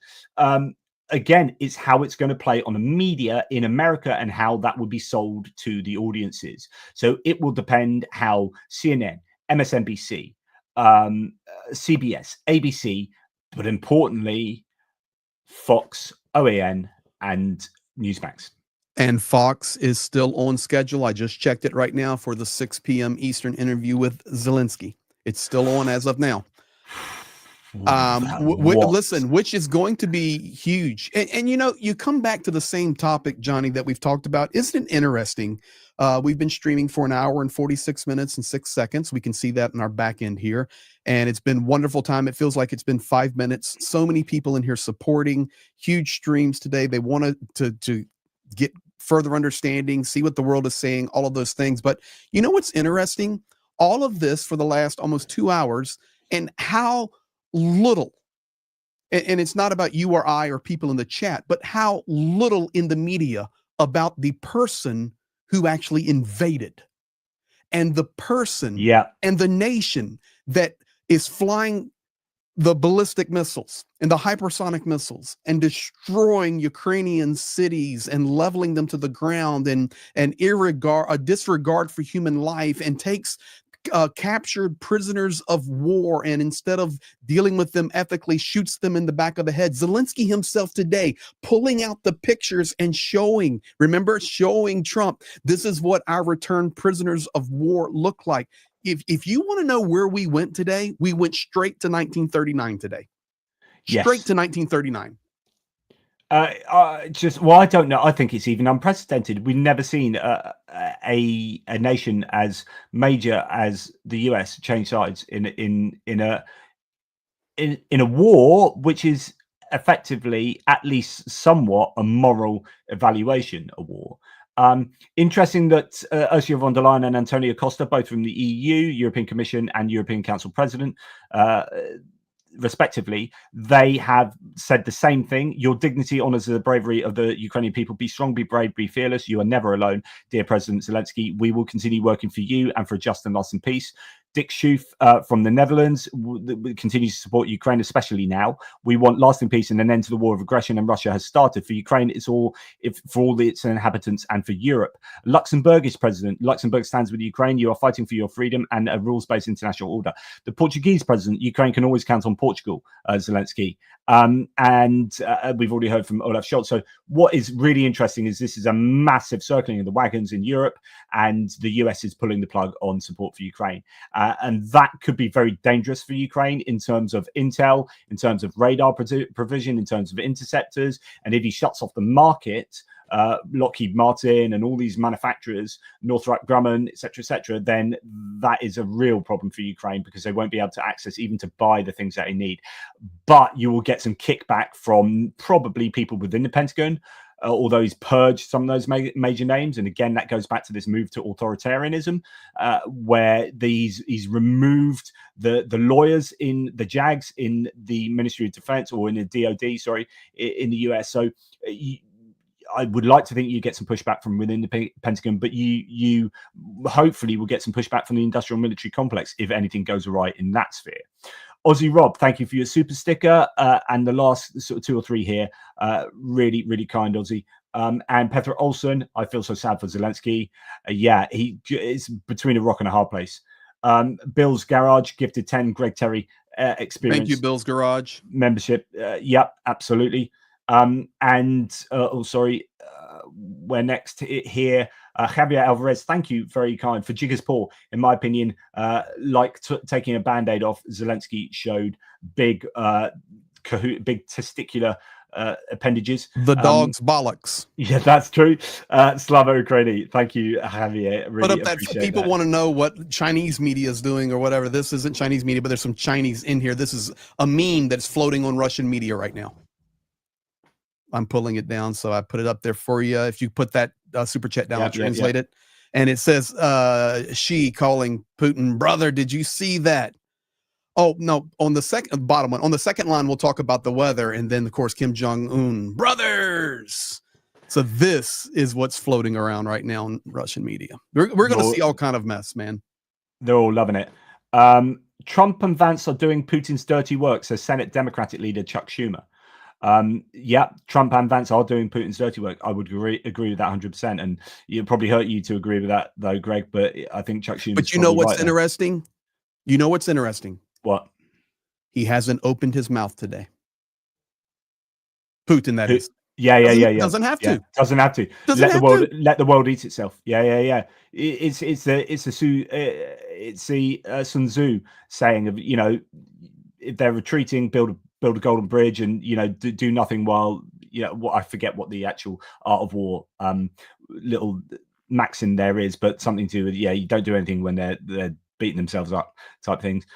Again, it's how it's going to play on the media in America and how that will be sold to the audiences. So it will depend how CNN, MSNBC, CBS, ABC, but importantly, Fox, OAN, and Newsmax. And Fox is still on schedule. I just checked it right now for the 6 p.m. Eastern interview with Zelensky. It's still on as of now. Listen, which is going to be huge. And you know, you come back to the same topic, Johnny, that we've talked about. Isn't it interesting? We've been streaming for 1 hour and 46 minutes and 6 seconds. We can see that in our back end here. And it's been wonderful time. It feels like it's been 5 minutes. So many people in here supporting huge streams today. They want to get further understanding, see what the world is saying, all of those things. But you know what's interesting? All of this for the last almost 2 hours, and how little, and it's not about you or I or people in the chat, but how little in the media about the person who actually invaded, and the person and the nation that is flying the ballistic missiles and the hypersonic missiles and destroying Ukrainian cities and leveling them to the ground, and a disregard for human life, and takes captured prisoners of war, and instead of dealing with them ethically, shoots them in the back of the head. Zelensky himself today pulling out the pictures and showing Trump, this is what our returned prisoners of war look like. If you want to know where we went today, we went straight to 1939 today. Straight to 1939. I don't know. I think it's even unprecedented. We've never seen a nation as major as the US change sides in a war, which is effectively, at least somewhat, a moral evaluation. A war. Interesting that Ursula von der Leyen and Antonio Costa, both from the EU, European Commission, and European Council President, respectively, they have said the same thing. Your dignity honors the bravery of the Ukrainian people. Be strong, be brave, be fearless. You are never alone, dear President Zelensky. We will continue working for you and for a just and lasting peace. Dick Schoof from the Netherlands continues to support Ukraine, especially now. We want lasting peace and an end to the war of aggression, and Russia has started. For Ukraine, for all its inhabitants and for Europe. Luxembourgish president. Luxembourg stands with Ukraine. You are fighting for your freedom and a rules-based international order. The Portuguese president. Ukraine can always count on Portugal, Zelensky. And we've already heard from Olaf Scholz. So what is really interesting is this is a massive circling of the wagons in Europe, and the US is pulling the plug on support for Ukraine. And that could be very dangerous for Ukraine in terms of intel, in terms of radar provision, in terms of interceptors. And if he shuts off the market, Lockheed Martin and all these manufacturers, Northrop Grumman, etc., then that is a real problem for Ukraine, because they won't be able to access even to buy the things that they need. But you will get some kickback from probably people within the Pentagon, although he's purged some of those major names. And again, that goes back to this move to authoritarianism, where he's removed the lawyers in the JAGs in the Ministry of Defense, or in the DOD, sorry, in the US. So I would like to think you get some pushback from within the Pentagon, but you hopefully will get some pushback from the industrial military complex if anything goes awry in that sphere. Aussie Rob, thank you for your super sticker. And the last sort of 2 or 3 here, really, really kind, Aussie. And Petra Olsen, I feel so sad for Zelensky. Yeah, he is between a rock and a hard place. Bill's Garage gifted 10 Greg Terry experience. Thank you, Bill's Garage. Membership. Yep, absolutely. We're next here. Javier Alvarez, thank you, very kind. For Jigger's Paul, in my opinion, taking a band-aid off Zelensky showed big testicular appendages. The dog's bollocks. Yeah, that's true. Slavo Ukraini, thank you, Javier. Really put up that people want to know what Chinese media is doing or whatever. This isn't Chinese media, but there's some Chinese in here. This is a meme that's floating on Russian media right now. I'm pulling it down, so I put it up there for you. If you put that super chat down, I'll translate it. And it says, she calling Putin, brother, did you see that? Oh, no, on the bottom one. On the second line, we'll talk about the weather. And then, of course, Kim Jong-un, brothers. So this is what's floating around right now in Russian media. We're going to see all kind of mess, man. They're all loving it. Trump and Vance are doing Putin's dirty work, says Senate Democratic leader Chuck Schumer. Yeah, Trump and Vance are doing Putin's dirty work. I would agree with that 100%. And it probably hurt you to agree with that, though, Greg. But I think Chuck Schumer. But you know what's interesting? You know what's interesting? What? He hasn't opened his mouth today. Putin, that is. Yeah. Doesn't have to. Doesn't have to. Let the world eat itself. Yeah. It's the Sun Tzu saying of, if they're retreating, build a golden bridge, and do nothing while I forget what the actual art of war little maxim there is, but something to you don't do anything when they're beating themselves up type things.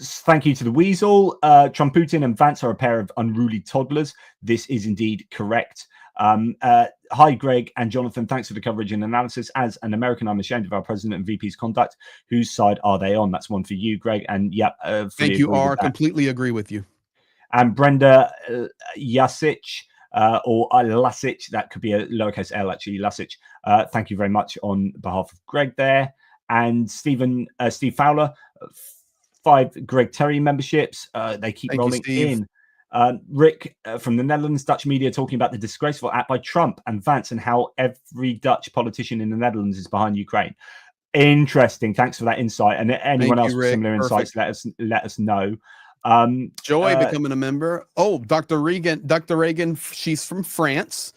Thank you to the Weasel. Trump, Putin, and Vance are a pair of unruly toddlers. This is indeed correct. Hi, Greg and Jonathan. Thanks for the coverage and analysis. As an American, I'm ashamed of our president and VP's conduct. Whose side are they on? That's one for you, Greg. And thank you, R. Completely agree with you. And Brenda Jasic, or Lasic, that could be a lowercase L, actually, Lasic. Thank you very much on behalf of Greg there. And Steve Fowler, 5 Greg Terry memberships. They keep rolling in. Rick from the Netherlands, Dutch media talking about the disgraceful act by Trump and Vance and how every Dutch politician in the Netherlands is behind Ukraine. Interesting. Thanks for that insight. And anyone else with similar insights, let us know. Joy becoming a member. Oh, Dr. Reagan, she's from France.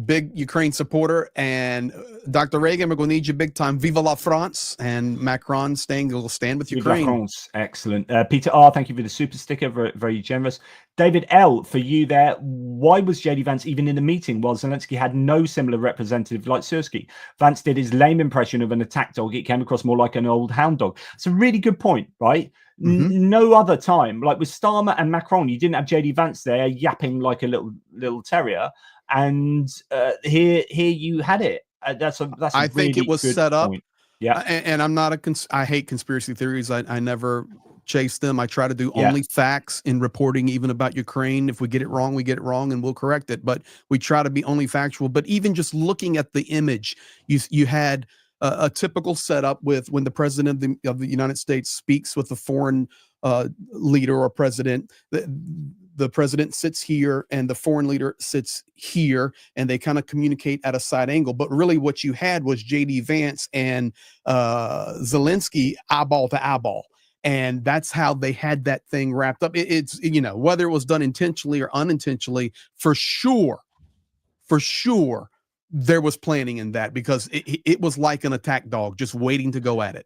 Big Ukraine supporter, and Dr. Reagan, we're going to need you big time. Viva la France, and Macron will stand with Ukraine. Viva France. Excellent. Peter R, thank you for the super sticker, very, very generous. David L, for you there. Why was JD Vance even in the meeting while Zelensky had no similar representative like Syrskyi? Vance did his lame impression of an attack dog. It came across more like an old hound dog. It's a really good point, right? No other time, like with Starmer and Macron, you didn't have JD Vance there yapping like a little terrier, and here you had it. That's I think it was set up. Yeah, and I'm not I hate conspiracy theories. I never chase them. I try to do only facts in reporting, even about Ukraine. If we get it wrong, we get it wrong, and we'll correct it. But we try to be only factual. But even just looking at the image, you had a typical setup with when the president of the United States speaks with a foreign leader or president. The president sits here and the foreign leader sits here, and they kind of communicate at a side angle. But really what you had was JD Vance and Zelensky eyeball to eyeball. And that's how they had that thing wrapped up. It's, you know, whether it was done intentionally or unintentionally, for sure, there was planning in that, because it was like an attack dog just waiting to go at it.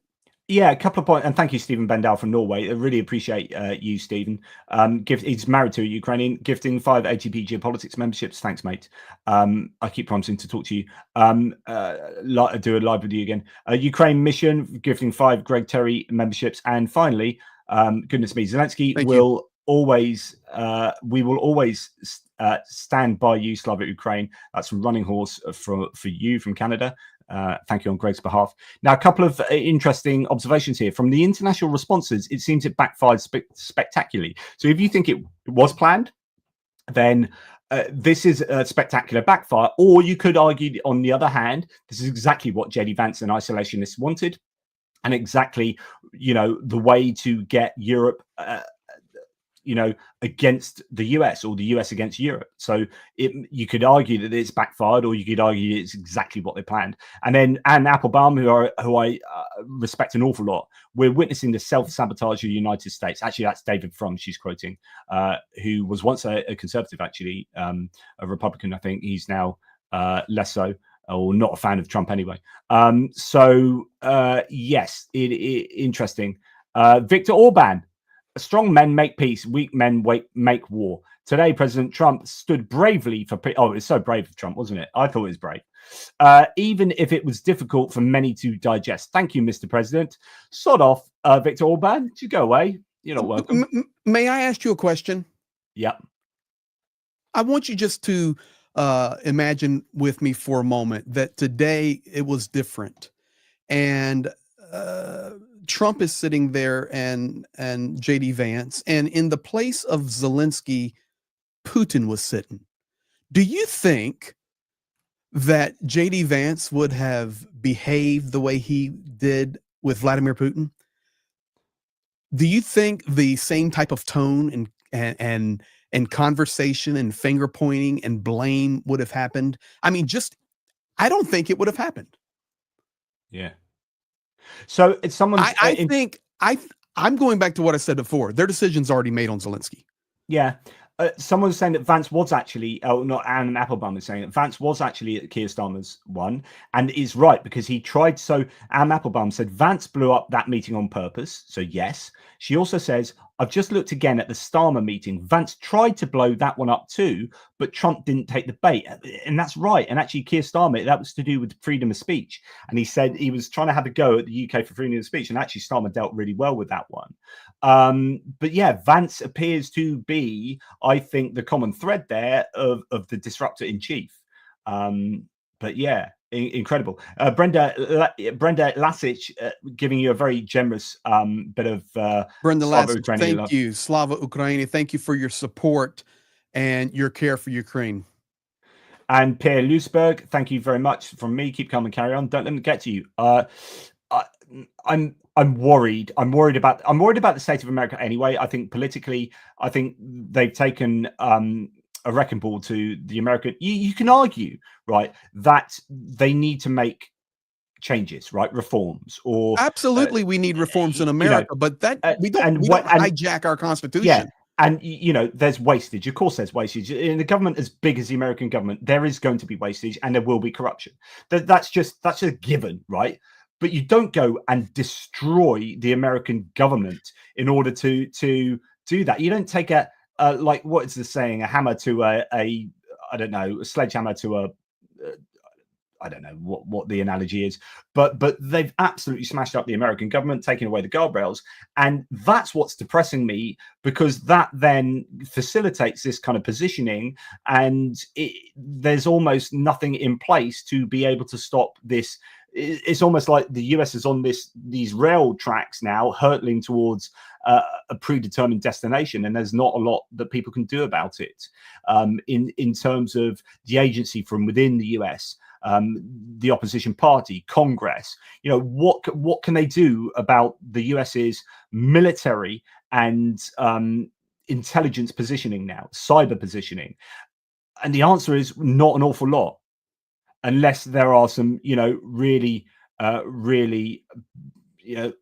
Yeah, a couple of points, and thank you, Stephen Bendal from Norway. I really appreciate you, Stephen. He's married to a Ukrainian, gifting 5 ATP Geopolitics memberships. Thanks, mate. I keep promising to talk to you. Do a live with you again. Ukraine mission, gifting 5 Greg Terry memberships, and finally, goodness me, Zelensky will always. We will always stand by you, Slavic Ukraine. That's from Running Horse for you from Canada. Thank you on Greg's behalf. Now, a couple of interesting observations here. From the international responses, it seems it backfired spectacularly. So if you think it was planned, then this is a spectacular backfire. Or you could argue, on the other hand, this is exactly what JD Vance and isolationists wanted, and exactly, you know, the way to get Europe against the US, or the US against Europe. So you could argue that it's backfired, or you could argue it's exactly what they planned. And then Anne Applebaum, who I respect an awful lot, we're witnessing the self-sabotage of the United States. Actually, that's David Frum she's quoting, who was once a conservative, actually, a Republican. I think he's now less so, or not a fan of Trump anyway. Yes, interesting. Viktor Orban. Strong men make peace, weak men make war. Today, President Trump stood bravely for... Oh, it's so brave of Trump, wasn't it? I thought it was brave. Even if it was difficult for many to digest. Thank you, Mr. President. Sod off, Viktor Orban. You go away. You're not welcome. May I ask you a question? Yeah. I want you just to imagine with me for a moment that today it was different. And... Trump is sitting there and JD Vance, and in the place of Zelensky, Putin was sitting. Do you think that JD Vance would have behaved the way he did with Vladimir Putin? Do you think the same type of tone and conversation and finger pointing and blame would have happened? I mean, I don't think it would have happened. Yeah. So it's someone. I'm going back to what I said before. Their decision's already made on Zelensky. Yeah. Someone was saying that Vance was actually, not Anne Applebaum is saying that Vance was actually at Keir Starmer's one, and is right, because he tried. So Anne Applebaum said Vance blew up that meeting on purpose. So yes, she also says, I've just looked again at the Starmer meeting. Vance tried to blow that one up too, but Trump didn't take the bait. And that's right. And actually, Keir Starmer, that was to do with freedom of speech. And he said he was trying to have a go at the UK for freedom of speech. And actually, Starmer dealt really well with that one. But yeah, Vance appears to be, I think, the common thread there of the disruptor in chief. But yeah, incredible. Brenda Lasic giving you a very generous bit of Brenda Lasic, thank you. Slava Ukraini, thank you for your support and your care for Ukraine. And Pierre Lusberg, thank you very much from me. Keep calm and carry on. Don't let them get to you. I'm worried. I'm worried about the state of America anyway. I think politically, I think they've taken a wrecking ball to the American. You can argue, right, that they need to make changes, right, reforms, or absolutely we need reforms in America, but that we don't hijack our Constitution. Yeah. And, there's wastage. Of course, there's wastage. In a government as big as the American government, there is going to be wastage and there will be corruption. That's just a given, right? But you don't go and destroy the American government in order to do that. You don't take a like, what is the saying? A hammer to a I don't know, a sledgehammer to a I don't know what the analogy is, but they've absolutely smashed up the American government, taking away the guardrails, and that's what's depressing me, because that then facilitates this kind of positioning, and there's almost nothing in place to be able to stop this. It's almost like the US is on these rail tracks now, hurtling towards a predetermined destination, and there's not a lot that people can do about it in terms of the agency from within the US. the opposition party, Congress. You know, what can they do about the US's military and intelligence positioning now, cyber positioning? And the answer is not an awful lot, unless there are some, you know, really, you know,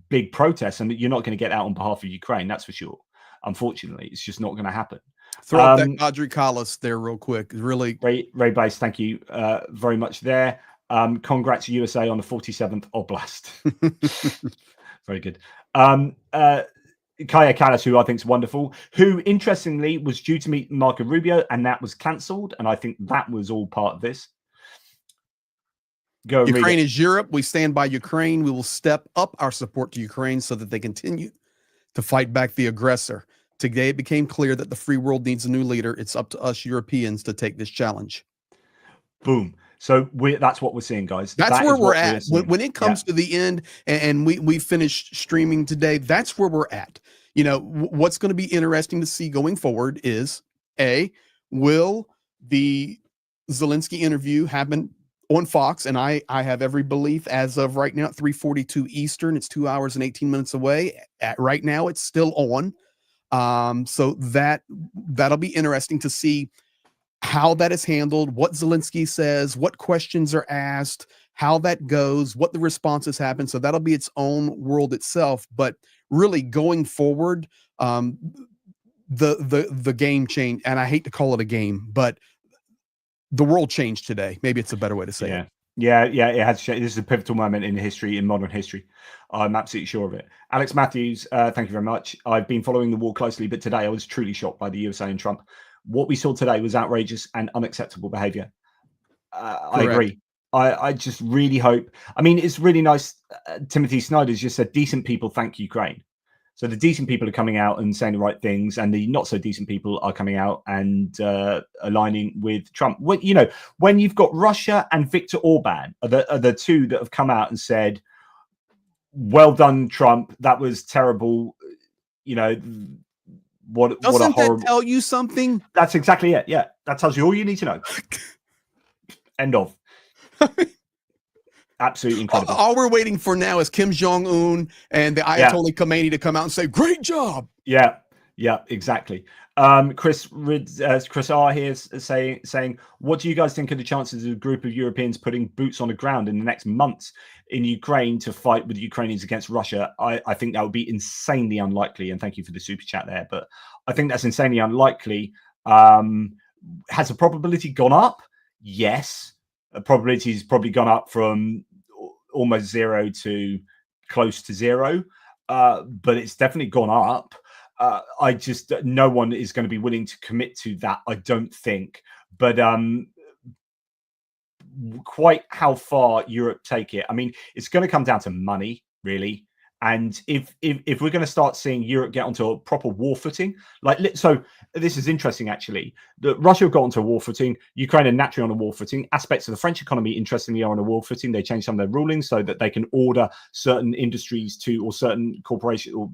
big protests, and you're not going to get out on behalf of Ukraine. That's for sure. Unfortunately, it's just not going to happen. Throw up that Audrey Collis there real quick. Really, Ray Base, thank you very much there. Congrats USA on the 47th Oblast. Very good. Kaya Callas, who I think is wonderful, who interestingly was due to meet Marco Rubio, and that was cancelled. And I think that was all part of this. Go. Ukraine is Europe. We stand by Ukraine. We will step up our support to Ukraine so that they continue to fight back the aggressor. Today, it became clear that the free world needs a new leader. It's up to us Europeans to take this challenge. Boom. So that's what we're seeing, guys. That's where we're at. When it comes to the end, and we finished streaming today, that's where we're at. You know, what's going to be interesting to see going forward is, will the Zelensky interview happen on Fox? And I have every belief as of right now at 3:42 Eastern. It's 2 hours and 18 minutes away. Right now, it's still on. So that'll be interesting to see how that is handled, what Zelensky says, what questions are asked, how that goes, what the responses happen. So that'll be its own world itself. But really going forward, the game changed, and I hate to call it a game, but the world changed today. Maybe it's a better way to say it. Yeah, it has changed. This is a pivotal moment in history, in modern history. I'm absolutely sure of it. Alex Matthews, thank you very much. I've been following the war closely, but today I was truly shocked by the USA and Trump. What we saw today was outrageous and unacceptable behavior. I agree. I just really hope. I mean, it's really nice. Timothy Snyder's just said, decent people thank Ukraine. So the decent people are coming out and saying the right things, and the not so decent people are coming out and aligning with Trump. When you've got Russia and Viktor Orban are the two that have come out and said, well done, Trump. That was terrible. You know, what a horrible. That tell you something? That's exactly it. Yeah, that tells you all you need to know. End of. Absolutely incredible. All we're waiting for now is Kim Jong-un and the Ayatollah Khomeini to come out and say, great job. Yeah, exactly. Chris R here is saying, what do you guys think of the chances of a group of Europeans putting boots on the ground in the next months in Ukraine to fight with the Ukrainians against Russia? I think that would be insanely unlikely. And thank you for the super chat there. But I think that's insanely unlikely. Has the probability gone up? Yes. The probability has probably gone up from almost 0 to close to 0. But it's definitely gone up. No one is going to be willing to commit to that, I don't think. But quite how far Europe take it, I mean, it's going to come down to money, really. And if we're going to start seeing Europe get onto a proper war footing, so this is interesting, actually. Russia got onto a war footing. Ukraine are naturally on a war footing. Aspects of the French economy, interestingly, are on a war footing. They changed some of their rulings so that they can order certain industries or certain corporations or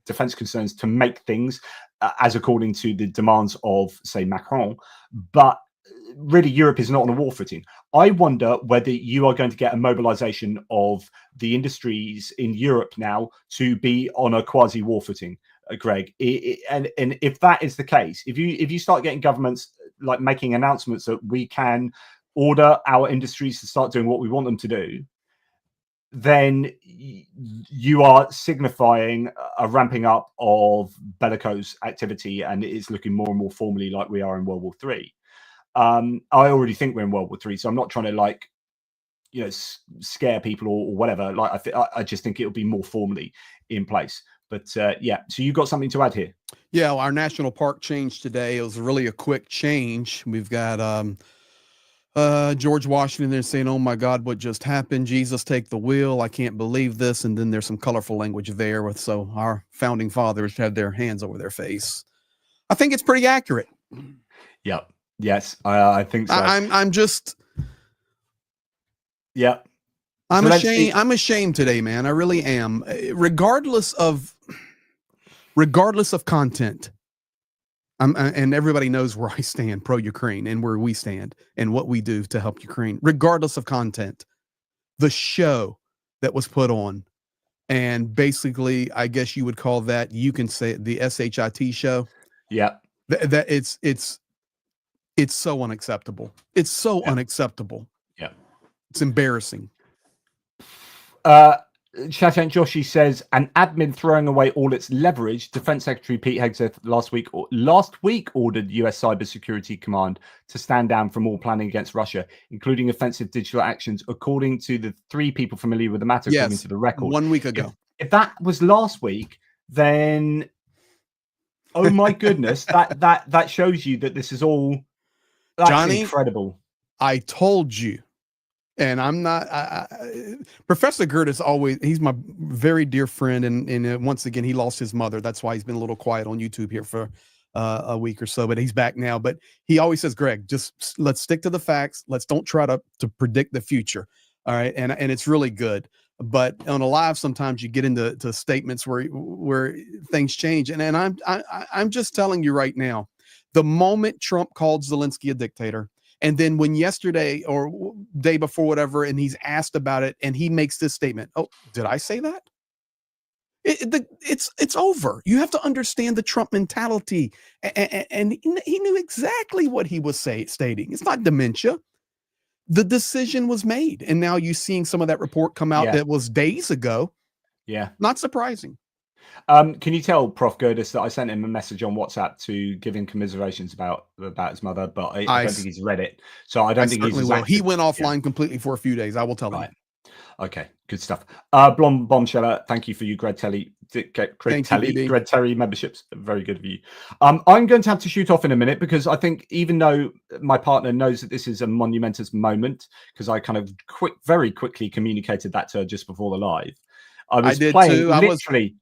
defense concerns to make things as according to the demands of, say, Macron. But really, Europe is not on a war footing. I wonder whether you are going to get a mobilization of the industries in Europe now to be on a quasi-war footing, Greg. And if that is the case, if you start getting governments like making announcements that we can order our industries to start doing what we want them to do, then you are signifying a ramping up of bellicose activity, and it is looking more and more formally like we are in World War III. I already think we're in World War III, so I'm not trying to scare people or whatever. I just think it'll be more formally in place. But so you got something to add here? Yeah, well, our national park changed today. It was really a quick change. We've got George Washington there saying, "Oh my God, what just happened? Jesus, take the wheel. I can't believe this." And then there's some colorful language there so our founding fathers had their hands over their face. I think it's pretty accurate. Yep. Yes, I think so. I'm just. Yeah. I'm ashamed. I'm ashamed today, man. I really am. Regardless of content, And everybody knows where I stand pro-Ukraine and where we stand and what we do to help Ukraine, regardless of content. The show that was put on, and basically, I guess you would call that, you can say it, the SHIT show. Yeah. That it's so unacceptable. It's so unacceptable. Yeah. It's embarrassing. Shashank Joshi says, an admin throwing away all its leverage. Defense Secretary Pete Hegseth last week ordered US Cybersecurity Command to stand down from all planning against Russia, including offensive digital actions, according to the 3 people familiar with the matter, according to the record. 1 week ago. If that was last week, then oh my goodness, that shows you that this is all Johnny, incredible. I told you. And I'm not, Professor Gert is always, he's my very dear friend. And once again, he lost his mother. That's why he's been a little quiet on YouTube here for a week or so, but he's back now. But he always says, Greg, just let's stick to the facts. Let's don't try to predict the future. All right. And it's really good. But on a live, sometimes you get into statements where things change. And I'm just telling you right now, the moment Trump called Zelensky a dictator, and then when yesterday or day before, whatever, and he's asked about it, and he makes this statement, oh, did I say that? It's over. You have to understand the Trump mentality. And he knew exactly what he was stating. It's not dementia. The decision was made. And now you're seeing some of that report come out that was days ago. Yeah. Not surprising. Can you tell Prof. Gerdes that I sent him a message on WhatsApp to give him commiserations about his mother, but I don't think he's read it. So I don't think he's will. He went offline completely for a few days. I will tell him. Okay, good stuff. Blom Bombsheller, thank you for your Greg Terry memberships. Very good of you. I'm going to have to shoot off in a minute because I think even though my partner knows that this is a monumentous moment, because I kind of very quickly communicated that to her just before the live. I did playing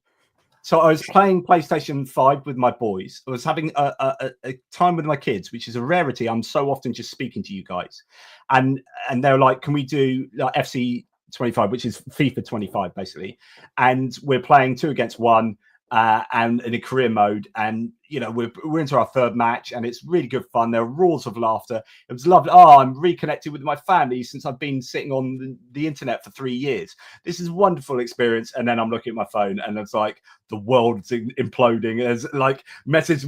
So I was playing PlayStation 5 with my boys. I was having a time with my kids, which is a rarity. I'm so often just speaking to you guys. And they're like, can we do like FC 25, which is FIFA 25, basically. And we're playing 2 against 1 and in a career mode. And, you know, we're into our 3rd match and it's really good fun. There are roars of laughter. It was lovely. Oh, I'm reconnected with my family since I've been sitting on the internet for 3 years. This is a wonderful experience. And then I'm looking at my phone and it's like the world's imploding. There's like message,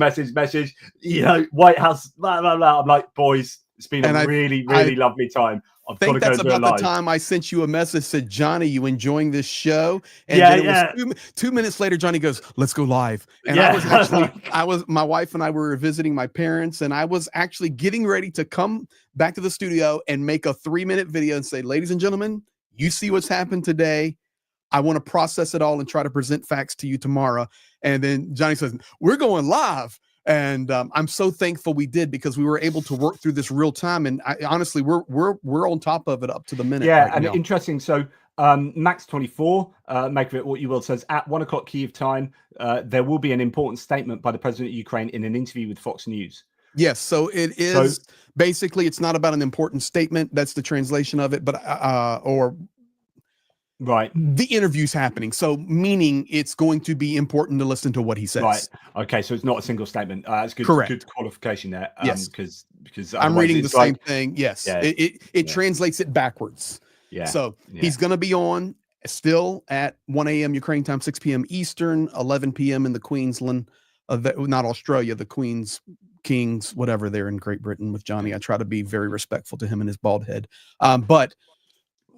you know, White House, blah, blah, blah. I'm like, boys, it's been a really lovely time. I think that's about the time I sent you a message, said, Johnny, you enjoying this show? And then it was 2 minutes later, Johnny goes, let's go live. And my wife and I were visiting my parents, and I was actually getting ready to come back to the studio and make a 3-minute video and say, ladies and gentlemen, you see what's happened today. I want to process it all and try to present facts to you tomorrow. And then Johnny says, we're going live. And I'm so thankful we did, because we were able to work through this real time. And honestly, we're on top of it up to the minute. Yeah, right, and now. Interesting. So Max24, make of it what you will, says at 1 o'clock Kyiv time, there will be an important statement by the president of Ukraine in an interview with Fox News. Yes, so it is basically, it's not about an important statement. That's the translation of it, but right, the interview's happening, so meaning it's going to be important to listen to what he says. Right. Okay, so it's not a single statement. That's good. Correct. Good qualification there. Yes, because I'm reading the same thing. Yes, it translates it backwards. Yeah. So he's going to be on still at 1 a.m. Ukraine time, 6 p.m. Eastern, 11 p.m. in the Queensland, not Australia, the Queen's Kings, whatever, they're in Great Britain with Johnny. I try to be very respectful to him and his bald head. But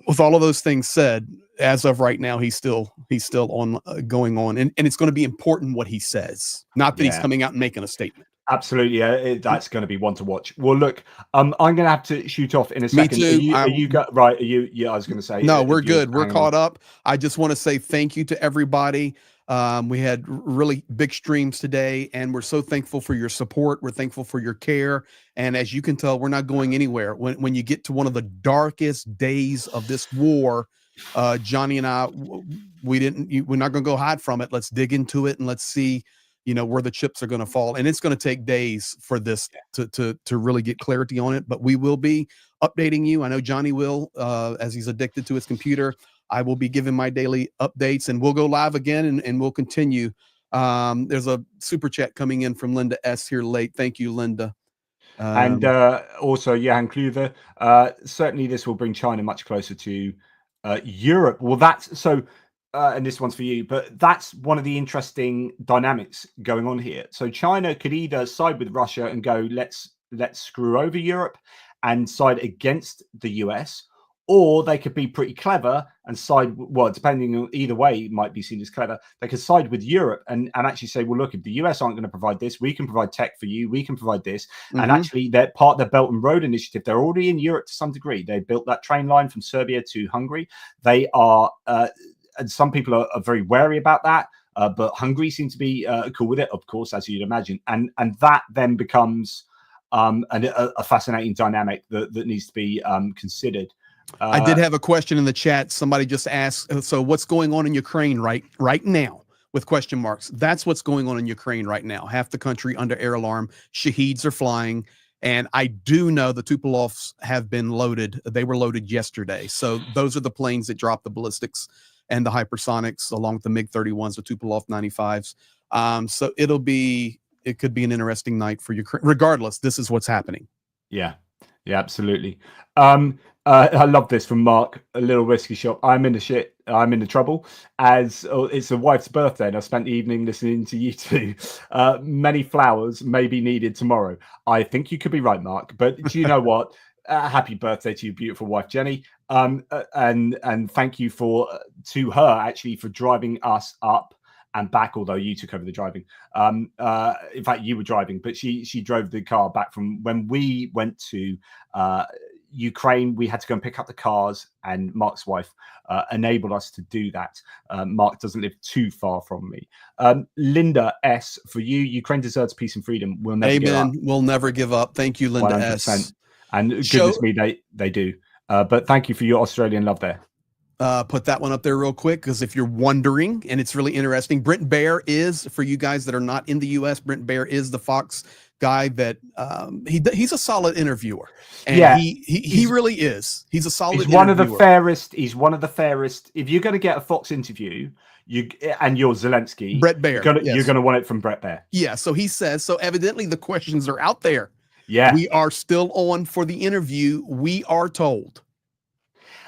with all of those things said, as of right now, he's still on going on, and it's going to be important what he says, not that he's coming out and making a statement. Absolutely, that's going to be one to watch. Well, look, I'm going to have to shoot off in a second. Me too. Yeah, I was going to say. No, we're good. We're caught up. I just want to say thank you to everybody. We had really big streams today, and we're so thankful for your support. We're thankful for your care. And as you can tell, we're not going anywhere. When you get to one of the darkest days of this war, Johnny and I, we're not going to go hide from it. Let's dig into it and let's see, where the chips are going to fall. And it's going to take days for this to really get clarity on it, but we will be updating you. I know Johnny will, as he's addicted to his computer. I will be giving my daily updates, and we'll go live again, and we'll continue There's a super chat coming in from Linda S here late. Thank you, Linda. And also Johan Kluver, certainly this will bring China much closer to Europe. Well, that's so, and this one's for you, but that's one of the interesting dynamics going on here. So China could either side with Russia and go, let's screw over Europe and side against the US, or they could be pretty clever and side, well, depending on either way, it might be seen as clever. They could side with Europe and actually say, well, look, if the US aren't going to provide this, we can provide tech for you. We can provide this. And actually, they're part of their Belt and Road Initiative. They're already in Europe to some degree. They built that train line from Serbia to Hungary. They are, and some people are very wary about that. But Hungary seems to be cool with it, of course, as you'd imagine. And that then becomes a fascinating dynamic that needs to be considered. I did have a question in the chat. Somebody just asked, so what's going on in Ukraine right now with question marks? That's what's going on in Ukraine right now. Half the country under air alarm. Shaheeds are flying. And I do know the Tupolovs have been loaded. They were loaded yesterday. So those are the planes that dropped the ballistics and the hypersonics along with the MiG-31s, the Tupolev 95s. So it could be an interesting night for Ukraine. Regardless, this is what's happening. Yeah, absolutely. I love this from Mark, a little whiskey shop. I'm in the trouble as it's a wife's birthday and I spent the evening listening to you two. Many flowers may be needed tomorrow. I think you could be right, Mark, but do you know what? Happy birthday to your beautiful wife, Jenny. And thank you to her actually for driving us up and back, although you took over the driving. In fact, you were driving, but she drove the car back from when we went to Ukraine. We had to go and pick up the cars, and Mark's wife enabled us to do that. Mark doesn't live too far from me. Linda S, for you, Ukraine deserves peace and freedom. We'll never give up. We'll never give up. Thank you, Linda 100%. S. And goodness me, they do. But thank you for your Australian love there. Put that one up there real quick, because if you're wondering, and it's really interesting, Bret Baier is, for you guys that are not in the U.S., Bret Baier is the Fox guy that he's a solid interviewer. And yeah, he really is. He's a solid interviewer. He's one of the fairest. If you're going to get a Fox interview, you're Zelensky, Bret Baier, you're going to want it from Bret Baier. Yeah, so he says, so evidently the questions are out there. Yeah. We are still on for the interview, we are told.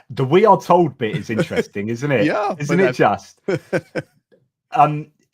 The "we are told" bit is interesting, isn't it? Yeah. Isn't it just?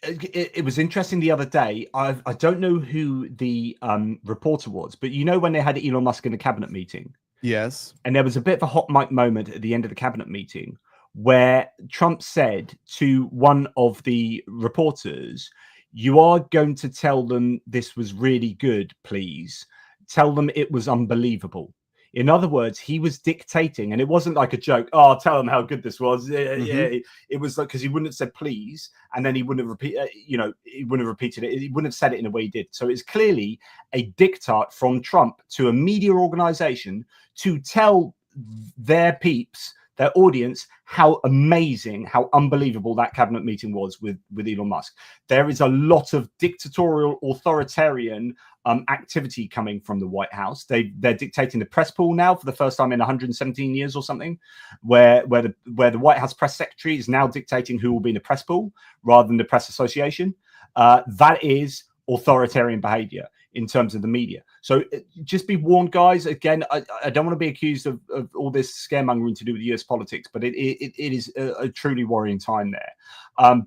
It was interesting the other day. I don't know who the reporter was, but you know when they had Elon Musk in a cabinet meeting? Yes. And there was a bit of a hot mic moment at the end of the cabinet meeting where Trump said to one of the reporters, "You are going to tell them this was really good, please. Tell them it was unbelievable." In other words, he was dictating, and it wasn't like a joke. Oh, tell them how good this was. Yeah, it was like, because he wouldn't have said please, and then he wouldn't have he wouldn't have repeated it. He wouldn't have said it in the way he did. So it's clearly a diktat from Trump to a media organization to tell their peeps, their audience, how amazing, how unbelievable that cabinet meeting was with Elon Musk. There is a lot of dictatorial, authoritarian activity coming from the White House. They're dictating the press pool now for the first time in 117 years or something, where the White House press secretary is now dictating who will be in the press pool rather than the press association. That is authoritarian behavior in terms of the media. So just be warned, guys. Again, I don't want to be accused of all this scaremongering to do with US politics, but it is a truly worrying time there.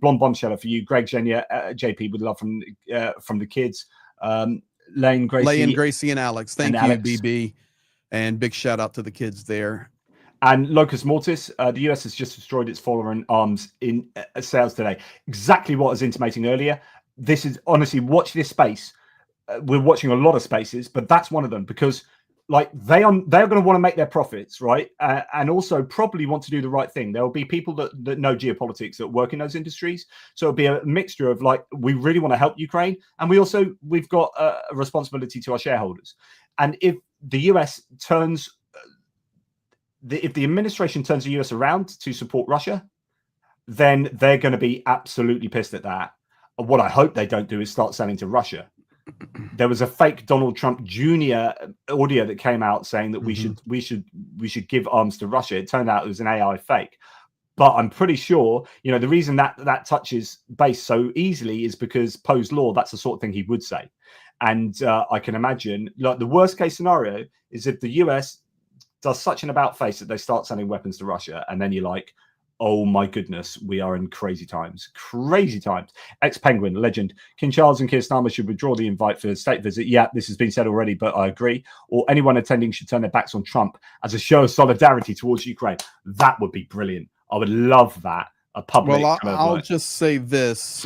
Blonde Bombsheller for you, Greg, Zhenya, JP, with love from the kids. Lane, Gracie, and Alex. Thank you, Alex. BB. And big shout out to the kids there. And Locus Mortis, the US has just destroyed its foreign arms in sales today. Exactly what I was intimating earlier. This is, honestly, watch this space. We're watching a lot of spaces, but that's one of them, because like they're going to want to make their profits, right? And also probably want to do the right thing. There will be people that know geopolitics that work in those industries. So it'll be a mixture of like, we really want to help Ukraine, and we've got a responsibility to our shareholders. And if the US turns, if the administration turns the US around to support Russia, then they're going to be absolutely pissed at that. What I hope they don't do is start selling to Russia. There was a fake Donald Trump Jr. audio that came out saying that we should give arms to Russia. It turned out it was an AI fake. But I'm pretty sure, the reason that touches base so easily is because Poe's law, that's the sort of thing he would say. And I can imagine, like, the worst case scenario is if the US does such an about face that they start sending weapons to Russia, and then you're like, oh my goodness, we are in crazy times. Crazy times. Ex-Penguin, legend. King Charles and Keir Starmer should withdraw the invite for a state visit. Yeah, this has been said already, but I agree. Or anyone attending should turn their backs on Trump as a show of solidarity towards Ukraine. That would be brilliant. I would love that. A public. Well, I'll just say this.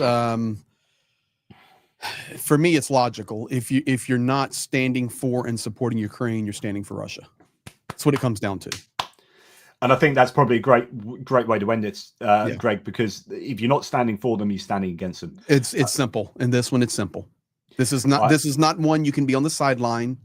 For me, it's logical. If you're not standing for and supporting Ukraine, you're standing for Russia. That's what it comes down to. And I think that's probably a great way to end it, Greg, because if you're not standing for them, you're standing against them. It's simple. And this one, it's simple. This is not one you can be on the sideline.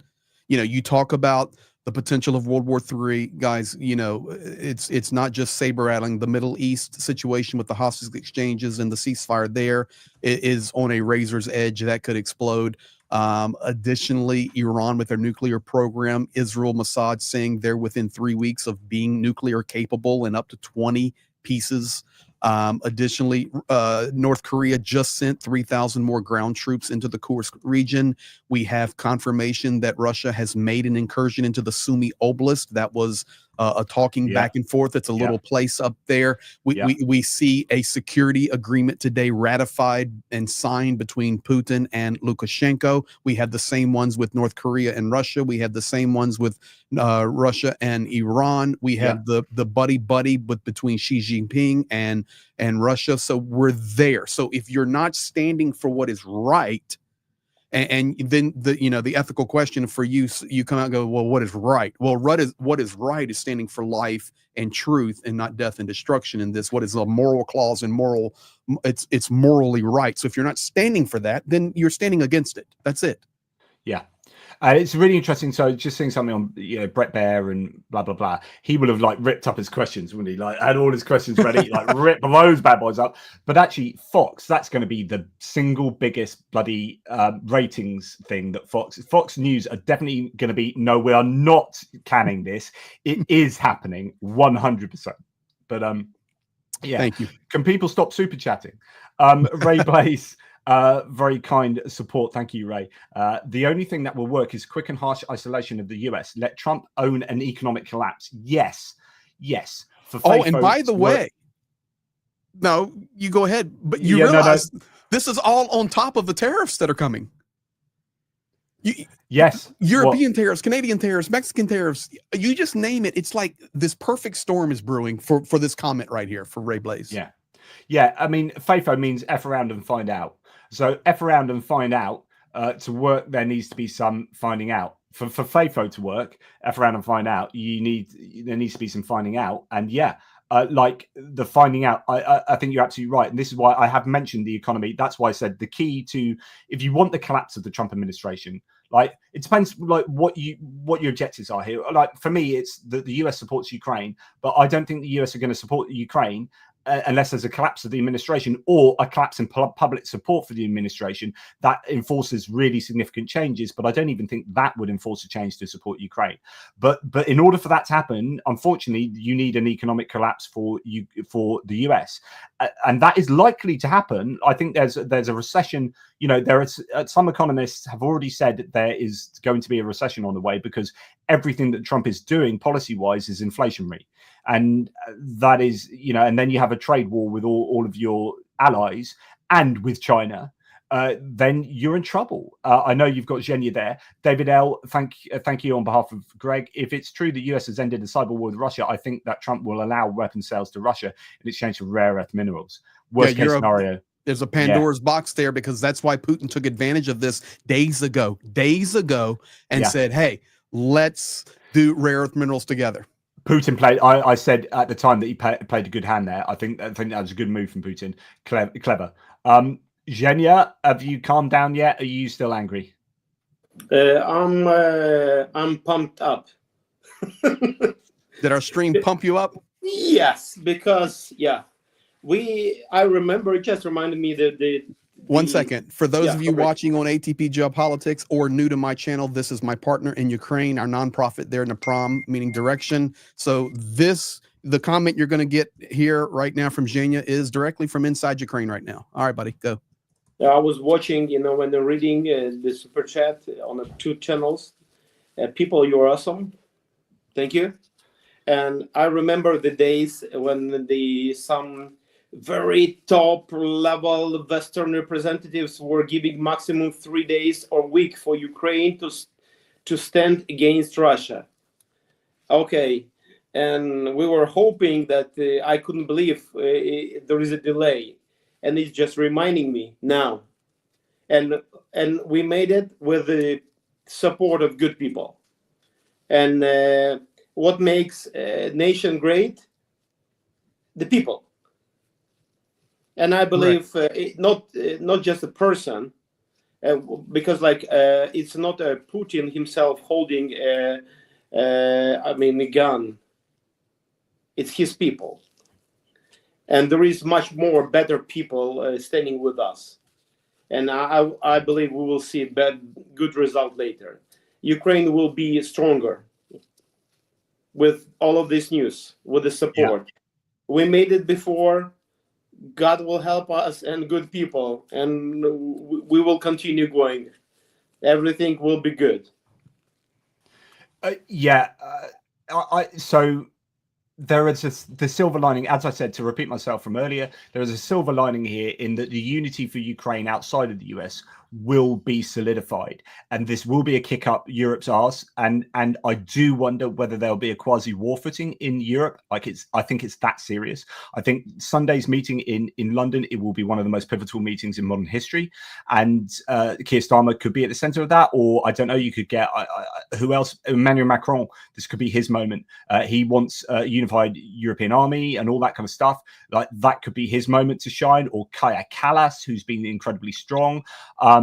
You talk about the potential of World War III, guys. It's not just saber rattling. The Middle East situation with the hostage exchanges and the ceasefire there is on a razor's edge that could explode. Additionally, Iran with their nuclear program, Israel, Mossad saying they're within 3 weeks of being nuclear capable and up to 20 pieces. Additionally, North Korea just sent 3,000 more ground troops into the Kursk region. We have confirmation that Russia has made an incursion into the Sumy Oblast. That was a talking back and forth. It's a little place up there. We see a security agreement today ratified and signed between Putin and Lukashenko. We had the same ones with North Korea and Russia. We had the same ones with Russia and Iran. We had the buddy between Xi Jinping and Russia. So we're there. So if you're not standing for what is right, and then the ethical question for you come out and go, well, what is right? Well, what is right is standing for life and truth and not death and destruction. In this, what is a moral clause and it's morally right. So if you're not standing for that, then you're standing against it. That's it. Yeah. It's really interesting. So just seeing something on Bret Baier and blah blah blah, he would have like ripped up his questions, wouldn't he? Like had all his questions ready, like rip those bad boys up. But actually, Fox, that's going to be the single biggest bloody ratings thing that Fox News are definitely going to be. No, we are not canning this. It is happening 100%. But yeah. Thank you. Can people stop super chatting? Ray Blaze. Very kind support. Thank you, Ray. The only thing that will work is quick and harsh isolation of the US. Let Trump own an economic collapse. Yes. And by the way, no, you go ahead, but you realize this is all on top of the tariffs that are coming. Yes. European tariffs, Canadian tariffs, Mexican tariffs. You just name it. It's like this perfect storm is brewing for this comment right here for Ray Blaze. Yeah. I mean, FAFO means F around and find out. So F around and find out to work, there needs to be some finding out. For FAFO to work, F around and find out, there needs to be some finding out. And like the finding out, I think you're absolutely right. And this is why I have mentioned the economy. That's why I said the key to, if you want the collapse of the Trump administration, like it depends like what your objectives are here. Like for me, it's that the US supports Ukraine, but I don't think the US are going to support Ukraine unless there's a collapse of the administration or a collapse in public support for the administration that enforces really significant changes. But I don't even think that would enforce a change to support Ukraine. But in order for that to happen, unfortunately, you need an economic collapse for the US, and that is likely to happen. I think there's a recession. Some economists have already said that there is going to be a recession on the way because everything that Trump is doing policy-wise is inflationary. And that is, and then you have a trade war with all of your allies and with China, then you're in trouble. I know you've got Zhenya there. David L., thank you on behalf of Greg. If it's true the US has ended a cyber war with Russia, I think that Trump will allow weapon sales to Russia in exchange for rare earth minerals. Worst case scenario. There's a Pandora's box there because that's why Putin took advantage of this days ago and said, hey, let's do rare earth minerals together. Putin played. I said at the time that he played a good hand there. I think that was a good move from Putin. Clever. Zhenya, have you calmed down yet? Are you still angry? I'm pumped up. Did our stream pump you up? Yes, because I remember it just reminded me that 1 second. For those of you watching on ATP Geopolitics or new to my channel, this is my partner in Ukraine, our nonprofit there, Napram, meaning direction. So this the comment you're going to get here right now from Zhenya is directly from inside Ukraine right now. All right, buddy, go. I was watching, when they're reading the super chat on the 2 channels. People, you're awesome. Thank you. And I remember the days when some very top level Western representatives were giving maximum 3 days or week for Ukraine to stand against Russia. Okay. And we were hoping that I couldn't believe there is a delay. And it's just reminding me now. And we made it with the support of good people. And what makes a nation great? The people. And I believe not just a person, because it's not Putin himself holding a gun. It's his people. And there is much more better people standing with us. And I believe we will see a good result later. Ukraine will be stronger with all of this news, with the support. Yeah. We made it before. God will help us and good people. And we will continue going. Everything will be good. So there is the silver lining, as I said, to repeat myself from earlier, there is a silver lining here in that the unity for Ukraine outside of the US will be solidified, and this will be a kick up Europe's arse. And I do wonder whether there'll be a quasi war footing in Europe. I think it's that serious. I think Sunday's meeting in London, it will be one of the most pivotal meetings in modern history, and Keir Starmer could be at the center of that, or I don't know, you could get who else? Emmanuel Macron. This could be his moment. He wants a unified European army and all that kind of stuff. Like that could be his moment to shine, or Kaja Kallas, who's been incredibly strong.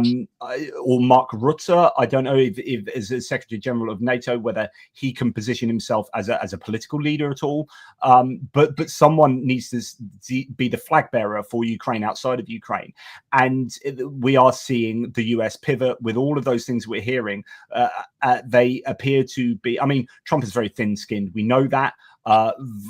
Or Mark Rutte. I don't know if as a Secretary General of NATO, whether he can position himself as a political leader at all. But someone needs to be the flag bearer for Ukraine outside of Ukraine. And we are seeing the US pivot with all of those things we're hearing. They appear to be, Trump is very thin-skinned. We know that.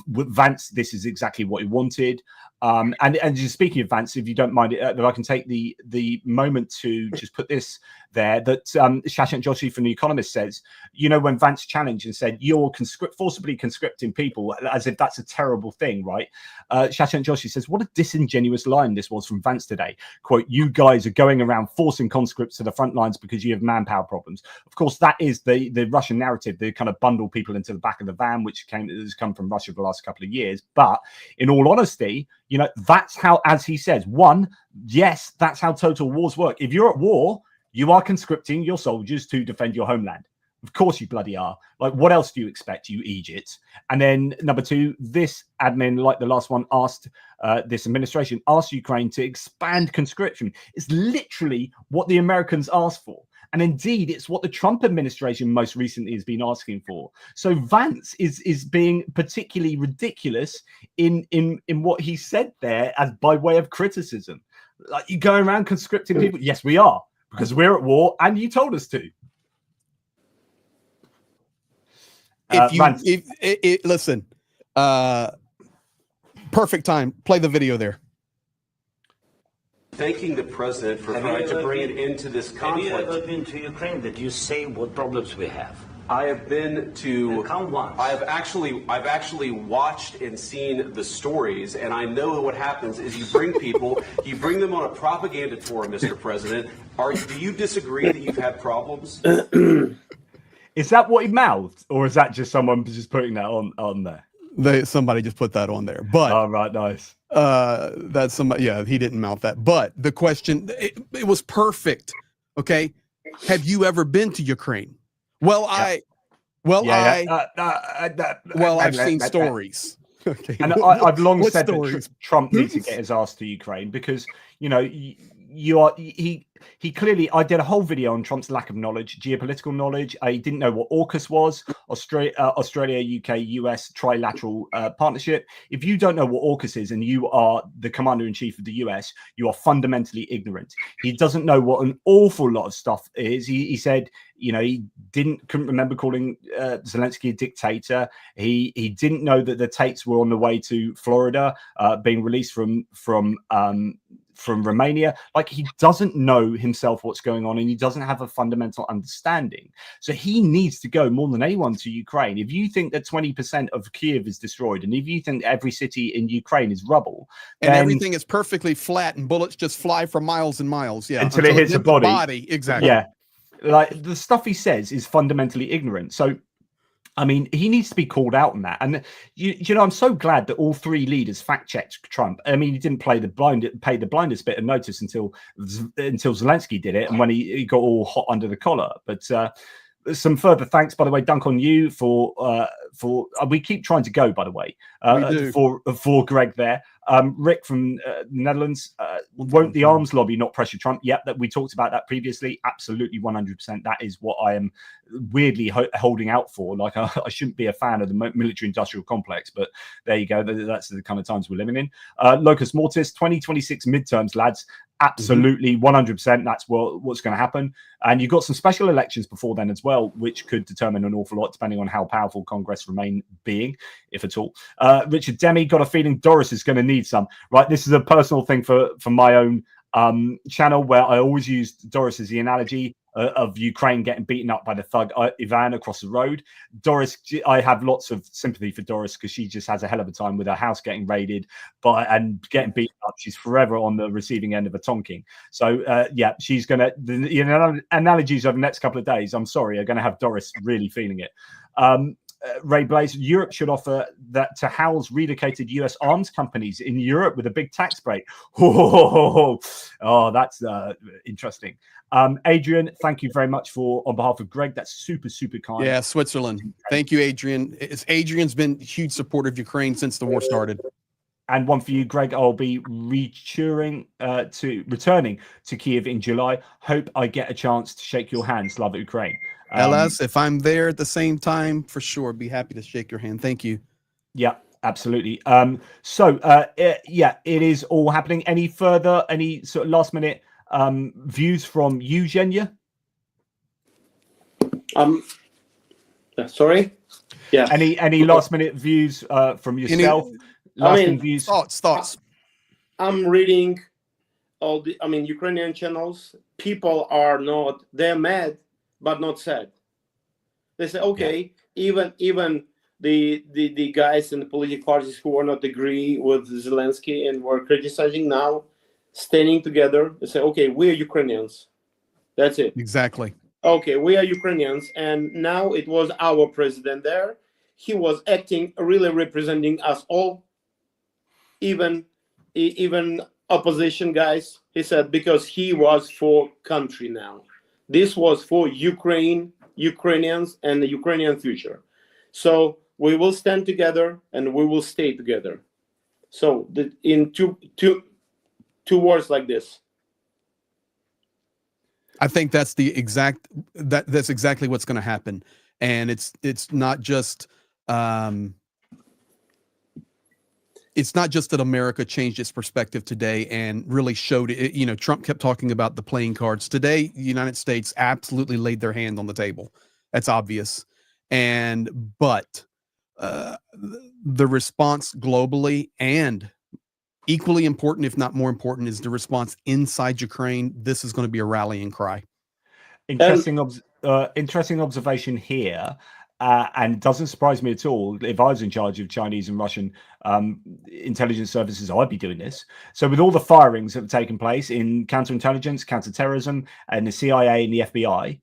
With Vance, this is exactly what he wanted. And just speaking of Vance, if you don't mind, if I can take the moment to just put this there, that Shashank Joshi from The Economist says, when Vance challenged and said, you're forcibly conscripting people, as if that's a terrible thing, right? Shashank Joshi says, what a disingenuous line this was from Vance today. Quote, you guys are going around forcing conscripts to the front lines because you have manpower problems. Of course, that is the Russian narrative. They kind of bundle people into the back of the van, which has come from Russia for the last couple of years. But in all honesty, that's how, as he says, yes, that's how total wars work. If you're at war, you are conscripting your soldiers to defend your homeland. Of course you bloody are. Like, what else do you expect, you Egypt? And then number 2, this admin, like the last one, this administration asked Ukraine to expand conscription. It's literally what the Americans asked for. And indeed, it's what the Trump administration most recently has been asking for. So Vance is being particularly ridiculous in what he said there as by way of criticism. Like, you go around conscripting people? Yes, we are, because we're at war and you told us to. Listen, perfect time. Play the video there. Thanking the president for trying to bring it into this conflict. Have you ever been to Ukraine? Did you say what problems we have? I have been to. Count once. I've actually watched and seen the stories, and I know what happens is you bring people, you bring them on a propaganda tour, Mr. President. Do you disagree that you've had problems? Is that what he mouthed, or is that just someone just putting that on there? Somebody just put that on there. But oh, right, nice. That's somebody. Yeah, he didn't mouth that. But the question, it was perfect. Okay, have you ever been to Ukraine? Well, I've seen stories. Okay. And I've long said that Trump needs to get his ass to Ukraine because he clearly, I did a whole video on Trump's lack of knowledge, geopolitical knowledge. He didn't know what AUKUS was, Australia, UK, US trilateral partnership. If you don't know what AUKUS is and you are the commander-in-chief of the US, you are fundamentally ignorant. He doesn't know what an awful lot of stuff is. He said, he couldn't remember calling Zelensky a dictator. He didn't know that the Tates were on the way to Florida, being released from Romania. Like, he doesn't know himself what's going on, and he doesn't have a fundamental understanding. So he needs to go more than anyone to Ukraine. If you think that 20% of Kyiv is destroyed, and if you think every city in Ukraine is rubble, and everything is perfectly flat and bullets just fly for miles and miles, until it hits a body. Exactly. Yeah, like the stuff he says is fundamentally ignorant. So I mean, he needs to be called out on that. And, I'm so glad that all three leaders fact-checked Trump. I mean, he didn't pay the blindest bit of notice until Zelensky did it, and when he got all hot under the collar. But some further thanks, by the way, Dunk on you for we keep trying to go, by the way, for Greg there. Rick from the Netherlands, won't the arms lobby not pressure Trump? Yep, that we talked about that previously. Absolutely, 100%. That is what I am weirdly holding out for. Like, I shouldn't be a fan of the military-industrial complex, but there you go. That's the kind of times we're living in. Locus Mortis, 2026 midterms, lads. Absolutely, 100%. That's what's going to happen. And you've got some special elections before then as well, which could determine an awful lot, depending on how powerful Congress remain being, if at all. Richard Demi, got a feeling Doris is going to need some. Right, this is a personal thing for my own channel, where I always use Doris as the analogy of Ukraine getting beaten up by the thug Ivan across the road. Doris, I have lots of sympathy for Doris, because she just has a hell of a time with her house getting raided and getting beaten up. She's forever on the receiving end of a tonking. So yeah, she's gonna, the analogies over the next couple of days, I'm sorry, are gonna have Doris really feeling it. Ray Blaze, Europe should offer that to house relocated US arms companies in Europe with a big tax break. Oh, that's interesting. Adrian, thank you very much on behalf of Greg. That's super, super kind. Yeah, Switzerland. Thank you, Adrian. Adrian's been a huge supporter of Ukraine since the war started. And one for you, Greg. I'll be returning to Kyiv in July. Hope I get a chance to shake your hand. Love Ukraine. LS, if I'm there at the same time, for sure, be happy to shake your hand. Thank you. Yeah, absolutely. Yeah, it is all happening. Any sort of last minute views from you, Zhenya? Sorry. Yeah. Any last minute views from yourself? Views. Thoughts. I'm reading all the. Ukrainian channels. People they're mad, but not sad. They say, okay, yeah. even the guys in the political parties who are not agree with Zelensky and were criticizing now, standing together, they say, okay, we are Ukrainians. That's it. Exactly. Okay, we are Ukrainians, and now it was our president there. He was acting, really representing us all, even opposition guys. He said, because he was for country now. This was for Ukrainians, and the Ukrainian future. So we will stand together and we will stay together. So in two words like this. I think that's that's exactly what's going to happen. And it's not just that America changed its perspective today and really showed it. Trump kept talking about the playing cards. Today, the United States absolutely laid their hand on the table. That's obvious. But the response globally, and equally important, if not more important, is the response inside Ukraine. This is going to be a rallying cry. Interesting observation here. And it doesn't surprise me at all. If I was in charge of Chinese and Russian intelligence services, I'd be doing this. So with all the firings that have taken place in counterintelligence, counterterrorism, and the CIA and the FBI,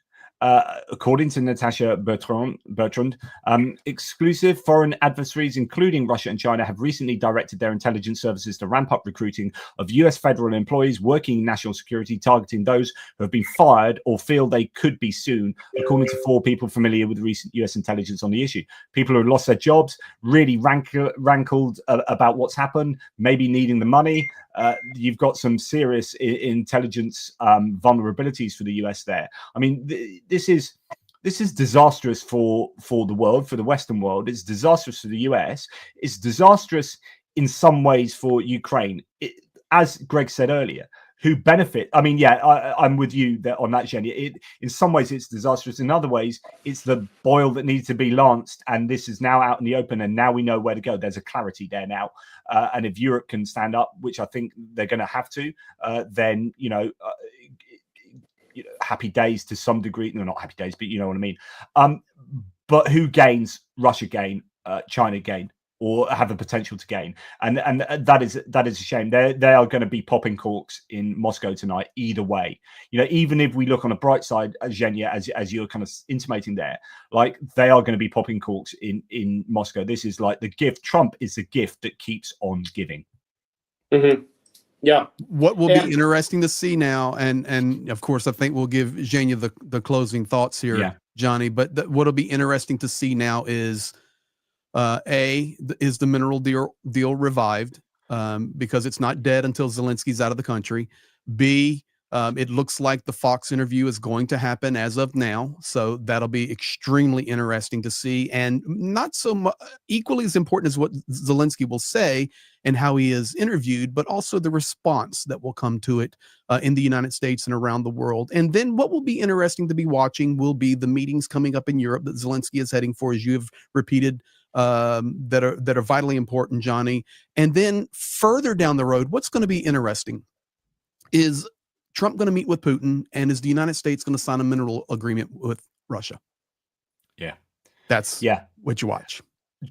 according to Natasha Bertrand, exclusive foreign adversaries, including Russia and China, have recently directed their intelligence services to ramp up recruiting of US federal employees working in national security, targeting those who have been fired or feel they could be soon, according to 4 people familiar with recent US intelligence on the issue. People who have lost their jobs, really rankled about what's happened, maybe needing the money. You've got some serious intelligence vulnerabilities for the US there. I mean, this is disastrous for the world, for the Western world. It's disastrous for the US. It's disastrous in some ways for Ukraine. As Greg said earlier, who benefit? I mean, yeah, I'm with you on that, Zhenya. In some ways, it's disastrous. In other ways, it's the boil that needs to be lanced, and this is now out in the open, and now we know where to go. There's a clarity there now, and if Europe can stand up, which I think they're going to have to, then happy days to some degree. No, not happy days, but you know what I mean. But who gains? Russia gain, China gain, or have the potential to gain, and that is a shame. They are going to be popping corks in Moscow tonight either way. Even if we look on a bright side, Zhenya, as you're kind of intimating there, like they are going to be popping corks in Moscow. This is like the gift. Trump is the gift that keeps on giving. Mm-hmm. Yeah. What will be interesting to see now, and of course, I think we'll give Zhenya the closing thoughts here, Johnny. But what'll be interesting to see now is. Is the mineral deal revived because it's not dead until Zelensky's out of the country. B, it looks like the Fox interview is going to happen as of now, so that'll be extremely interesting to see, and not so equally as important as what Zelensky will say and how he is interviewed, but also the response that will come to it in the United States and around the world. And then what will be interesting to be watching will be the meetings coming up in Europe that Zelensky is heading for, as you have repeated, that are vitally important, Johnny. And then further down the road, what's going to be interesting is Trump going to meet with Putin, and is the United States going to sign a mineral agreement with Russia? Yeah, that's what you watch.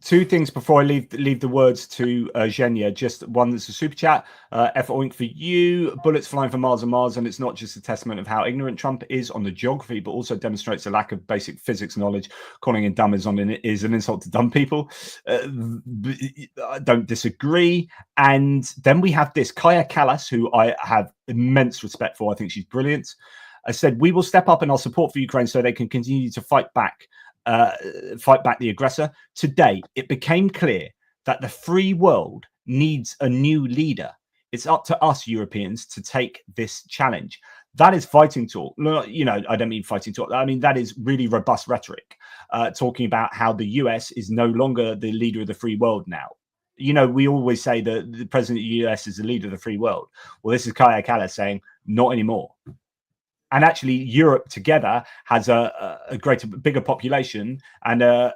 Two things before I leave the words to Zhenya. Just one that's a super chat. Effort oink for you. Bullets flying for miles and miles, and it's not just a testament of how ignorant Trump is on the geography, but also demonstrates a lack of basic physics knowledge. Calling him dumb is an insult to dumb people. I don't disagree. And then we have this Kaja Kallas, who I have immense respect for. I think she's brilliant. I said, we will step up in our support for Ukraine so they can continue to fight back the aggressor. Today, it became clear that the free world needs a new leader. It's up to us Europeans to take this challenge. That is fighting talk. I don't mean fighting talk. I mean, that is really robust rhetoric, talking about how the US is no longer the leader of the free world now. We always say that the president of the US is the leader of the free world. Well, this is Kaja Kallas saying, not anymore. And actually, Europe together has a bigger population and a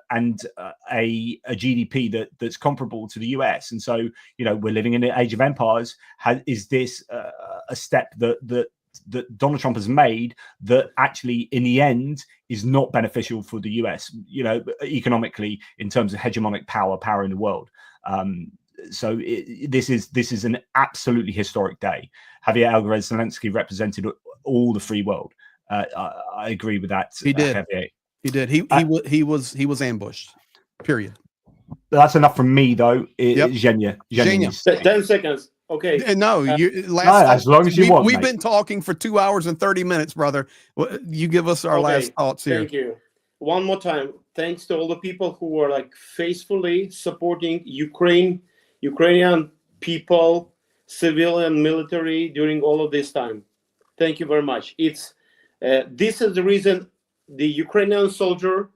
GDP that's comparable to the US. And so, we're living in the age of empires. Is this a step that Donald Trump has made that actually, in the end, is not beneficial for the US? Economically, in terms of hegemonic power in the world. So this is an absolutely historic day. Javier Alvarez Zelensky represented all the free world. I agree with that. He did. Javier. He did. He was ambushed. Period. That's enough from me, though. Zhenya. 10 seconds. Okay. No, as long as you want. We've been talking for 2 hours and 30 minutes, brother. You give us our last thoughts here. Thank you. One more time. Thanks to all the people who are faithfully supporting Ukrainian people, civilian, military during all of this time. Thank you very much. This is the reason the Ukrainian soldier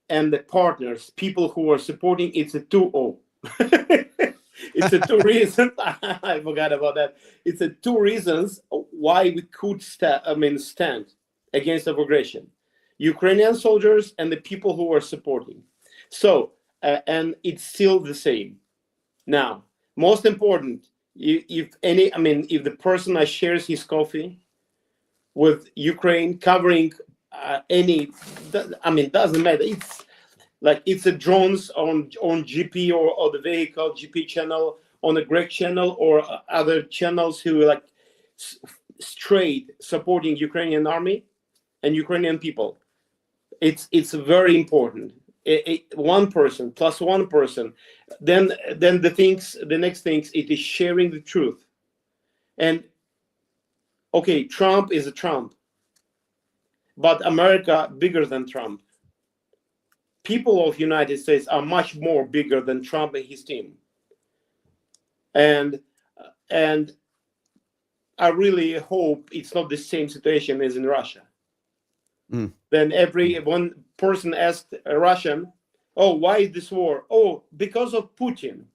and the partners, people who are supporting, it's a 2-0. It's a 2 reasons. I forgot about that. It's a 2 reasons why we could stand against aggression. Ukrainian soldiers and the people who are supporting. So, and it's still the same. Now, most important, if the person shares his coffee with Ukraine, covering doesn't matter. It's a drones on GP or the vehicle GP channel, on the Greg channel or other channels who straight supporting Ukrainian army and Ukrainian people. It's very important. One person plus one person. Then the next things, it is sharing the truth. And okay, Trump is a Trump, but America bigger than Trump. People of United States are much more bigger than Trump and his team. And I really hope it's not the same situation as in Russia. Then one person asked a Russian, "Oh, why is this war?" "Oh, because of Putin."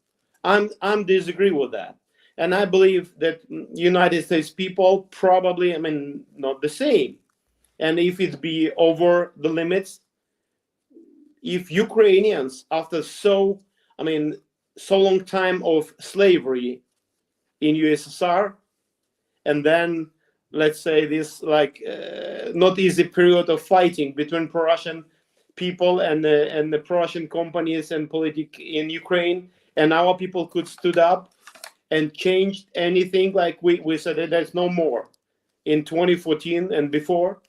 I'm disagree with that, and I believe that United States people probably, not the same. And if it be over the limits, if Ukrainians, after so long time of slavery in USSR, and then let's say this not easy period of fighting between pro-Russian people and the pro-Russian companies and politics in Ukraine, and our people could stood up and changed anything, like we said that there's no more in 2014 and before.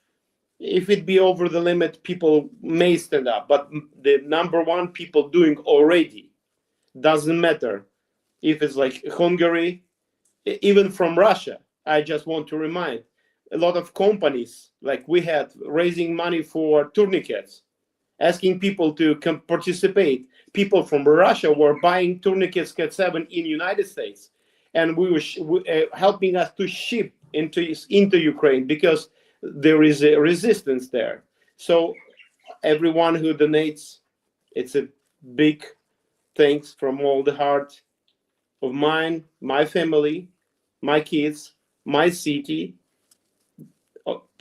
If it be over the limit, people may stand up, but the number one people doing already, doesn't matter if it's like Hungary, even from Russia. I just want to remind a lot of companies, like we had, raising money for tourniquets, asking people to participate. People from Russia were buying tourniquets Cat 7 in United States, and we were helping us to ship into Ukraine because there is a resistance there. So everyone who donates, it's a big thanks from all the heart of mine, my family, my kids, my city,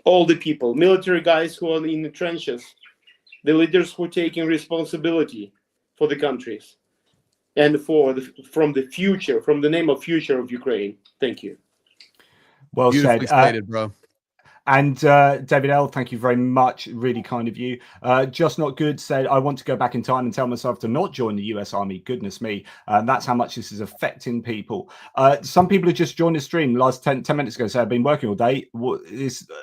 all the people, military guys who are in the trenches, the leaders who are taking responsibility for the countries and from the name of future of Ukraine. Thank you. Well Beautifully said, stated, bro. And David L., thank you very much. Really kind of you. Just Not Good said, I want to go back in time and tell myself to not join the US Army. Goodness me. That's how much this is affecting people. Some people have just joined the stream last 10 minutes ago. So I've been working all day.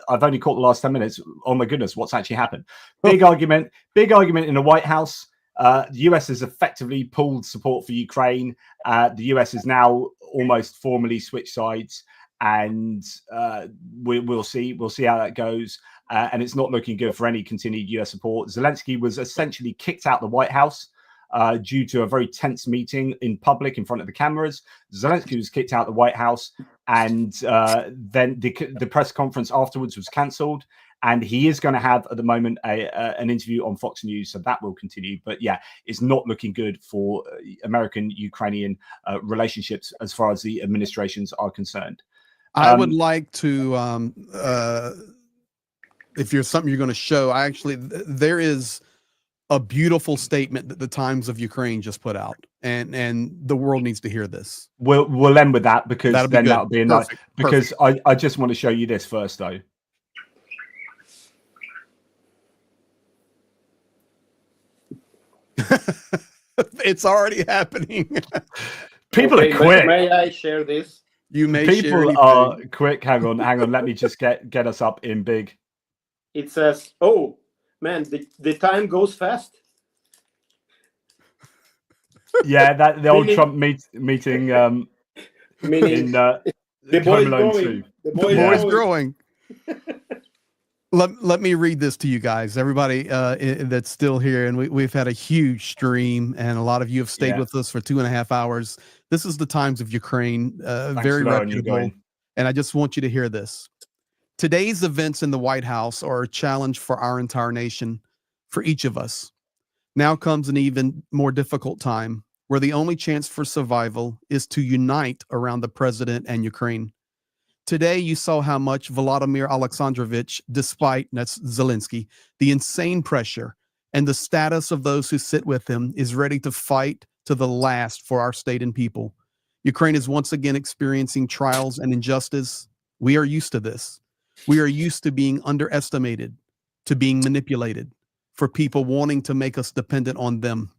I've only caught the last 10 minutes. Oh my goodness, what's actually happened? Big argument in the White House. The US has effectively pulled support for Ukraine. The US has now almost formally switched sides. And we'll see how that goes. And it's not looking good for any continued US support. Zelensky was essentially kicked out the White House due to a very tense meeting in public in front of the cameras. Zelensky was kicked out the White House, and then the press conference afterwards was cancelled. And he is going to have, at the moment, an interview on Fox News, so that will continue. But yeah, it's not looking good for American-Ukrainian relationships as far as the administrations are concerned. I would like to, if you're something you're going to show, there is a beautiful statement that the Times of Ukraine just put out, and the world needs to hear this. We'll end with that because that'll be enough. Because I just want to show you this first, though. It's already happening. People are quick. May I share this? You may. People are quick. Hang on. Let me just get us up in big. It says, "Oh man, the time goes fast." Yeah, the old Trump meeting. In the boy is growing. The boy is growing. Let me read this to you guys, everybody that's still here, and we've had a huge stream, and a lot of you have stayed with us for 2.5 hours. This is the Times of Ukraine, very reputable, and I just want you to hear this. Today's events in the White House are a challenge for our entire nation, for each of us. Now comes an even more difficult time, where the only chance for survival is to unite around the president and Ukraine. Today, you saw how much Volodymyr Alexandrovich, despite, that's Zelensky, the insane pressure and the status of those who sit with him, is ready to fight to the last for our state and people. Ukraine is once again experiencing trials and injustice. We are used to this. We are used to being underestimated, to being manipulated, for people wanting to make us dependent on them.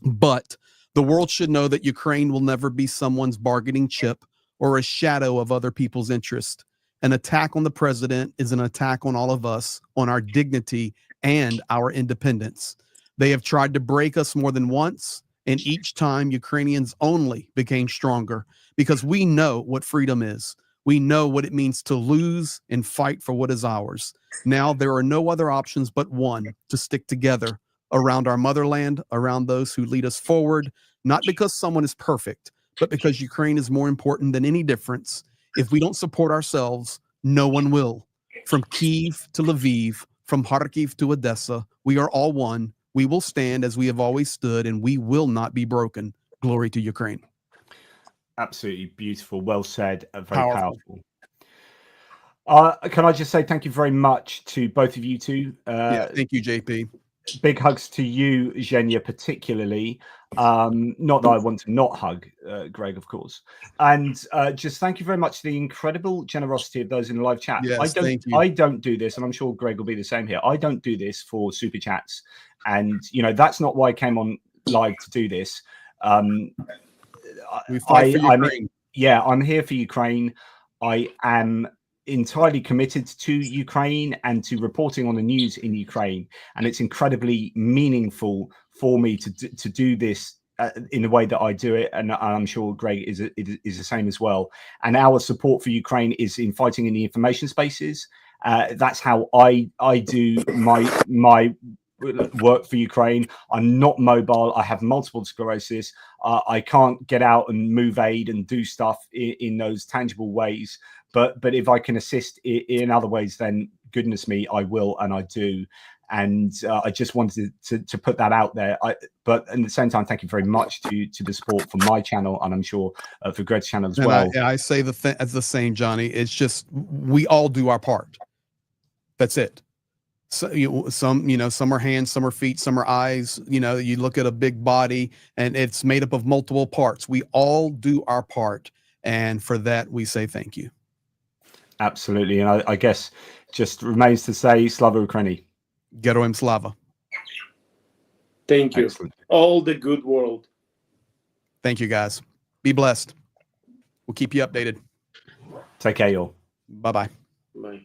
But the world should know that Ukraine will never be someone's bargaining chip or a shadow of other people's interest. An attack on the president is an attack on all of us, on our dignity and our independence. They have tried to break us more than once, and each time Ukrainians only became stronger, because we know what freedom is. We know what it means to lose and fight for what is ours. Now there are no other options but one: to stick together around our motherland, around those who lead us forward, not because someone is perfect, but because Ukraine is more important than any difference. If we don't support ourselves, no one will. From Kyiv to Lviv, from Kharkiv to Odessa, we are all one. We will stand as we have always stood, and we will not be broken. Glory to Ukraine. Absolutely beautiful. Well said. Very Powerful. powerful. Can I just say thank you very much to both of you two? Thank you, JP. Big hugs to you, Zhenya, particularly. Not that I want to not hug Greg, of course. And just thank you very much for the incredible generosity of those in the live chat. Yes, I don't do this, and I'm sure Greg will be the same here. I don't do this for super chats. And, you know, that's not why I came on live to do this. We fight for Ukraine. I'm here for Ukraine. I am entirely committed to Ukraine and to reporting on the news in Ukraine, and it's incredibly meaningful for me to do this in the way that I do it, and I'm sure Greg is the same as well. And our support for Ukraine is in fighting in the information spaces. That's how I do my work for Ukraine. I'm not mobile. I have multiple sclerosis. I can't get out and move aid and do stuff in those tangible ways. But if I can assist in other ways, then goodness me, I will, and I do. And I just wanted to put that out there. But at the same time, thank you very much to the support for my channel, and I'm sure for Greg's channel as well. I say the same, Johnny. It's just we all do our part. That's it. So some are hands, some are feet, some are eyes. You know, you look at a big body, and it's made up of multiple parts. We all do our part, and for that, we say thank you. Absolutely, and I guess just remains to say Slava Ukraini. Geroim Slava. Thank you. Excellent. All the good world. Thank you, guys. Be blessed. We'll keep you updated. Take care, y'all. Bye-bye. Bye.